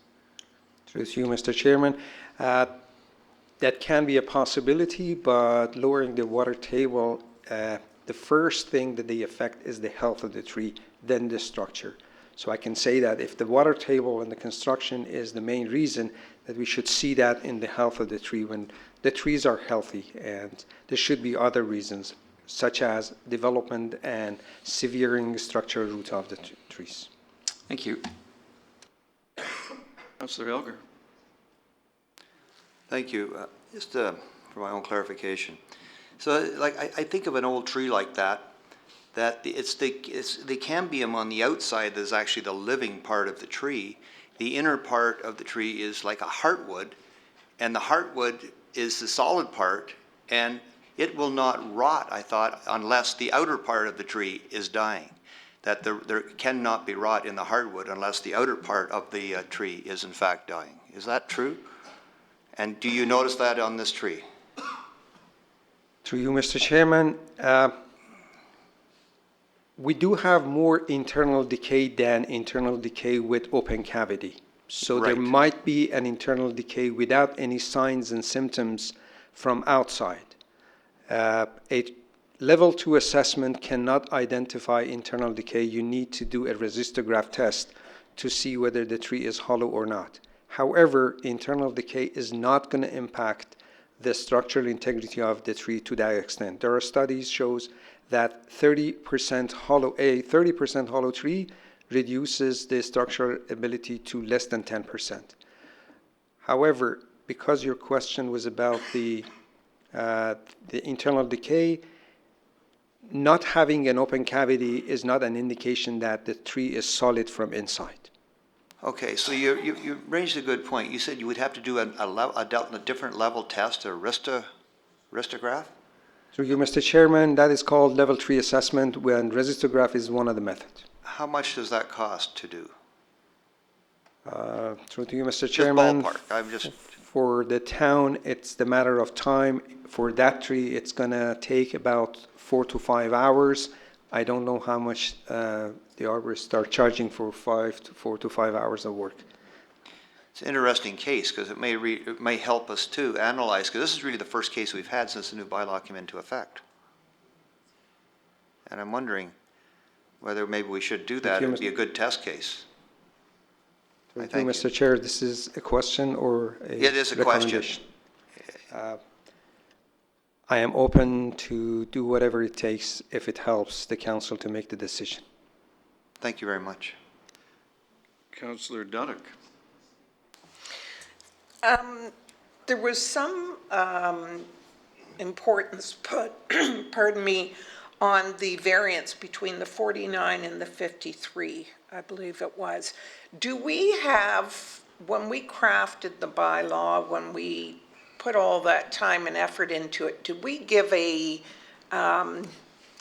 Through you, Mr. Chairman, that can be a possibility, but lowering the water table, the first thing that they affect is the health of the tree, then the structure. So I can say that if the water table and the construction is the main reason, that we should see that in the health of the tree when the trees are healthy, and there should be other reasons, such as development and severing structural root of the trees. Thank you. Councillor Elgar. Thank you. Just for my own clarification. So, like, I think of an old tree like that, that the cambium on the outside is actually the living part of the tree. The inner part of the tree is like a heartwood, and the heartwood is the solid part, and it will not rot, I thought, unless the outer part of the tree is dying. That there cannot be rot in the hardwood unless the outer part of the tree is in fact dying. Is that true? And do you notice that on this tree? Through you, Mr. Chairman, we do have more internal decay than internal decay with open cavity. So there might be an internal decay without any signs and symptoms from outside. A level 2 assessment cannot identify internal decay. You need to do a resistograph test to see whether the tree is hollow or not. However, internal decay is not going to impact the structural integrity of the tree to that extent. There are studies shows that 30% hollow tree reduces the structural ability to less than 10%. However, because your question was about the internal decay, not having an open cavity is not an indication that the tree is solid from inside. Okay, so you raised a good point. You said you would have to do a different level test, a resistograph? Through you, Mr. Chairman, that is called level 3 assessment, when resistograph is one of the methods. How much does that cost to do? Through to you, Mr. Chairman. Just ballpark. I'm just. For the town, it's the matter of time. For that tree, it's going to take about 4 to 5 hours. I don't know how much the arborists are charging for 4 to 5 hours of work. It's an interesting case because it may help us to analyze, because this is really the first case we've had since the new bylaw came into effect. And I'm wondering whether maybe we should do that. It would be a good test case. Thank you, Mr. Chair. This is a question or a It is a question. I am open to do whatever it takes if it helps the council to make the decision. Thank you very much. Councillor Duddock. There was some importance put, pardon me, on the variance between the 49 and the 53, I believe it was. Do we have, when we crafted the bylaw, when we put all that time and effort into it, did we give a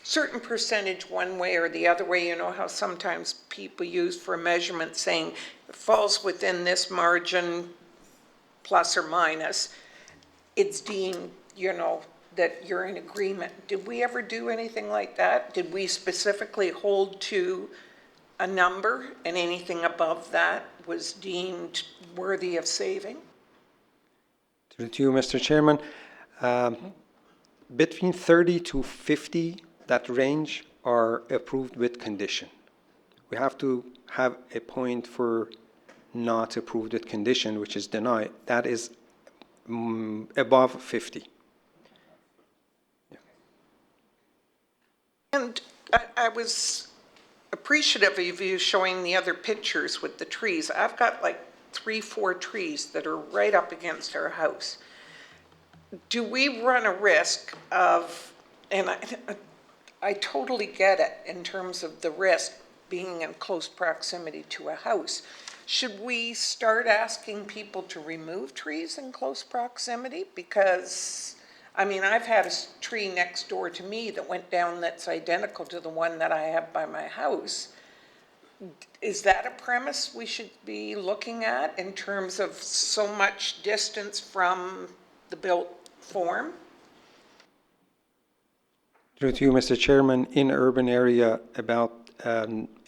certain percentage one way or the other way? You know how sometimes people use for a measurement saying it falls within this margin, plus or minus, it's deemed, you know, that you're in agreement. Did we ever do anything like that? Did we specifically hold to a number and anything above that was deemed worthy of saving? To you, Mr. Chairman, between 30 to 50, that range are approved with condition. We have to have a point for not approved with condition, which is denied. That is above 50. And I was appreciative of you showing the other pictures with the trees. I've got like 3-4 trees that are right up against our house. Do we run a risk of, and I totally get it in terms of the risk being in close proximity to a house. Should we start asking people to remove trees in close proximity? Because, I mean, I've had a tree next door to me that went down that's identical to the one that I have by my house. Is that a premise we should be looking at in terms of so much distance from the built form? Through to you, Mr. Chairman, in urban area, about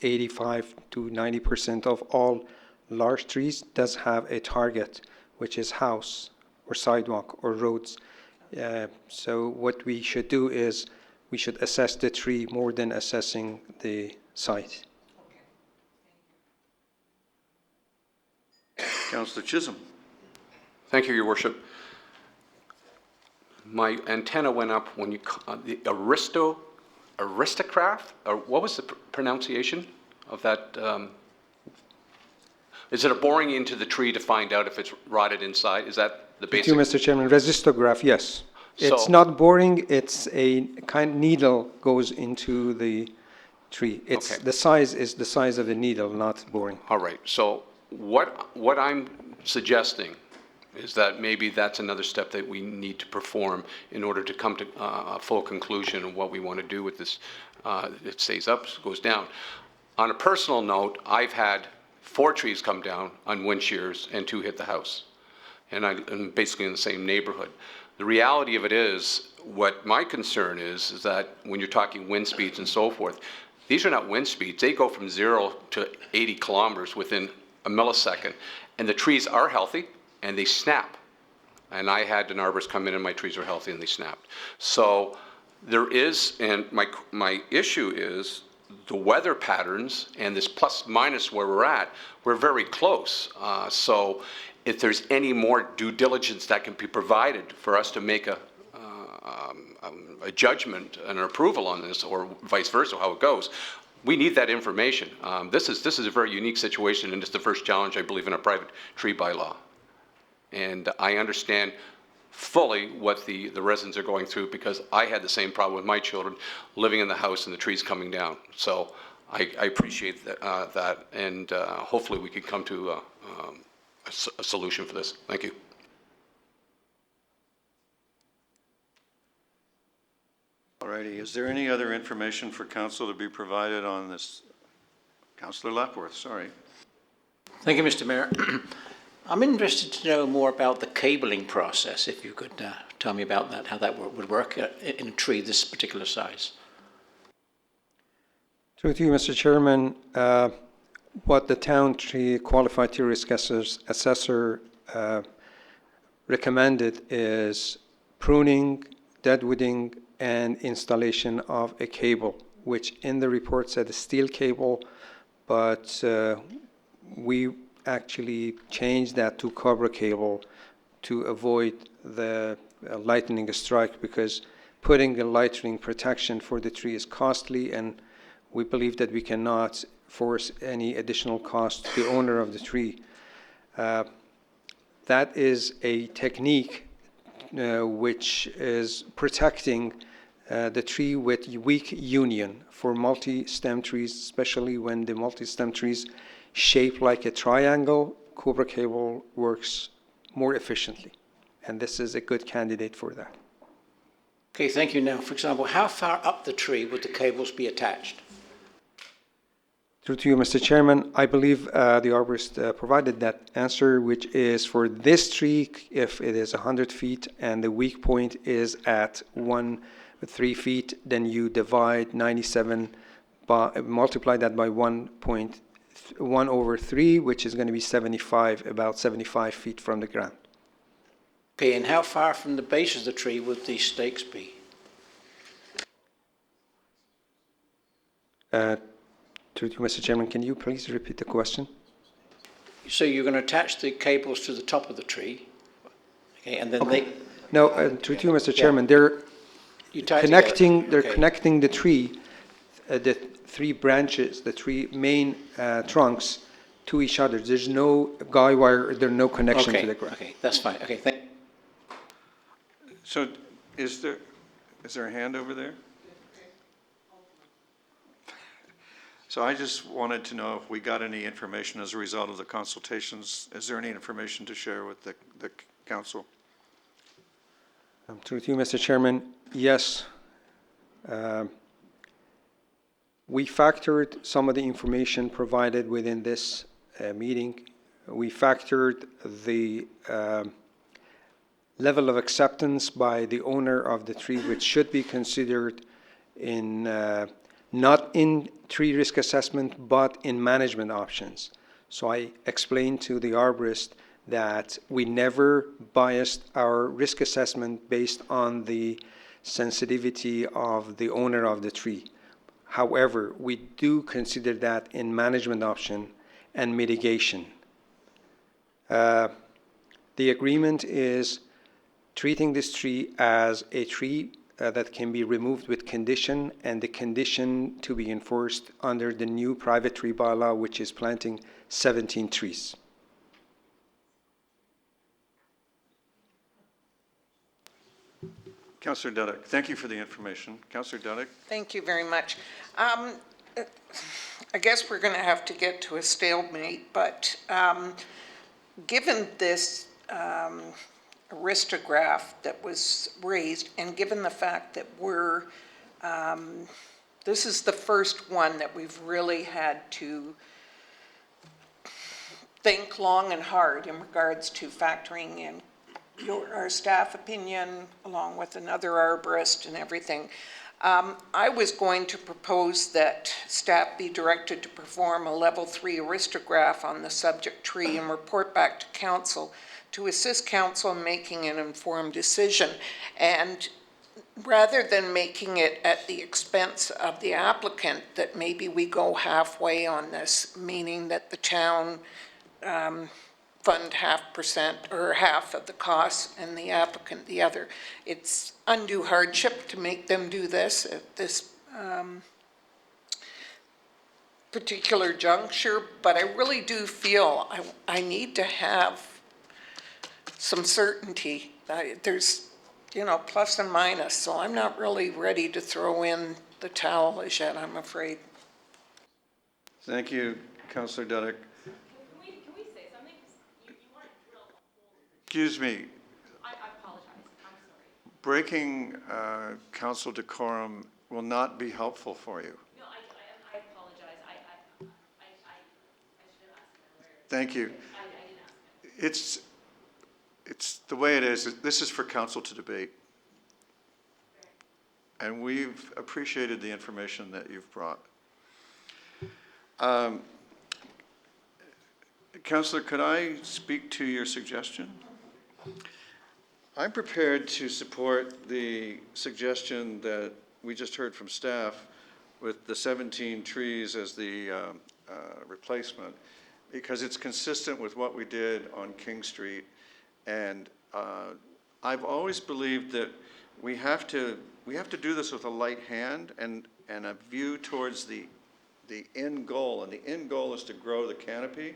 85 to 90% of all large trees does have a target, which is house or sidewalk or roads. So what we should do is we should assess the tree more than assessing the site. Councillor Chisholm. Thank you, Your Worship. My antenna went up when you, the aristocrat, or what was the pronunciation of that? Is it a boring into the tree to find out if it's rotted inside? Is that the Thank basic? you, Mr. Chairman. Resistograph, yes. It's So- not boring, it's a kind of needle goes into the tree. It's Okay. the size is the size of the needle, not boring. All right, so what I'm suggesting is that maybe that's another step that we need to perform in order to come to a full conclusion of what we want to do with this. It stays up, goes down. On a personal note, I've had 4 trees come down on wind shears and 2 hit the house. And I'm basically in the same neighborhood. The reality of it is, what my concern is that when you're talking wind speeds and so forth, these are not wind speeds. They go from 0 to 80 kilometers within a millisecond. And the trees are healthy and they snap. And I had an arborist come in and my trees were healthy and they snapped. So there is, and my issue is the weather patterns and this plus minus where we're at, we're very close. So if there's any more due diligence that can be provided for us to make a judgment and an approval on this, or vice versa, how it goes, we need that information. This is a very unique situation, and it's the first challenge, I believe, in a private tree bylaw. And I understand fully what the residents are going through, because I had the same problem with my children living in the house and the trees coming down. So I appreciate that, and hopefully we can come to a solution for this. Thank you. All righty, is there any other information for council to be provided on this? Councillor Lapworth, sorry. Thank you, Mr. Mayor. I'm interested to know more about the cabling process, if you could tell me about that, how that would work in a tree this particular size. Through to you, Mr. Chairman, what the town tree qualified tree risk assessor recommended is pruning, deadwooding, and installation of a cable, which in the report said a steel cable, but we actually changed that to copper cable to avoid the lightning strike, because putting a lightning protection for the tree is costly, and we believe that we cannot force any additional cost to the owner of the tree. That is a technique which is protecting the tree with weak union for multi-stem trees, especially when the multi-stem trees shape like a triangle. Cobra cable works more efficiently, and this is a good candidate for that. Okay, thank you. Now, for example, how far up the tree would the cables be attached? Through to you, Mr. Chairman, I believe the arborist provided that answer, which is for this tree, if it is 100 feet and the weak point is at 3 feet, then you divide 97 by, multiply that by 1.1 over 3, which is going to be 75, about 75 feet from the ground. Okay, and how far from the base of the tree would these stakes be? Through to Mr. Chairman, can you please repeat the question? So you're going to attach the cables to the top of the tree, okay, and then they... No, through to Mr. Chairman, they're connecting. They're connecting the tree, the 3 branches, the 3 main trunks, to each other. There's no guy wire. There's no connection to the ground. Okay, that's fine. Okay, thank. So is there a hand over there? So I just wanted to know if we got any information as a result of the consultations. Is there any information to share with the council? Through to you, Mr. Chairman, yes. We factored some of the information provided within this meeting. We factored the level of acceptance by the owner of the tree, which should be considered in not in tree risk assessment, but in management options. So I explained to the arborist that we never biased our risk assessment based on the sensitivity of the owner of the tree. However, we do consider that in management option and mitigation. The agreement is treating this tree as a tree that can be removed with condition, and the condition to be enforced under the new private tree bylaw, which is planting 17 trees. Councillor Dudek, thank you for the information. Councillor Dudek? Thank you very much. I guess we're going to have to get to a stalemate, but given this aristograph that was raised, and given the fact that this is the first one that we've really had to think long and hard in regards to factoring in our staff opinion, along with another arborist and everything. I was going to propose that staff be directed to perform a level 3 aristograph on the subject tree and report back to council to assist council in making an informed decision. And rather than making it at the expense of the applicant, that maybe we go halfway on this, meaning that the town fund 0.5% or half of the costs and the applicant the other. It's undue hardship to make them do this at this particular juncture, but I really do feel I need to have some certainty. There's, you know, plus and minus, so I'm not really ready to throw in the towel as yet, I'm afraid. Thank you, Councillor Dudek. Excuse me. I apologize. I'm sorry. Breaking council decorum will not be helpful for you. No, I apologize. I should have asked my lawyer. Thank you. I didn't ask him. It's the way it is. This is for council to debate. And we've appreciated the information that you've brought. Councillor, could I speak to your suggestion? I'm prepared to support the suggestion that we just heard from staff with the 17 trees as the replacement, because it's consistent with what we did on King Street. And I've always believed that we have to do this with a light hand and a view towards the end goal. And the end goal is to grow the canopy.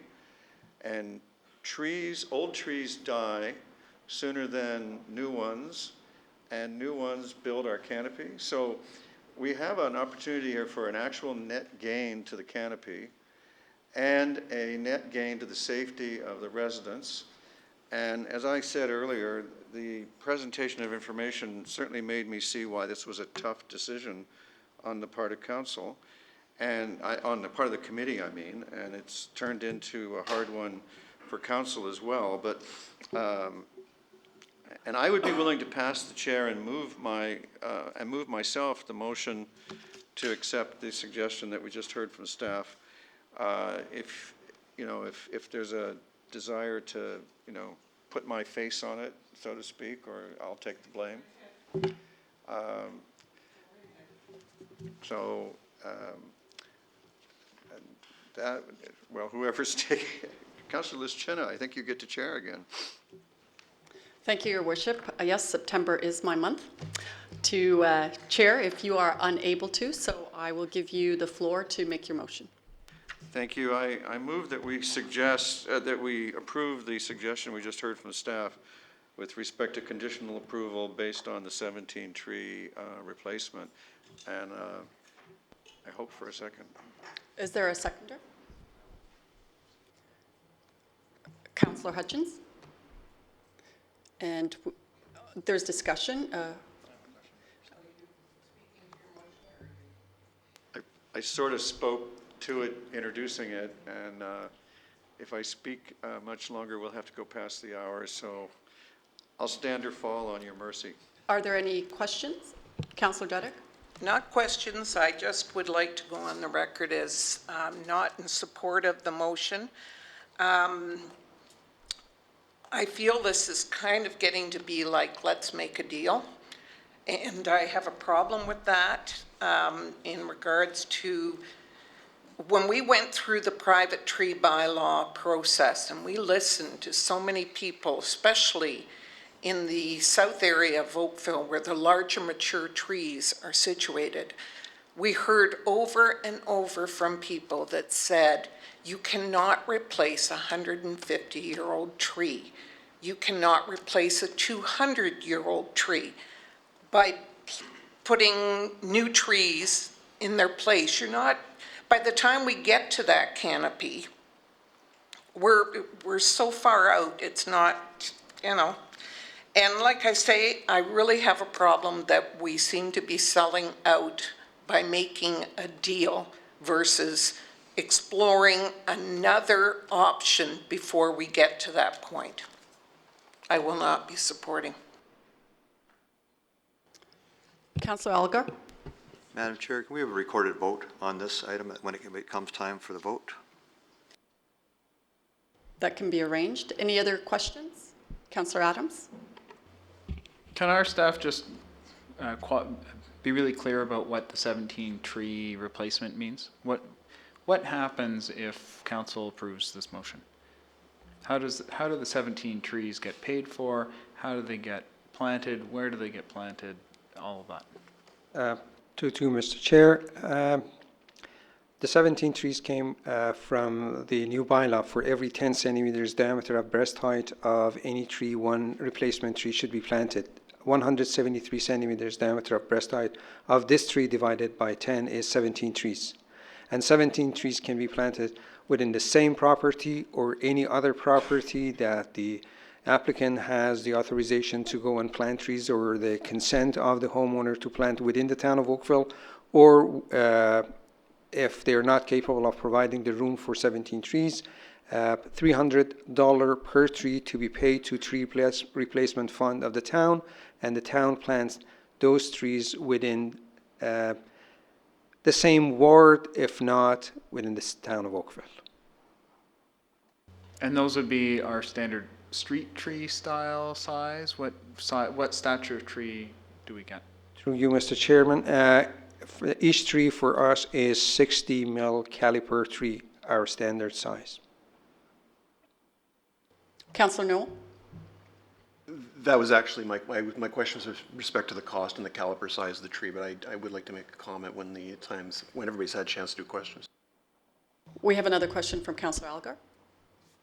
And trees, old trees die sooner than new ones, and new ones build our canopy. So we have an opportunity here for an actual net gain to the canopy and a net gain to the safety of the residents. And as I said earlier, the presentation of information certainly made me see why this was a tough decision on the part of council, and on the part of the committee, I mean, and it's turned into a hard one for council as well. But and I would be willing to pass the chair and move myself the motion to accept the suggestion that we just heard from staff. If there's a desire to, put my face on it, so to speak, or I'll take the blame. Whoever's taking it. Councillor Lischina, I think you get to chair again. Thank you, Your Worship. Yes, September is my month to chair if you are unable to, so I will give you the floor to make your motion. Thank you. I move that we suggest, that we approve the suggestion we just heard from staff with respect to conditional approval based on the 17-tree replacement. And I hope for a second. Is there a seconder? Councillor Hutchins? And there's discussion. I sort of spoke to it, introducing it, and if I speak much longer, we'll have to go past the hour, so I'll stand or fall on your mercy. Are there any questions? Councillor Dudek? Not questions. I just would like to go on the record as not in support of the motion. I feel this is kind of getting to be like, let's make a deal. And I have a problem with that in regards to when we went through the private tree bylaw process and we listened to so many people, especially in the south area of Oakville where the larger mature trees are situated, we heard over and over from people that said, you cannot replace a 150-year-old tree. You cannot replace a 200-year-old tree by putting new trees in their place. You're not, by the time we get to that canopy, we're so far out, it's not, you know. And like I say, I really have a problem that we seem to be selling out by making a deal versus exploring another option before we get to that point. I will not be supporting. Councillor Algar? Madam Chair, can we have a recorded vote on this item when it comes time for the vote? That can be arranged. Any other questions? Councillor Adams? Can our staff just be really clear about what the 17 tree replacement means? What happens if council approves this motion? How do the 17 trees get paid for? How do they get planted? Where do they get planted? All of that. To Mr. Chair, the 17 trees came from the new bylaw. For every 10 centimeters diameter of breast height of any tree, one replacement tree should be planted. 173 centimeters diameter of breast height of this tree divided by 10 is 17 trees. And 17 trees can be planted within the same property or any other property that the applicant has the authorization to go and plant trees or the consent of the homeowner to plant within the town of Oakville, or if they're not capable of providing the room for 17 trees, $300 per tree to be paid to tree replacement fund of the town, and the town plants those trees within the same ward, if not within the town of Oakville. And those would be our standard street tree style size? What stature tree do we get? Through you, Mr. Chairman, each tree for us is 60 mil caliper tree, our standard size. Councillor Newell? That was actually my question was with respect to the cost and the caliper size of the tree, but I would like to make a comment when everybody's had a chance to do questions. We have another question from Councillor Algar.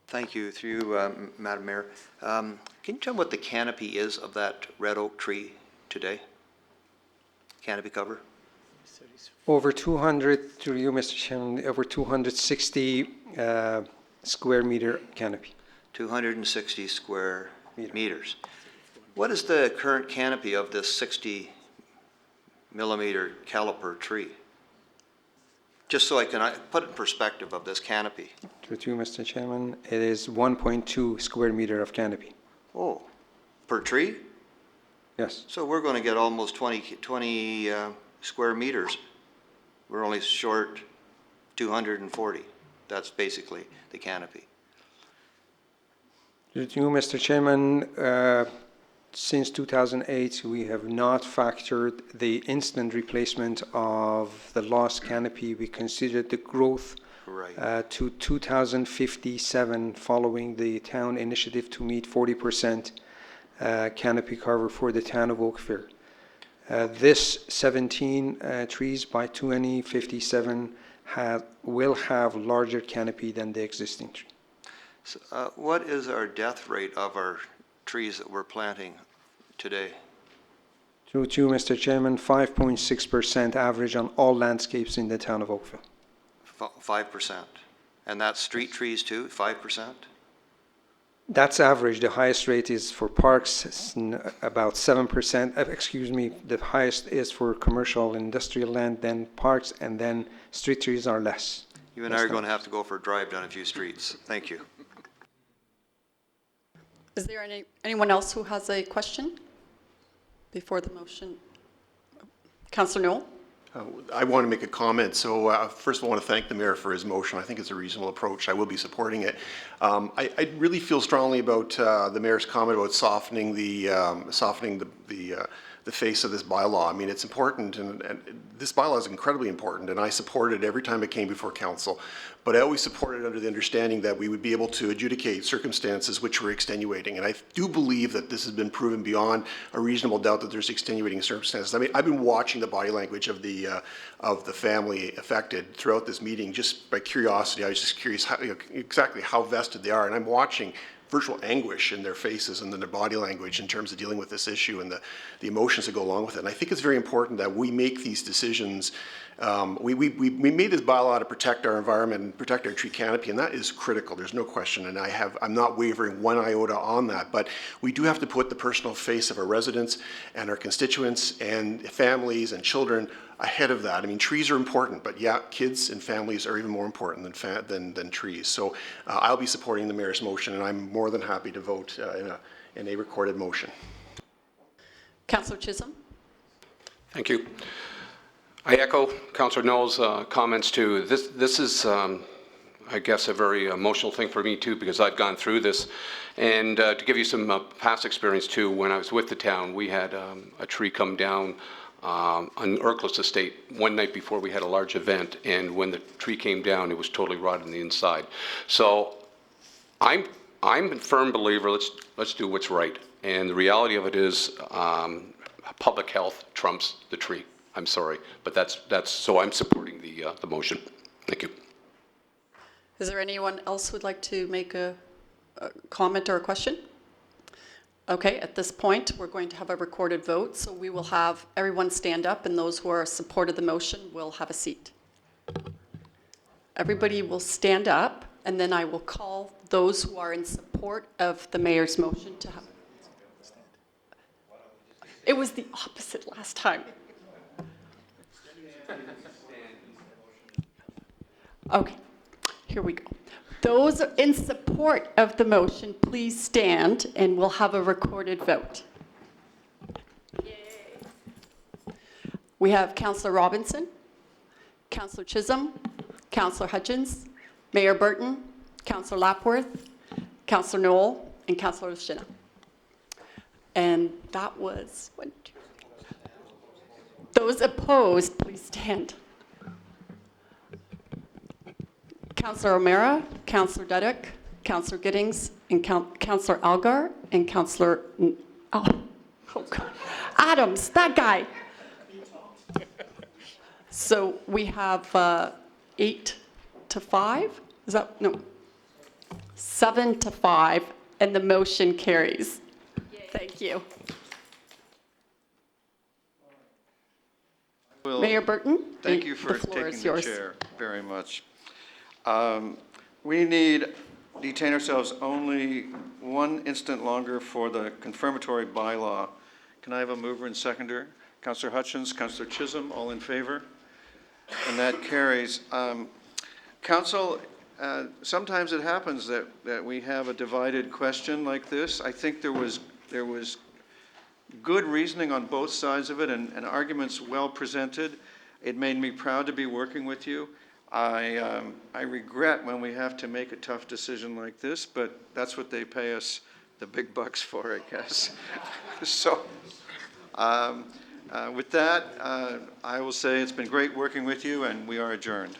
Thank you. Through you, Madam Mayor. Can you tell me what the canopy is of that red oak tree today? Canopy cover? Over 200, through you, Mr. Chairman, over 260 square meter canopy. 260 square meters. What is the current canopy of this 60 millimeter caliper tree? Just so I can put it in perspective of this canopy. Through you, Mr. Chairman, it is 1.2 square meter of canopy. Oh, per tree? Yes. So we're going to get almost 20 square meters. We're only short 240. That's basically the canopy. Through you, Mr. Chairman, since 2008, we have not factored the instant replacement of the lost canopy. We considered the growth to 2057 following the town initiative to meet 40% canopy cover for the town of Oakville. This 17 trees by 2057 will have larger canopy than the existing tree. So, what is our death rate of our trees that we're planting today? Through you, Mr. Chairman, 5.6% average on all landscapes in the town of Oakville. 5%. And that's street trees too, 5%? That's average. The highest rate is for parks, about 7%. Excuse me, the highest is for commercial industrial land, then parks, and then street trees are less. You and I are going to have to go for a drive down a few streets. Thank you. Is there anyone else who has a question before the motion? Councillor Newell? I want to make a comment. So first of all, I want to thank the mayor for his motion. I think it's a reasonable approach. I will be supporting it. I really feel strongly about the mayor's comment about softening the the face of this bylaw. I mean, it's important, and this bylaw is incredibly important, and I support it every time it came before council. But I always supported it under the understanding that we would be able to adjudicate circumstances which were extenuating. And I do believe that this has been proven beyond a reasonable doubt that there's extenuating circumstances. I mean, I've been watching the body language of the family affected throughout this meeting just by curiosity. I was just curious how, exactly how vested they are, and I'm watching virtual anguish in their faces and in their body language in terms of dealing with this issue and the emotions that go along with it. And I think it's very important that we make these decisions. We made this bylaw to protect our environment and protect our tree canopy, and that is critical. There's no question, and I'm not wavering one iota on that. But we do have to put the personal face of our residents and our constituents and families and children ahead of that. I mean, trees are important, but yeah, kids and families are even more important than trees. So I'll be supporting the mayor's motion, and I'm more than happy to vote in a recorded motion. Councillor Chisholm? Thank you. I echo Councillor Noel's comments too. This is, I guess, a very emotional thing for me too, because I've gone through this. And to give you some past experience too, when I was with the town, we had a tree come down on Oakville Estate one night before we had a large event, and when the tree came down, it was totally rotted on the inside. So I'm a firm believer, let's do what's right. And the reality of it is public health trumps the tree. I'm sorry, but that's so I'm supporting the motion. Thank you. Is there anyone else who would like to make a comment or a question? Okay, at this point, we're going to have a recorded vote, so we will have everyone stand up, and those who are support of the motion will have a seat. Everybody will stand up, and then I will call those who are in support of the mayor's motion to have. It was the opposite last time. Okay, here we go. Those in support of the motion, please stand, and we'll have a recorded vote. Yay. We have Councillor Robinson, Councillor Chisholm, Councillor Hutchins, Mayor Burton, Councillor Lapworth, Councillor Noel, and Councillor Shinna. And that was 1, 2, 3. Those opposed, please stand. Councillor O'Meara, Councillor Dudek, Councillor Giddings, and Councillor Algar, and Councillor Adams, that guy. So we have 8 to 5. Is that no? 7 to 5, and the motion carries. Yay. Thank you. Mayor Burton. Thank you for taking the chair very much. We need detain ourselves only one instant longer for the confirmatory bylaw. Can I have a mover and seconder? Councillor Hutchins, Councillor Chisholm, all in favor? And that carries. Council, sometimes it happens that we have a divided question like this. I think there was good reasoning on both sides of it and arguments well presented. It made me proud to be working with you. I regret when we have to make a tough decision like this, but that's what they pay us the big bucks for, I guess. So with that, I will say it's been great working with you, and we are adjourned.